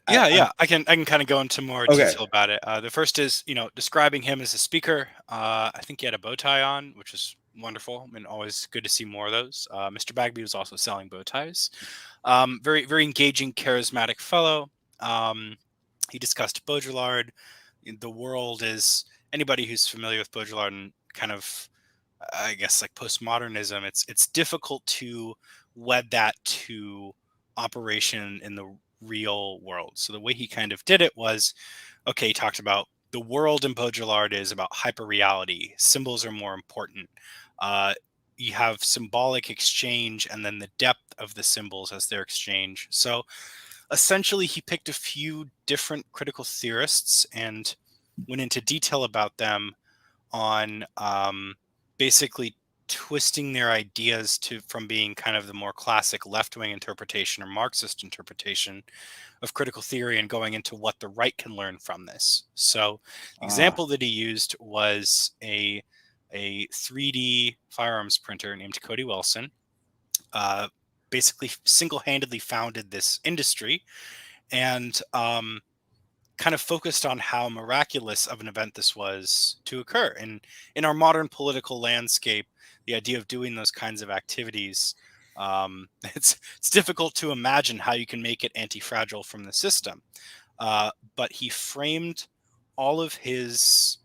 Yeah. I can kind of go into more Okay. detail about it. The first is, describing him as a speaker. I think he had a bow tie on, which is wonderful. I mean, always good to see more of those. Mr. Bagby was also selling bow ties. Very, very engaging, charismatic fellow. Um, he discussed Baudrillard. The world is, anybody who's familiar with Baudrillard and kind of, I guess, like postmodernism. It's difficult to wed that to operation in the real world. So the way he kind of did it was, okay, he talked about the world in Baudrillard is about hyperreality. Symbols are more important. Uh, you have symbolic exchange and then the depth of the symbols as their exchange. So essentially, he picked a few different critical theorists and went into detail about them on basically twisting their ideas to from being kind of the more classic left-wing interpretation or Marxist interpretation of critical theory and going into what the right can learn from this. So the Ah. example that he used was a 3D firearms printer named Cody Wilson. Uh, Basically single-handedly founded this industry and kind of focused on how miraculous of an event this was to occur. And in our modern political landscape, the idea of doing those kinds of activities, it's difficult to imagine how you can make it anti-fragile from the system. But he framed all of his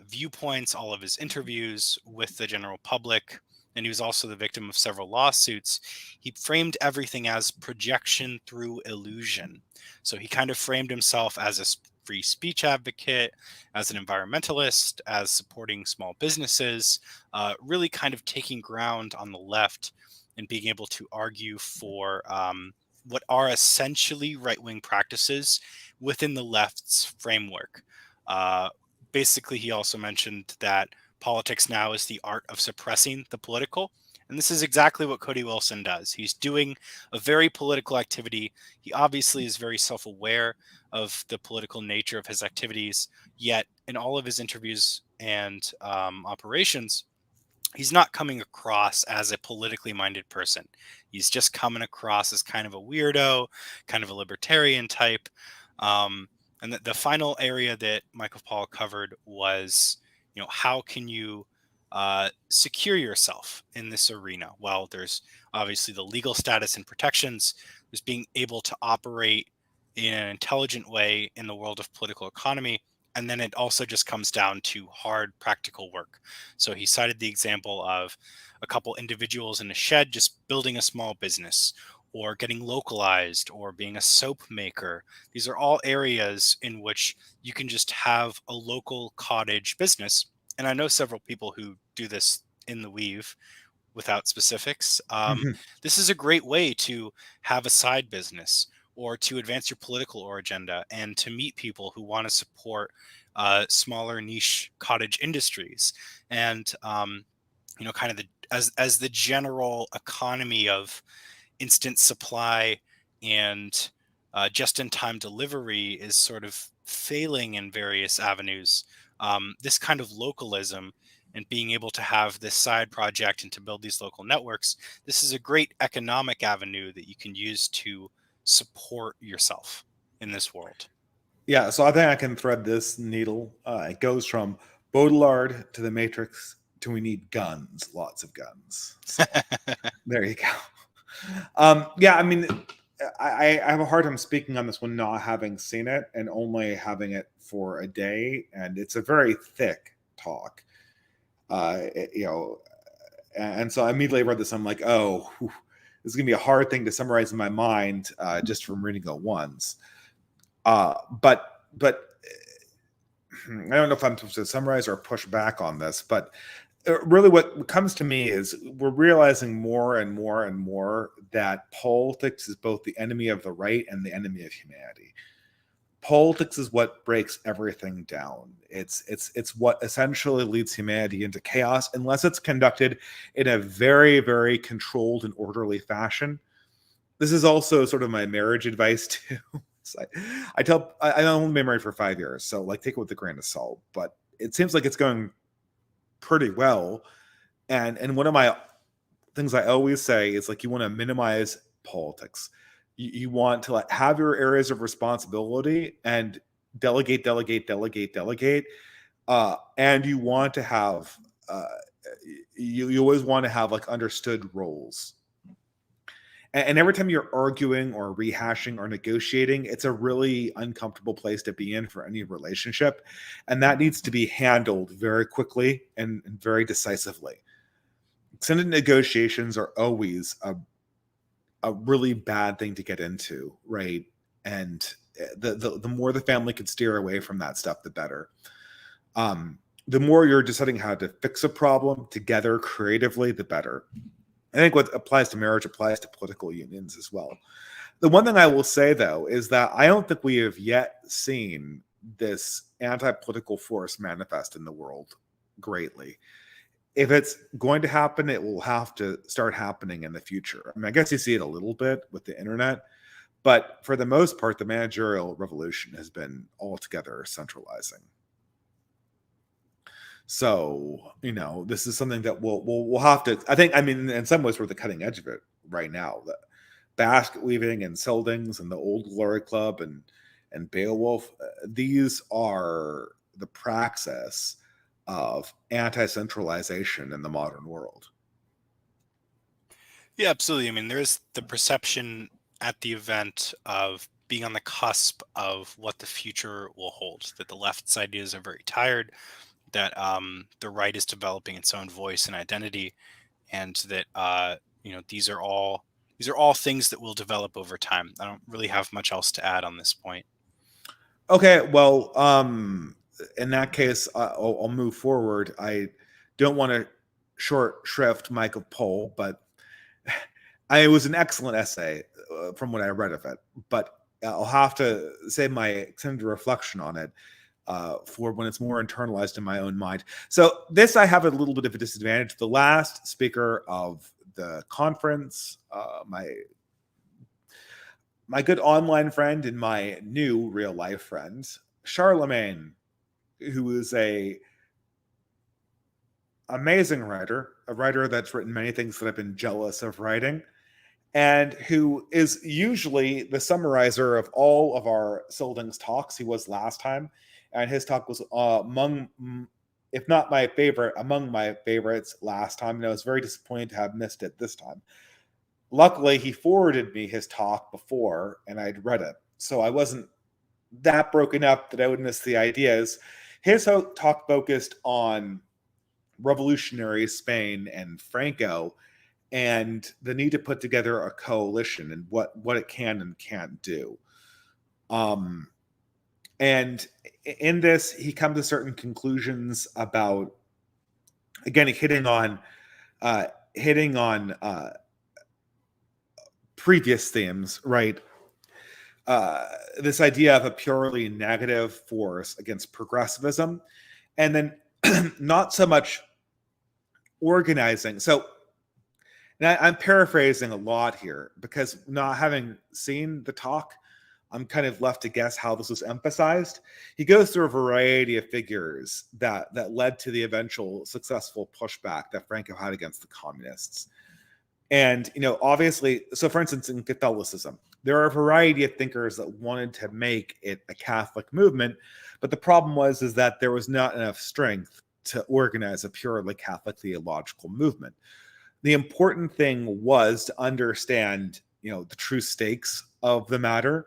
viewpoints, all of his interviews with the general public, and he was also the victim of several lawsuits. He framed everything as projection through illusion. So he kind of framed himself as a free speech advocate, as an environmentalist, as supporting small businesses, really kind of taking ground on the left and being able to argue for what are essentially right wing practices within the left's framework. Basically, he also mentioned that politics now is the art of suppressing the political. And this is exactly what Cody Wilson does. He's doing a very political activity. He obviously is very self aware of the political nature of his activities, yet, in all of his interviews and operations, he's not coming across as a politically minded person. He's just coming across as kind of a weirdo, kind of a libertarian type. Um, and the final area that Michael Paul covered was, how can you secure yourself in this arena? Well, there's obviously the legal status and protections. There's being able to operate in an intelligent way in the world of political economy. And then it also just comes down to hard practical work. So he cited the example of a couple individuals in a shed just building a small business or getting localized or being a soap maker. These are all areas in which you can just have a local cottage business. And I know several people who do this in the weave without specifics. This is a great way to have a side business or to advance your political or agenda and to meet people who want to support smaller niche cottage industries. And kind of as the general economy of instant supply and just-in-time delivery is sort of failing in various avenues. This kind of localism and being able to have this side project and to build these local networks, this is a great economic avenue that you can use to support yourself in this world. Yeah, so I think I can thread this needle. It goes from Baudelaire to the Matrix to we need guns, lots of guns. So there you go. Yeah, I mean, I have a hard time speaking on this one, not having seen it and only having it for a day, and it's a very thick talk. You know, and so I immediately read this. I'm like, oh, whew, this is gonna be a hard thing to summarize in my mind just from reading it once. But I don't know if I'm supposed to summarize or push back on this, but really what comes to me is we're realizing more and more and more that politics is both the enemy of the right and the enemy of humanity. Politics is what breaks everything down. It's what essentially leads humanity into chaos unless it's conducted in a very, very controlled and orderly fashion. This is also sort of my marriage advice too. I only been married for 5 years, so like take it with a grain of salt. But it seems like it's going pretty well. And one of my things I always say is like you want to minimize politics. You want to like have your areas of responsibility and delegate, delegate, delegate, delegate. And you want to have you always want to have like understood roles. And every time you're arguing or rehashing or negotiating, it's a really uncomfortable place to be in for any relationship. And that needs to be handled very quickly and very decisively. Extended negotiations are always a really bad thing to get into, right? And the more the family can steer away from that stuff, the better. The more you're deciding how to fix a problem together creatively, the better. I think what applies to marriage applies to political unions as well. The one thing I will say, though, is that I don't think we have yet seen this anti-political force manifest in the world greatly. If it's going to happen, it will have to start happening in the future. I mean, I guess you see it a little bit with the internet, but for the most part, the managerial revolution has been altogether centralizing. So, this is something that we'll have to. I think. I mean, in some ways, we're the cutting edge of it right now. The basket weaving and Scyldings and the Old Glory Club and Beowulf. These are the praxis of anti-centralization in the modern world. Yeah, absolutely. I mean, there's the perception at the event of being on the cusp of what the future will hold, that the left's ideas are very tired, that the right is developing its own voice and identity, and that these are all things that will develop over time. I don't really have much else to add on this point. Okay, well, in that case, I'll move forward. I don't want to short shrift Michael Pohl, but it was an excellent essay from what I read of it. But I'll have to say my extended reflection on it for when it's more internalized in my own mind. So this, I have a little bit of a disadvantage. The last speaker of the conference, my good online friend and my new real life friend, Charlemagne, who is a amazing writer, a writer that's written many things that I've been jealous of writing, and who is usually the summarizer of all of our Scyldings talks. He was last time, and his talk was if not my favorite, among my favorites last time. And I was very disappointed to have missed it this time. Luckily, he forwarded me his talk before, and I'd read it. So I wasn't that broken up that I would miss the ideas. His talk focused on revolutionary Spain and Franco and the need to put together a coalition and what it can and can't do. And in this, he comes to certain conclusions about, again, hitting on previous themes, right? This idea of a purely negative force against progressivism, and then not so much organizing. So, and I'm paraphrasing a lot here because not having seen the talk, I'm kind of left to guess how this was emphasized. He goes through a variety of figures that led to the eventual successful pushback that Franco had against the communists. And, obviously, so for instance, in Catholicism, there are a variety of thinkers that wanted to make it a Catholic movement, but the problem is that there was not enough strength to organize a purely Catholic theological movement. The important thing was to understand, the true stakes of the matter,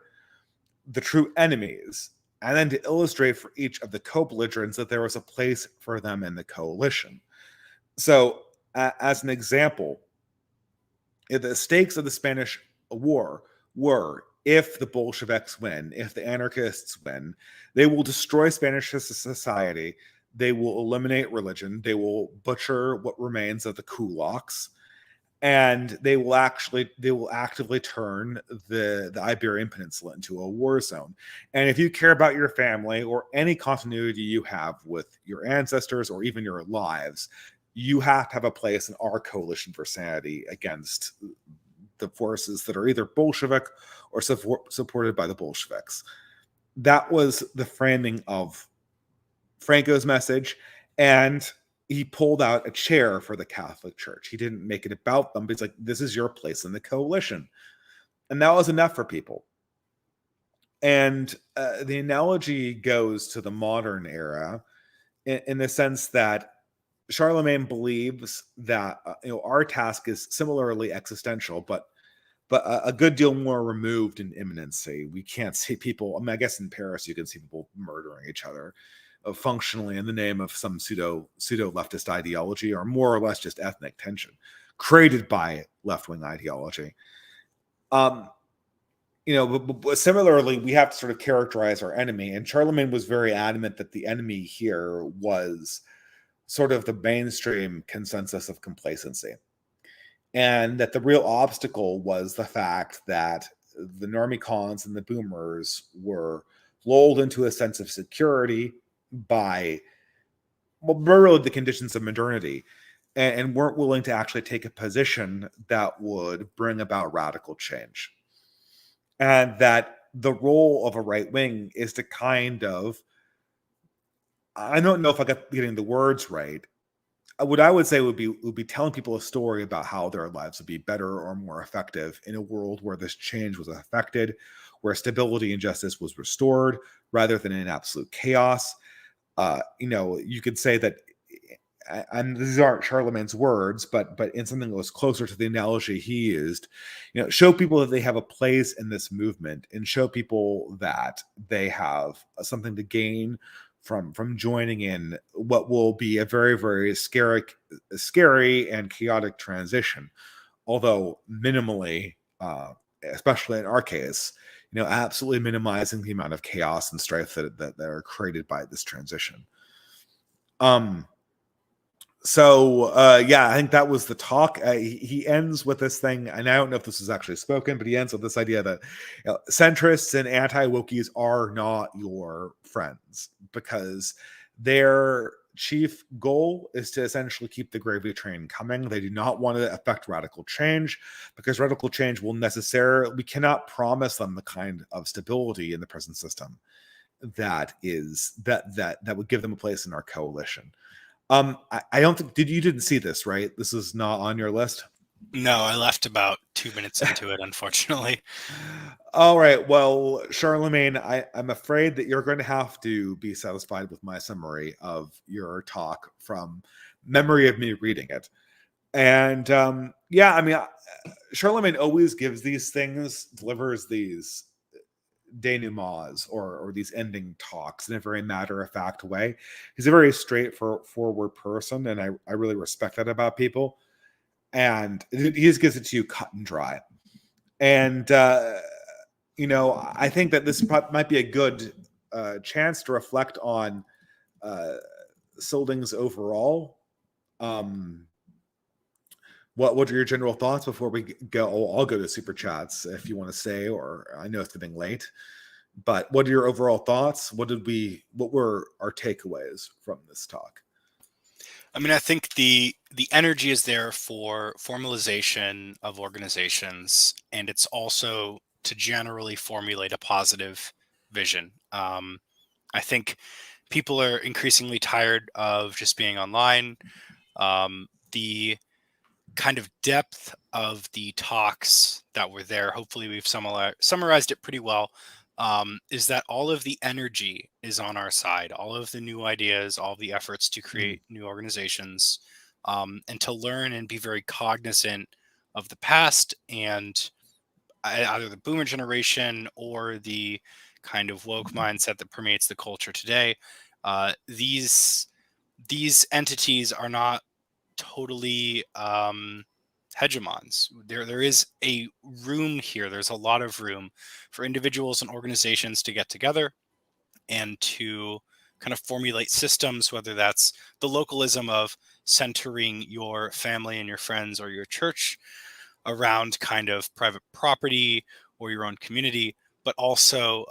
the true enemies, and then to illustrate for each of the co-belligerents that there was a place for them in the coalition. So, as an example, the stakes of the Spanish War were, if the Bolsheviks win, if the anarchists win, they will destroy Spanish society, they will eliminate religion, they will butcher what remains of the kulaks, and they will actively turn the Iberian Peninsula into a war zone. And if you care about your family or any continuity you have with your ancestors or even your lives, you have to have a place in our coalition for sanity against the forces that are either Bolshevik or supported by the Bolsheviks. That was the framing of Franco's message, and he pulled out a chair for the Catholic Church. He didn't make it about them, but he's like, this is your place in the coalition. And that was enough for people. And the analogy goes to the modern era in the sense that Charlemagne believes that our task is similarly existential, but a good deal more removed in imminency. We can't see people. I mean, I guess in Paris you can see people murdering each other functionally in the name of some pseudo leftist ideology, or more or less just ethnic tension created by left-wing ideology. But similarly, we have to sort of characterize our enemy, and Charlemagne was very adamant that the enemy here was sort of the mainstream consensus of complacency, and that the real obstacle was the fact that the normicons and the boomers were lulled into a sense of security by, really the conditions of modernity, and weren't willing to actually take a position that would bring about radical change. And that the role of a right wing is to kind of, I don't know if I got getting the words right, what I would say would be telling people a story about how their lives would be better or more effective in a world where this change was affected, where stability and justice was restored rather than in absolute chaos. You could say that, and these aren't Charlemagne's words, but in something that was closer to the analogy he used, show people that they have a place in this movement, and show people that they have something to gain from joining in what will be a very, very scary and chaotic transition, although minimally, especially in our case, absolutely minimizing the amount of chaos and strife that are created by this transition. I think that was the talk. He ends with this thing, and I don't know if this was actually spoken, but he ends with this idea that centrists and anti-wokies are not your friends, because their chief goal is to essentially keep the gravy train coming. They do not want to affect radical change, because radical change will necessarily, we cannot promise them the kind of stability in the present system that would give them a place in our coalition. I don't think you didn't see this, right? This is not on your list. No, I left about 2 minutes into it, unfortunately. All right. Well, Charlemagne, I'm afraid that you're going to have to be satisfied with my summary of your talk from memory of me reading it. And Charlemagne always gives these things, delivers these denouements or these ending talks in a very matter-of-fact way. He's a very straightforward person, and I really respect that about people. And he just gives it to you cut and dry. And I think that this might be a good chance to reflect on Scyldings overall. What are your general thoughts before we go? I'll go to super chats if you want to say, or I know it's getting late. But what are your overall thoughts? What were our takeaways from this talk? I mean, I think the energy is there for formalization of organizations, and it's also to generally formulate a positive vision. I think people are increasingly tired of just being online. The kind of depth of the talks that were there, hopefully we've summarized it pretty well, is that all of the energy is on our side, all of the new ideas, all the efforts to Mm. create new organizations, and to learn and be very cognizant of the past and either the boomer generation or the kind of woke mindset that permeates the culture today. These entities are not totally hegemons. There is a room here. There's a lot of room for individuals and organizations to get together and to kind of formulate systems, whether that's the localism of centering your family and your friends or your church around kind of private property or your own community, but also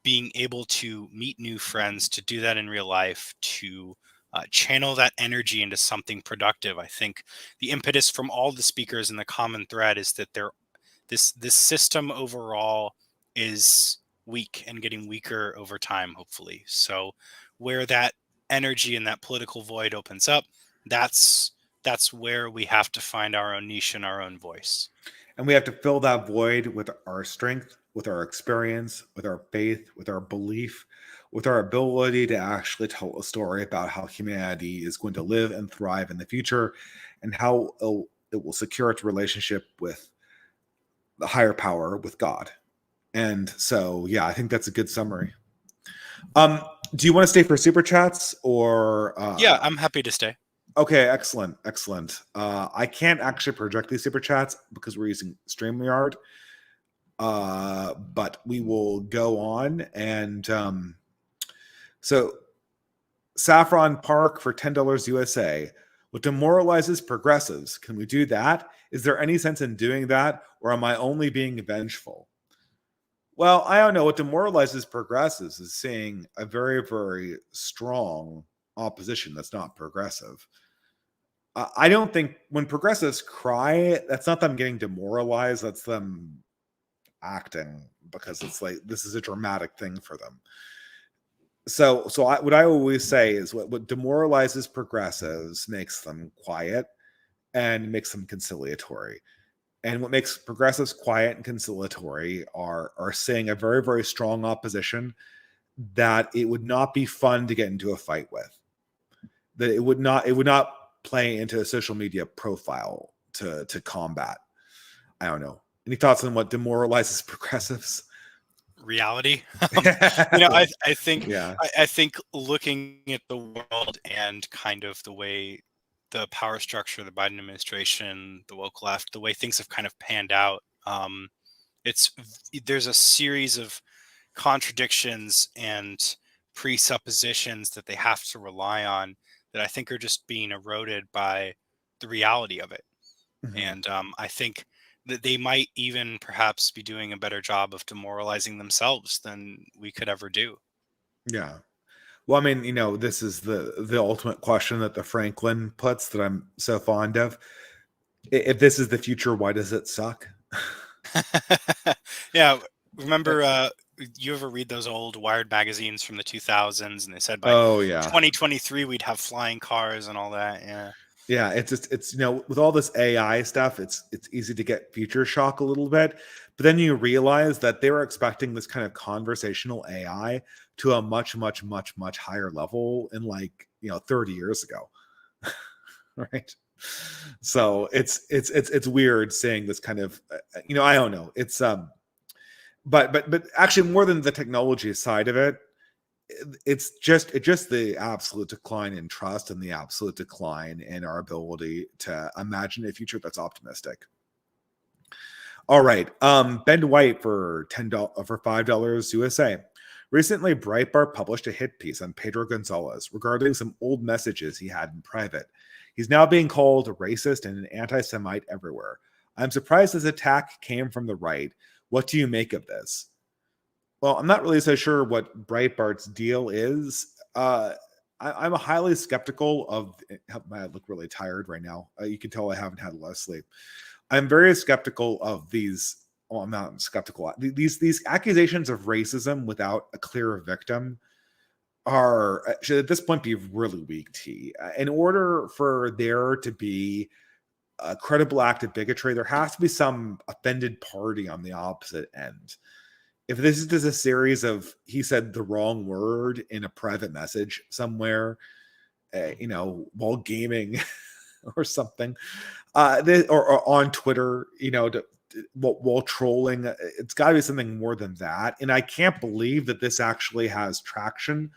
being able to meet new friends, to do that in real life, to channel that energy into something productive. I think the impetus from all the speakers and the common thread is that this system overall is weak and getting weaker over time, hopefully. So where that energy and that political void opens up, that's that's where we have to find our own niche and our own voice. And we have to fill that void with our strength, with our experience, with our faith, with our belief, with our ability to actually tell a story about how humanity is going to live and thrive in the future and how it will secure its relationship with the higher power, with God. And so, yeah, I think that's a good summary. Um, do you want to stay for super chats or Yeah, I'm happy to stay. Okay, excellent, excellent. I can't actually project these super chats because we're using StreamYard, but we will go on. And so, Saffron Park for $10 USA. What demoralizes progressives? Can we do that? Is there any sense in doing that, or am I only being vengeful? Well, I don't know. What demoralizes progressives is seeing a very, very strong opposition that's not progressive. I don't think when progressives cry, that's not them getting demoralized. That's them acting because it's like this is a dramatic thing for them. What I always say is what demoralizes progressives makes them quiet and makes them conciliatory. And what makes progressives quiet and conciliatory are seeing a very, very strong opposition that it would not be fun to get into a fight with. That it would not play into a social media profile to combat. I don't know. Any thoughts on what demoralizes progressives? Reality. I think Yeah. I think looking at the world and kind of the way the power structure, the Biden administration, the woke left, the way things have kind of panned out, it's there's a series of contradictions and presuppositions that they have to rely on that I think are just being eroded by the reality of it. Mhm. And I think that they might even perhaps be doing a better job of demoralizing themselves than we could ever do. Yeah. Well, I mean, this is the ultimate question that the Franklin puts that I'm so fond of. If this is the future, why does it suck? Yeah, remember you ever read those old Wired magazines from the 2000s and they said by Oh yeah. 2023 we'd have flying cars and all that. Yeah. Yeah, it's with all this AI stuff, it's easy to get future shock a little bit, but then you realize that they were expecting this kind of conversational AI to a much, much, much, much higher level in 30 years ago, right? So it's weird seeing this kind of I don't know. But actually more than the technology side of it, it's just the absolute decline in trust and the absolute decline in our ability to imagine a future that's optimistic. All right. Ben White for $5 USA. Recently, Breitbart published a hit piece on Pedro Gonzalez regarding some old messages he had in private. He's now being called a racist and an anti-Semite everywhere. I'm surprised this attack came from the right. What do you make of this? Well, I'm not really so sure what Breitbart's deal is. I'm highly skeptical of. I look really tired right now. You can tell I haven't had a lot of sleep. I'm very skeptical of these. Well, I'm not skeptical. These accusations of racism without a clear victim should at this point be really weak tea. In order for there to be a credible act of bigotry, there has to be some offended party on the opposite end. If this is just a series of he said the wrong word in a private message somewhere, while gaming or something, or on Twitter, while trolling, it's got to be something more than that. And I can't believe that this actually has traction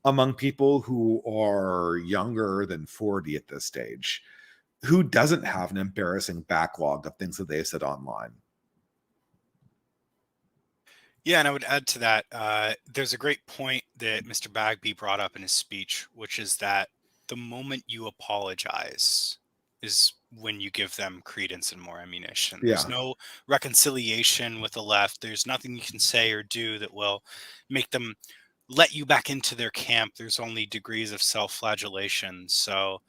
among people who are younger than 40 at this stage. Who doesn't have an embarrassing backlog of things that they said online? Yeah, and I would add to that, there's a great point that Mr. Bagby brought up in his speech, which is that the moment you apologize is when you give them credence and more ammunition. There's Yeah. no reconciliation with the left. There's nothing you can say or do that will make them let you back into their camp. There's only degrees of self-flagellation. So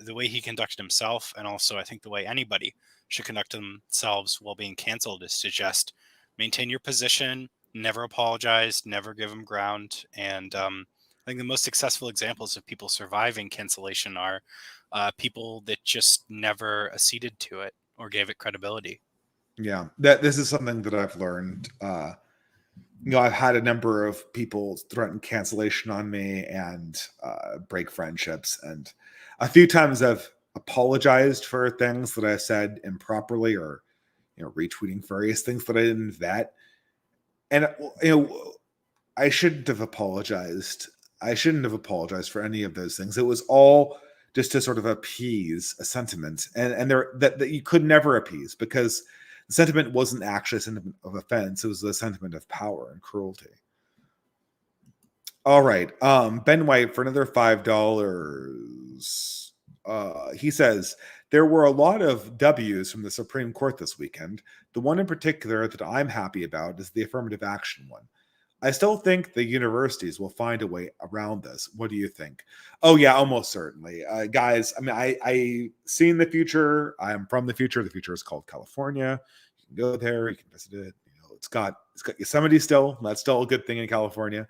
the way he conducted himself, and also I think the way anybody should conduct themselves while being canceled, is to just maintain your position, never apologize, never give them ground. And I think the most successful examples of people surviving cancellation are people that just never acceded to it or gave it credibility. Yeah, that this is something that I've learned. I've had a number of people threaten cancellation on me and break friendships, and a few times I've apologized for things that I said improperly, or retweeting various things that I didn't vet. And I shouldn't have apologized. I shouldn't have apologized for any of those things. It was all just to sort of appease a sentiment, and there that you could never appease, because the sentiment wasn't actually a sentiment of offense. It was a sentiment of power and cruelty. All right. Ben White for another $5. He says there were a lot of W's from the Supreme Court this weekend. The one in particular that I'm happy about is the affirmative action one. I still think the universities will find a way around this. What do you think? Oh yeah, almost certainly, guys. I mean, I seen the future. I am from the future. The future is called California. You can go there. You can visit it. It's got Yosemite still. That's still a good thing in California.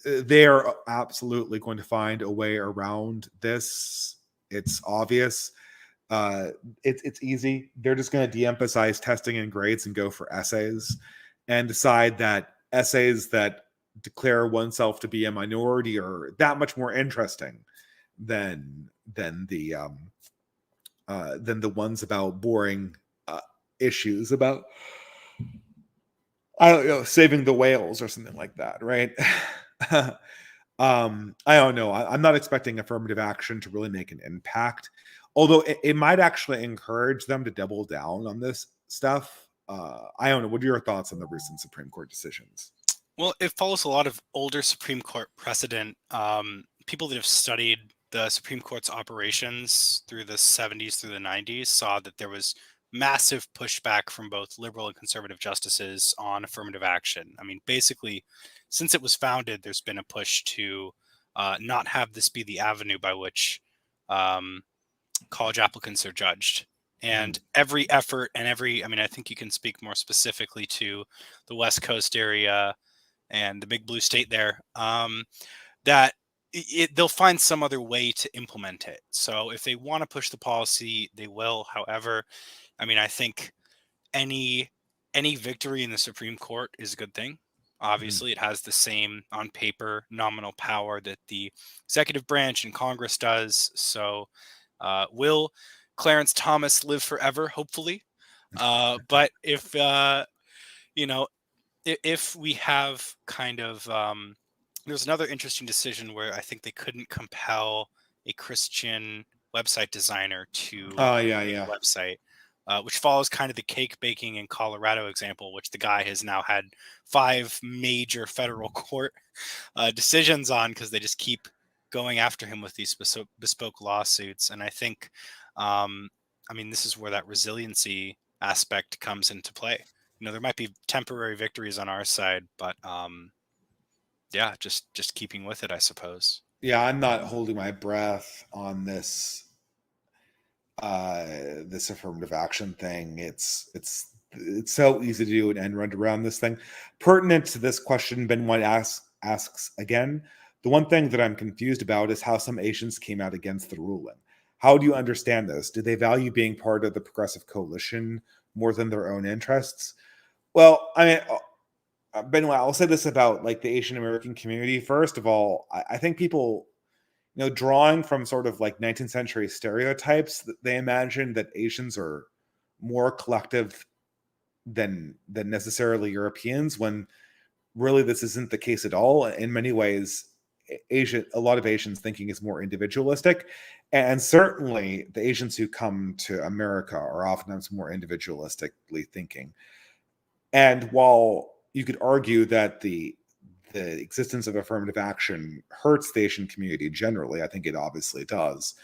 They are absolutely going to find a way around this. It's obvious. Uh, it's easy. They're just going to de-emphasize testing and grades and go for essays, and decide that essays that declare oneself to be a minority are that much more interesting than the ones about boring issues about, I don't know, saving the whales or something like that, right? I don't know. I'm not expecting affirmative action to really make an impact, although it might actually encourage them to double down on this stuff. I don't know. What are your thoughts on the recent Supreme Court decisions? Well, it follows a lot of older Supreme Court precedent. People that have studied the Supreme Court's operations through the 70s through the 90s saw that there was massive pushback from both liberal and conservative justices on affirmative action. I mean, basically, since it was founded, there's been a push to not have this be the avenue by which um, college applicants are judged. Mhm. And every effort and I mean, I think you can speak more specifically to the West Coast area and the big blue state there, that they'll find some other way to implement it. So if they want to push the policy, they will. However, I mean, I think any any victory in the Supreme Court is a good thing. Mhm. Obviously, it has the same on paper nominal power that the executive branch and Congress does. So, will Clarence Thomas live forever? Hopefully, but if you know if we have kind of there's another interesting decision where I think they couldn't compel a Christian website designer to Oh yeah, make yeah. a website, which follows kind of the cake baking in Colorado example, which the guy has now had 5 major federal court decisions on because they just keep going after him with these bespoke lawsuits. And I think, I mean, this is where that resiliency aspect comes into play. There might be temporary victories on our side, but Yeah, just keeping with it, I suppose. Yeah, I'm not holding my breath on this affirmative action thing. It's so easy to do an end run around this thing. Pertinent to this question, Ben White asks again. The one thing that I'm confused about is how some Asians came out against the ruling. How do you understand this? Do they value being part of the progressive coalition more than their own interests? Well, I mean, Benoit, I'll say this about like the Asian American community. First of all, I think people, drawing from sort of like 19th century stereotypes, they imagine that Asians are more collective than necessarily Europeans, when really this isn't the case at all. In many ways, a lot of Asians thinking is more individualistic, and certainly the Asians who come to America are oftentimes more individualistically thinking. And while you could argue that the existence of affirmative action hurts the Asian community generally, I think it obviously does.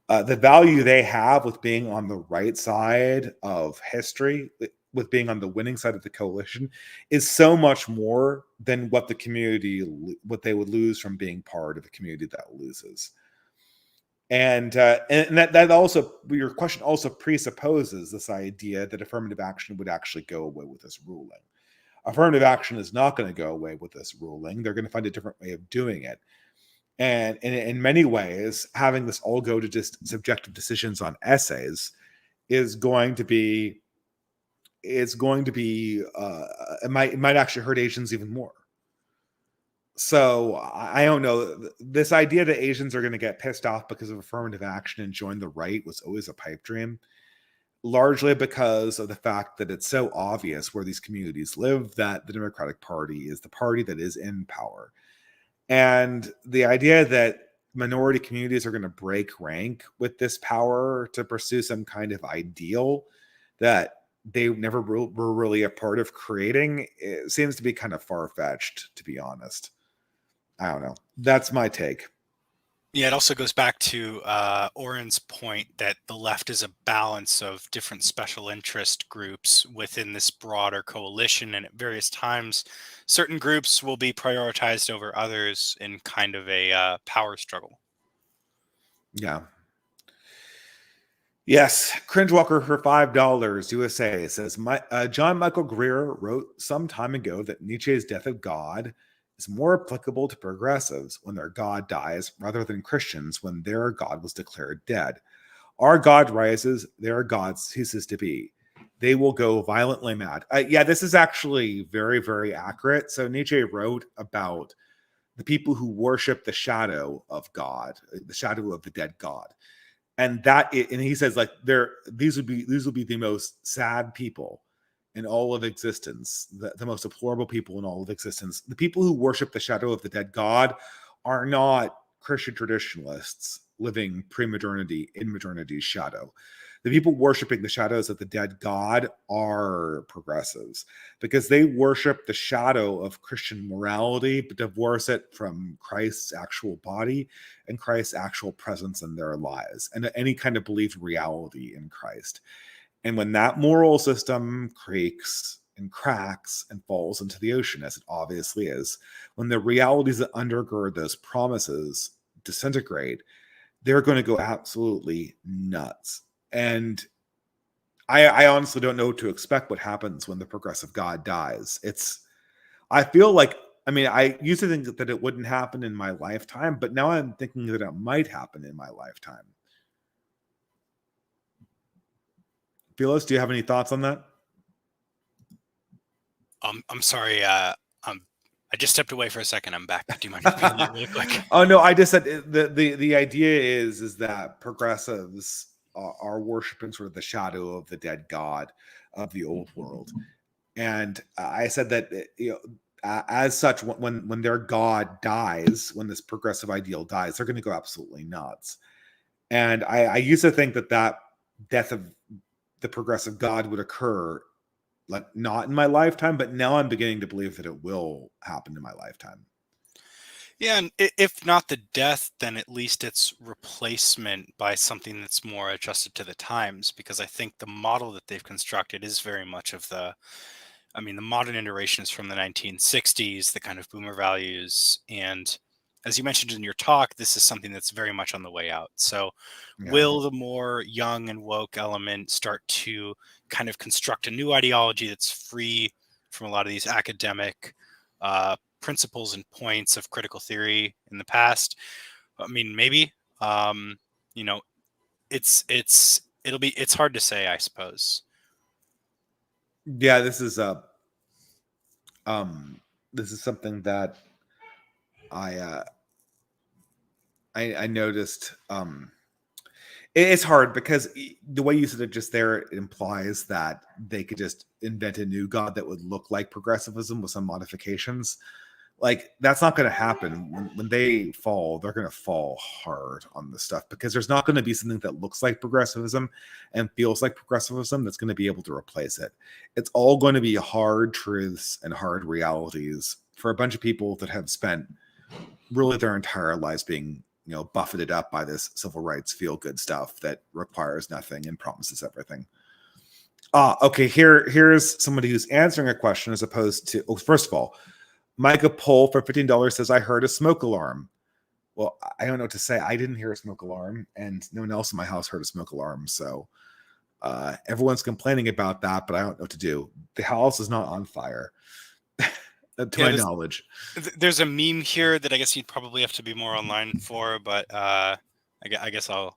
The value they have with being on the right side of history, with being on the winning side of the coalition, is so much more than what they would lose from being part of a community that loses. And that also, your question also presupposes this idea that affirmative action would actually go away with this ruling. Affirmative action is not going to go away with this ruling. They're going to find a different way of doing it. And in many ways, having this all go to just subjective decisions on essays is going to be it might actually hurt Asians even more. So I don't know. This idea that Asians are going to get pissed off because of affirmative action and join the right was always a pipe dream, largely because of the fact that it's so obvious where these communities live that the Democratic Party is the party that is in power. And the idea that minority communities are going to break rank with this power to pursue some kind of ideal that they never were really a part of creating, it seems to be kind of far-fetched, to be honest. I don't know. That's my take. Yeah, it also goes back to Oren's point that the left is a balance of different special interest groups within this broader coalition, and at various times, certain groups will be prioritized over others in kind of a power struggle. Yeah. Yes, Cringewalker for $5 USA says, John Michael Greer wrote some time ago that Nietzsche's death of God is more applicable to progressives when their God dies rather than Christians when their God was declared dead. Our God rises, their God ceases to be. They will go violently mad. Yeah, this is actually very, very accurate. So Nietzsche wrote about the people who worship the shadow of God, the shadow of the dead God. And he says like these will be the most sad people in all of existence, the most deplorable people in all of existence. The people who worship the shadow of the dead God are not Christian traditionalists living pre-modernity in modernity's shadow. The people worshiping the shadows of the dead God are progressives because they worship the shadow of Christian morality, but divorce it from Christ's actual body and Christ's actual presence in their lives and any kind of believed reality in Christ. And when that moral system creaks and cracks and falls into the ocean, as it obviously is, when the realities that undergird those promises disintegrate, they're going to go absolutely nuts. And I honestly don't know what to expect what happens when the progressive God dies. I feel like, I mean, I used to think that it wouldn't happen in my lifetime, but now I'm thinking that it might happen in my lifetime. Philos, do you have any thoughts on that? I'm sorry. I just stepped away for a second. I'm back. Do you mind repeating that really quick? Oh no, I just said the idea is that progressives are worshiping sort of the shadow of the dead God of the old world, and I said that as such, when their God dies, when this progressive ideal dies, they're going to go absolutely nuts. And I used to think that death of the progressive God would occur like not in my lifetime, but now I'm beginning to believe that it will happen in my lifetime. Yeah, and if not the death, then at least its replacement by something that's more adjusted to the times, because I think the model that they've constructed is very much of the I mean, the modern iteration is from the 1960s, the kind of boomer values. And as you mentioned in your talk, this is something that's very much on the way out. So, Yeah. will the more young and woke element start to kind of construct a new ideology that's free from a lot of these academic principles and points of critical theory in the past? I mean, maybe. Um, you know, it's hard to say, I suppose. Yeah, this is something that I I noticed. It's hard because the way you said it just there, it implies that they could just invent a new god that would look like progressivism with some modifications. Like, that's not going to happen. When they fall, they're going to fall hard on this stuff, because there's not going to be something that looks like progressivism and feels like progressivism that's going to be able to replace it. It's all going to be hard truths and hard realities for a bunch of people that have spent really their entire lives being, buffeted up by this civil rights feel good stuff that requires nothing and promises everything. Okay, here's somebody who's answering a question as opposed to, first of all, Micah Poll for $15 says, I heard a smoke alarm. Well, I don't know what to say. I didn't hear a smoke alarm, and no one else in my house heard a smoke alarm. So everyone's complaining about that, but I don't know what to do. The house is not on fire, to my knowledge. There's a meme here that I guess you'd probably have to be more online for, but I guess I'll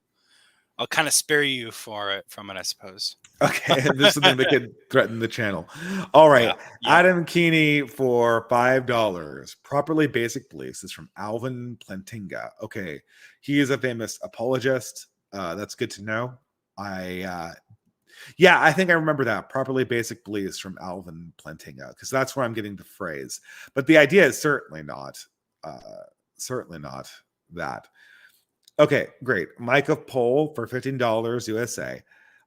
kind of spare you from it, I suppose. Okay, this is something that could threaten the channel. All right, Yeah. Adam Keeney for $5. Properly basic beliefs is from Alvin Plantinga. Okay, he is a famous apologist. That's good to know. I think I remember that. Properly basic beliefs from Alvin Plantinga, because that's where I'm getting the phrase. But the idea is certainly not that. Okay, great. Micah Poll for $15 USA.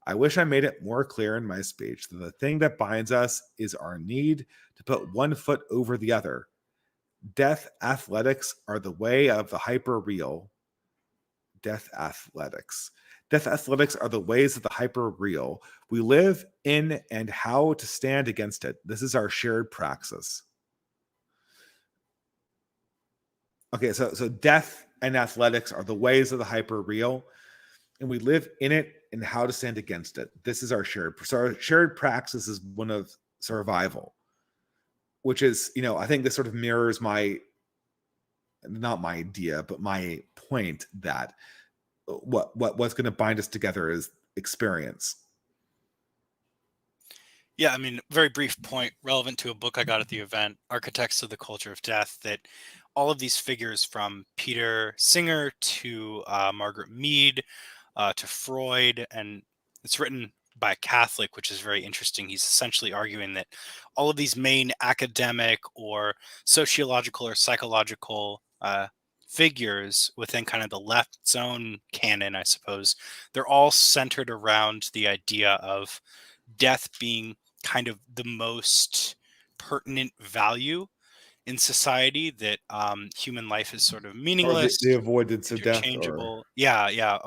I wish I made it more clear in my speech that the thing that binds us is our need to put one foot over the other. Death athletics are the way of the hyper real. Death athletics. Death athletics are the ways of the hyper real. We live in and how to stand against it. This is our shared praxis. Okay, so death and athletics are the ways of the hyper real, and we live in it and how to stand against it. This is our shared praxis is one of survival, which is, I think this sort of mirrors not my idea, but my point that what's going to bind us together is experience. Yeah, I mean, very brief point relevant to a book I got at the event, Architects of the Culture of Death, that all of these figures from Peter Singer to Margaret Mead to Freud, and it's written by a Catholic, which is very interesting. He's essentially arguing that all of these main academic or sociological or psychological figures within kind of the left zone canon, I suppose, they're all centered around the idea of death being kind of the most pertinent value in society, that human life is sort of Or meaningless, the avoidance of death, or interchangeable. Yeah,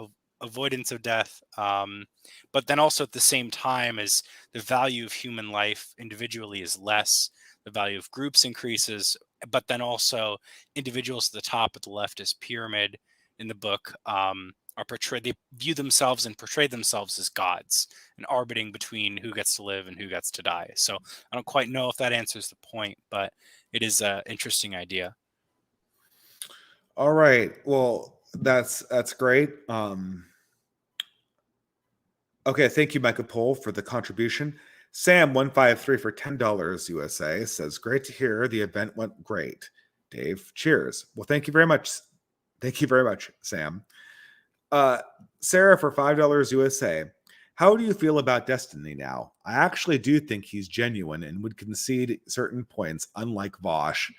avoidance of death. But then also at the same time, as the value of human life individually is less, the value of groups increases. But then also individuals at the top of the leftist pyramid in the book are portrayed. They view themselves and portray themselves as gods and orbiting between who gets to live and who gets to die. So I don't quite know if that answers the point, but it is an interesting idea. all right. Well, that's great. Okay, thank you, Micah Poll, for the contribution. Sam153 for $10 USA says, great to hear. The event went great. Dave, cheers. Well, thank you very much. Thank you very much, Sam. Sarah for $5 USA. How do you feel about Destiny now? I actually do think he's genuine and would concede certain points, unlike Vosh.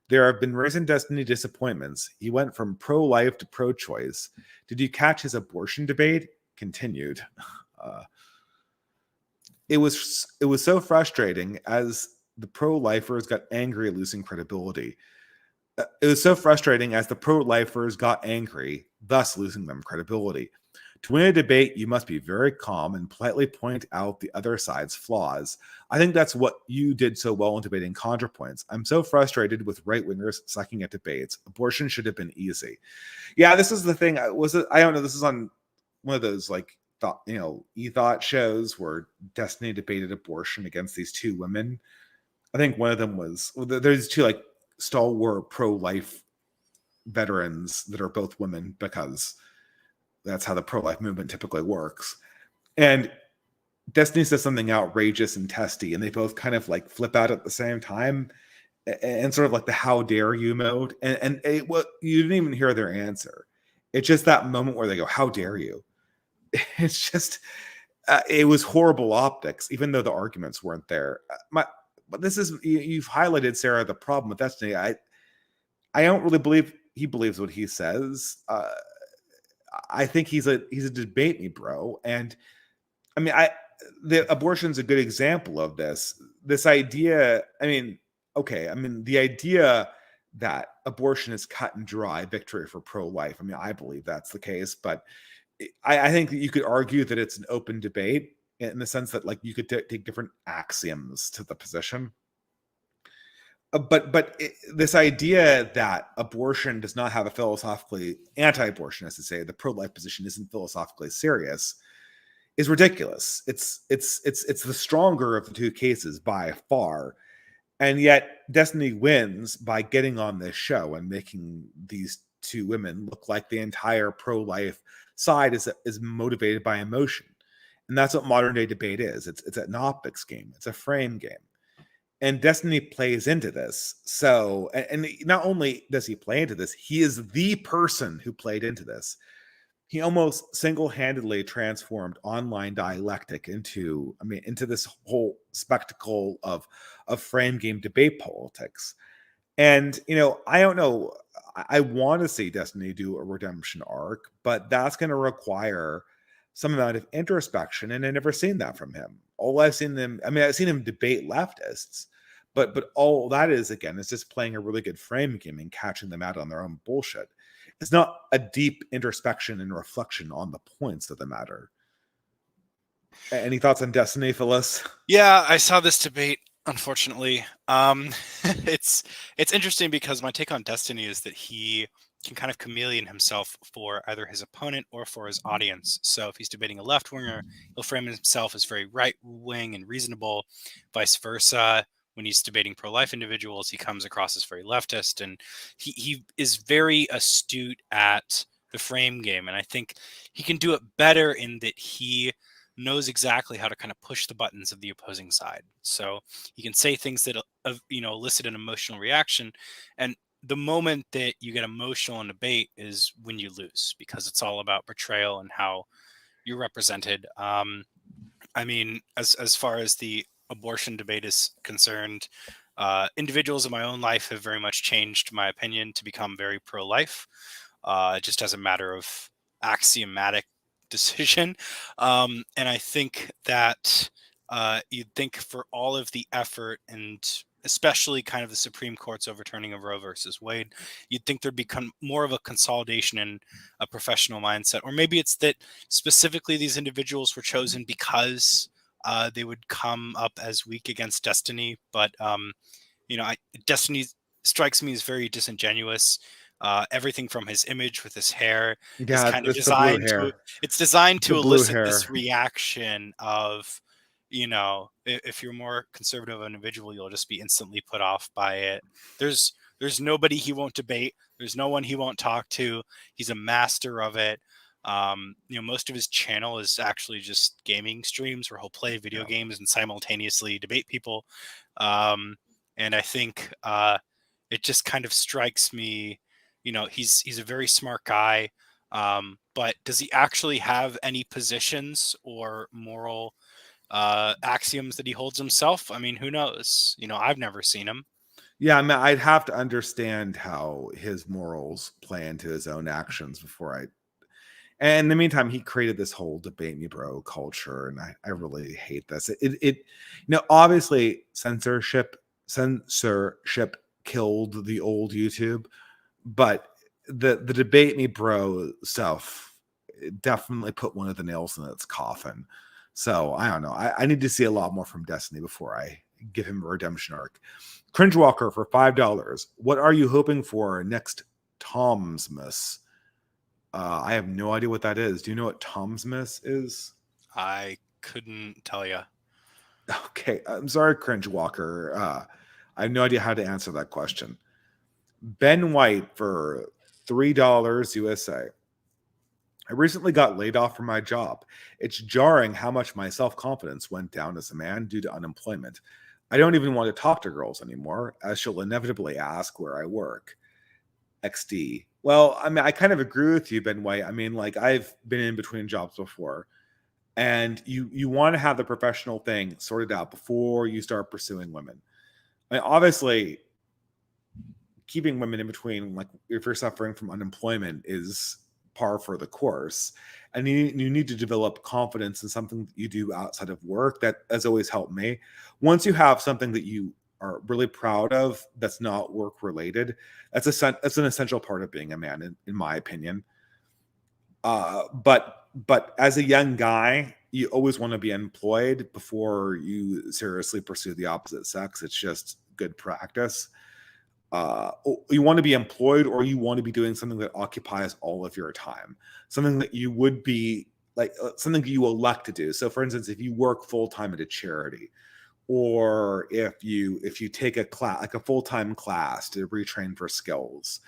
There have been recent Destiny disappointments. He went from pro-life to pro-choice. Did you catch his abortion debate? Continued. It was so frustrating as the pro-lifers got angry at losing credibility. It was so frustrating as the pro-lifers got angry, thus losing them credibility. To win a debate, you must be very calm and politely point out the other side's flaws. I think that's what you did so well in debating ContraPoints. I'm so frustrated with right-wingers sucking at debates. Abortion should have been easy. Yeah, this is the thing. I don't know. This is on one of those like thought, e-thought shows where Destiny debated abortion against these two women. I think one of them was, there's two like stalwart pro-life veterans that are both women, because that's how the pro-life movement typically works. And Destiny says something outrageous and testy, and they both kind of like flip out at the same time, and sort of like the "how dare you" mode. And you didn't even hear their answer. It's just that moment where they go, "How dare you?" It's just it was horrible optics, even though the arguments weren't there. But this is, you've highlighted, Sarah, the problem with Destiny. I don't really believe he believes what he says. I think he's a debate me bro, and I mean, the abortion's a good example of this. This idea, the idea that abortion is cut and dry victory for pro-life. I mean, I believe that's the case, but I think that you could argue that it's an open debate in the sense that like you could take different axioms to the position. But this idea that abortion does not have a philosophically anti-abortion, as to say, the pro-life position isn't philosophically serious, is ridiculous. It's the stronger of the two cases by far, and yet Destiny wins by getting on this show and making these two women look like the entire pro-life side is motivated by emotion, and that's what modern day debate is. It's an optics game. It's a frame game. And Destiny plays into this. So, and not only does he play into this, he is the person who played into this. He almost single-handedly transformed online dialectic into this whole spectacle of frame game debate politics. And I don't know. I want to see Destiny do a redemption arc, but that's going to require some amount of introspection, and I've never seen that from him. All I've seen I've seen him debate leftists, but all that is, again, is just playing a really good frame game and catching them out on their own bullshit. It's not a deep introspection and reflection on the points of the matter. Any thoughts on Destiny, Philos? Yeah, I saw this debate. Unfortunately, it's interesting because my take on Destiny is that he can kind of chameleon himself for either his opponent or for his audience. So if he's debating a left winger, he'll frame himself as very right wing and reasonable. Vice versa, when he's debating pro-life individuals, he comes across as very leftist, and he is very astute at the frame game. And I think he can do it better in that he knows exactly how to kind of push the buttons of the opposing side. So he can say things that elicit an emotional reaction, and the moment that you get emotional in debate is when you lose, because it's all about portrayal and how you're represented. As far as the abortion debate is concerned, individuals in my own life have very much changed my opinion to become very pro-life, just as a matter of axiomatic decision. And I think that you'd think for all of the effort, and especially kind of the Supreme Court's overturning of Roe versus Wade, you'd think there'd become more of a consolidation in a professional mindset. Or maybe it's that specifically these individuals were chosen because they would come up as weak against Destiny. But Destiny strikes me as very disingenuous. Everything from his image with his hair is Yeah, kind of it's the blue designed to hair. it's designed The to blue elicit hair. this reaction of, if you're more conservative individual, you'll just be instantly put off by it. There's nobody he won't debate. There's no one he won't talk to. He's a master of it. Most of his channel is actually just gaming streams where he'll play video games and simultaneously debate people. And I think it just kind of strikes me, he's a very smart guy, but does he actually have any positions or moral axioms that he holds himself? I mean, who knows? I've never seen him. Yeah, I'd have to understand how his morals play into his own actions before I. And in the meantime, he created this whole debate me bro culture, and I really hate this. Obviously censorship killed the old YouTube, but the debate me bro stuff definitely put one of the nails in its coffin. So I don't know. I need to see a lot more from Destiny before I give him a redemption arc. Cringe Walker for $5. What are you hoping for next Tomsmas? I have no idea what that is. Do you know what Tomsmas is? I couldn't tell you. Okay, I'm sorry, Cringe Walker. I have no idea how to answer that question. Ben White for $3 USA. I recently got laid off from my job. It's jarring how much my self confidence went down as a man due to unemployment. I don't even want to talk to girls anymore, as she'll inevitably ask where I work. XD. Well, I mean, I kind of agree with you, Ben White. I mean, like, I've been in between jobs before, and you want to have the professional thing sorted out before you start pursuing women. I mean, obviously, keeping women in between, like if you're suffering from unemployment, is par for the course. And you need to develop confidence in something that you do outside of work. That has always helped me. Once you have something that you are really proud of that's not work related, that's an essential part of being a man, in my opinion. But as a young guy, you always want to be employed before you seriously pursue the opposite sex. It's just good practice. You want to be employed, or you want to be doing something that occupies all of your time, something that you would be like, something that you elect to do. So for instance, if you work full-time at a charity, or if you take a class, like a full-time class to retrain for skills,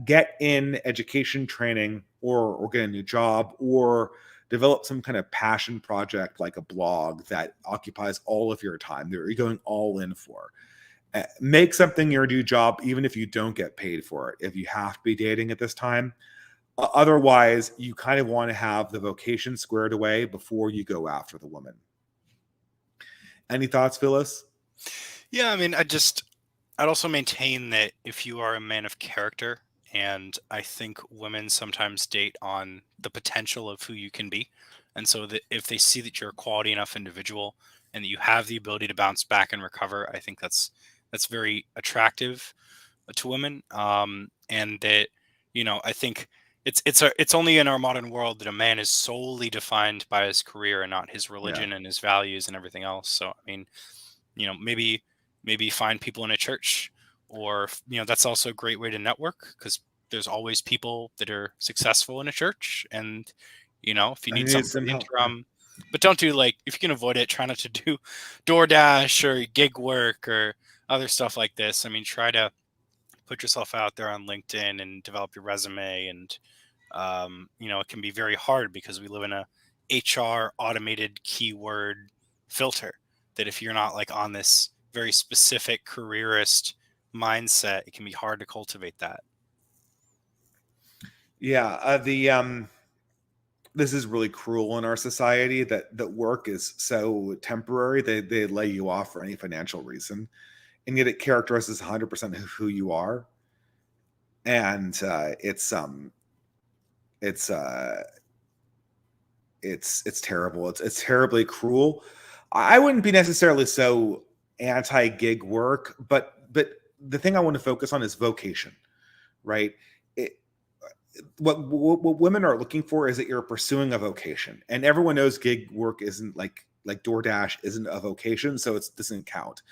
get in education training, or get a new job, or develop some kind of passion project like a blog that occupies all of your time that you're going all in for. Make something your new job, even if you don't get paid for it, if you have to be dating at this time. Otherwise, you kind of want to have the vocation squared away before you go after the woman. Any thoughts, Phyllis? Yeah, I mean, I'd also maintain that if you are a man of character, and I think women sometimes date on the potential of who you can be. And so that if they see that you're a quality enough individual and that you have the ability to bounce back and recover, I think that's very attractive to women. And that, I think it's only in our modern world that a man is solely defined by his career and not his Yeah. religion and his values and everything else. So I mean, maybe find people in a church, or that's also a great way to network, because there's always people that are successful in a church. And if you I need need something for some the help. Yeah. interim, but don't do, like, if you can avoid it, try not to do DoorDash or gig work or other stuff like this. I mean, try to put yourself out there on LinkedIn and develop your resume. And it can be very hard because we live in a HR automated keyword filter, that if you're not like on this very specific careerist mindset, it can be hard to cultivate that. Yeah. The This is really cruel in our society, that work is so temporary. They lay you off for any financial reason, and yet it characterizes 100% of who you are. And it's uh it's terrible. It's terribly cruel. I wouldn't be necessarily so anti gig work, but the thing I want to focus on is vocation, right? It, what women are looking for is that you're pursuing a vocation, and everyone knows gig work isn't like DoorDash isn't a vocation, so it doesn't count.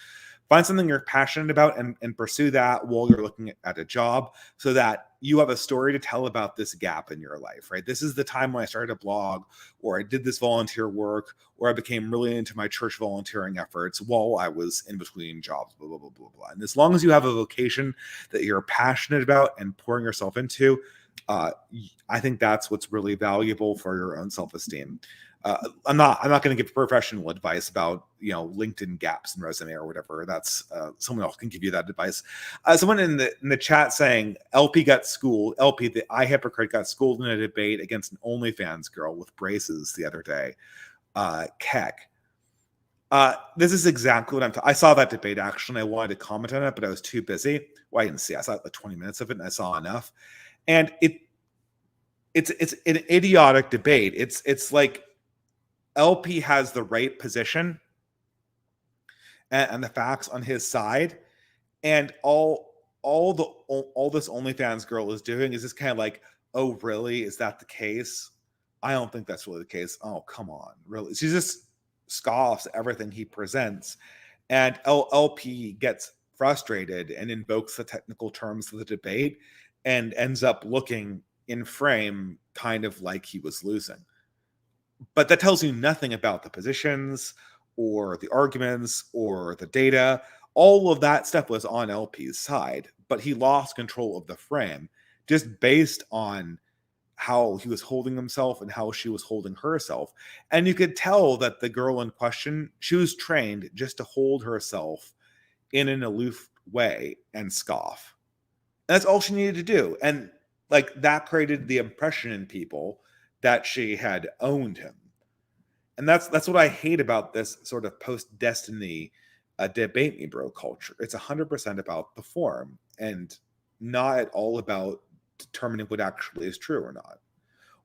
Find something you're passionate about, and pursue that while you're looking at a job, so that you have a story to tell about this gap in your life, right? This is the time when I started a blog, or I did this volunteer work, or I became really into my church volunteering efforts while I was in between jobs, blah, blah, blah, blah, blah. And as long as you have a vocation that you're passionate about and pouring yourself into, uh, I think that's what's really valuable for your own self-esteem. I'm not going to give professional advice about LinkedIn gaps in resume or whatever. That's someone else can give you that advice. Someone in the chat saying LP got schooled. LP, the I hypocrite, got schooled in a debate against an OnlyFans girl with braces the other day. Keck. This is exactly what I saw that debate actually, and I wanted to comment on it, but I was too busy. Well, I didn't see. I saw like 20 minutes of it, and I saw enough. And it's an idiotic debate. It's like LP has the right position and the facts on his side, and all this OnlyFans girl is doing is just kind of like, oh, really? Is that the case? I don't think that's really the case. Oh, come on, really? She just scoffs at everything he presents, and LP gets frustrated and invokes the technical terms of the debate, and ends up looking in frame kind of like he was losing. But that tells you nothing about the positions or the arguments or the data. All of that stuff was on LP's side, but he lost control of the frame just based on how he was holding himself and how she was holding herself. And you could tell that the girl in question, she was trained just to hold herself in an aloof way and scoff. And that's all she needed to do. And like that created the impression in people that she had owned him. And that's what I hate about this sort of post-Destiny debate me bro culture. It's 100% about the form and not at all about determining what actually is true or not.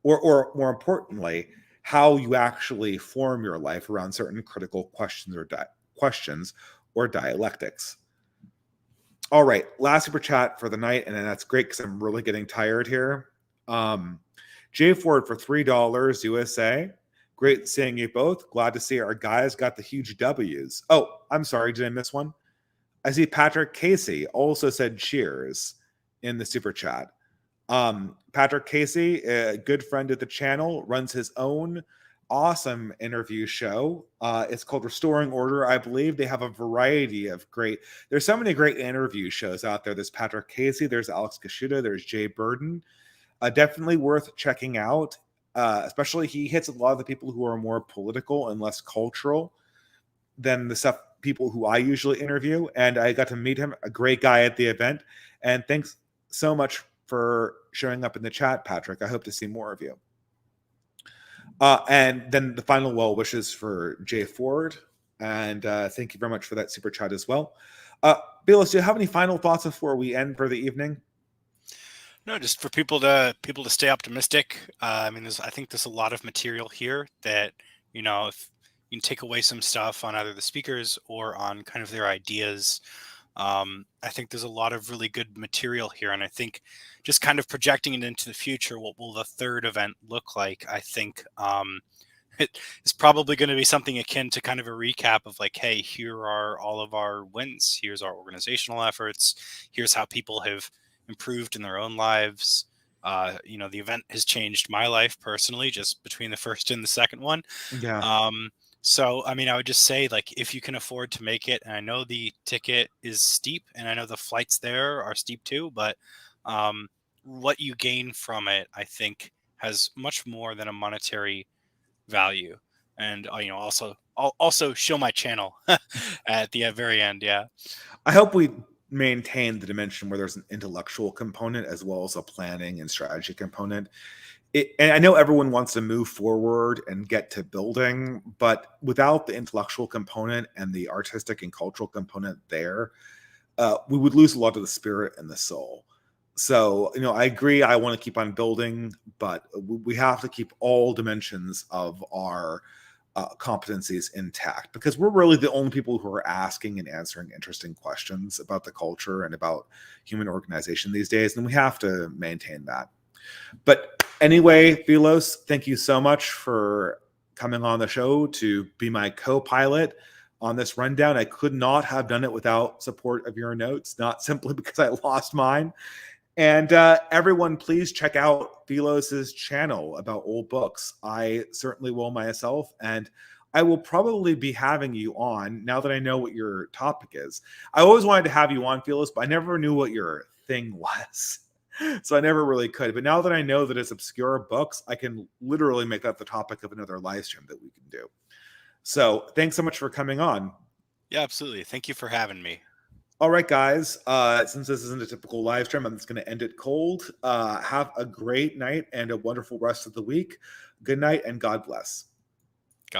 Or more importantly, how you actually form your life around certain critical questions or dialectics. All right, last super chat for the night, and then that's great because I'm really getting tired here. Jay Ford for $3 USA. Great seeing you both. Glad to see our guys got the huge W's. Oh, I'm sorry, did I miss one? I see Patrick Casey also said cheers in the super chat. Patrick Casey, a good friend of the channel, runs his own awesome interview show. It's called Restoring Order, I believe. They have a variety of there's so many great interview shows out there. There's Patrick Casey, there's Alex Kashuta, there's Jay Burden. Definitely worth checking out. Especially he hits a lot of the people who are more political and less cultural than the stuff people who I usually interview. And I got to meet him, a great guy at the event. And thanks so much for showing up in the chat, Patrick. I hope to see more of you. And then the final well wishes for Jay Ford. And thank you very much for that super chat as well. Philos, do you have any final thoughts before we end for the evening? No, just for people to stay optimistic. I mean, I think there's a lot of material here that, you know, if you can take away some stuff on either the speakers or on kind of their ideas. I think there's a lot of really good material here, and I think just kind of projecting it into the future, what will the third event look like? I think it is probably going to be something akin to kind of a recap of like, hey, here are all of our wins. Here's our organizational efforts. Here's how people have improved in their own lives. You know, the event has changed my life personally, just between the first and the second one. Yeah. So, I mean, I would just say, like, if you can afford to make it, and I know the ticket is steep, and I know the flights there are steep too, but what you gain from it, I think, has much more than a monetary value. And you know, I'll also show my channel at the very end. Yeah. I hope we maintain the dimension where there's an intellectual component as well as a planning and strategy component. And I know everyone wants to move forward and get to building, but without the intellectual component and the artistic and cultural component there, we would lose a lot of the spirit and the soul. So, you know, I agree. I want to keep on building, but we have to keep all dimensions of our competencies intact because we're really the only people who are asking and answering interesting questions about the culture and about human organization these days. And we have to maintain that. But anyway, Philos, thank you so much for coming on the show to be my co-pilot on this rundown. I could not have done it without support of your notes, not simply because I lost mine. And everyone, please check out Philos's channel about old books. I certainly will myself, and I will probably be having you on now that I know what your topic is. I always wanted to have you on, Philos, but I never knew what your thing was. So I never really could. But now that I know that it's obscure books, I can literally make that the topic of another live stream that we can do. So thanks so much for coming on. Yeah, absolutely. Thank you for having me. All right, guys. Since this isn't a typical live stream, I'm just going to end it cold. Have a great night and a wonderful rest of the week. Good night and God bless.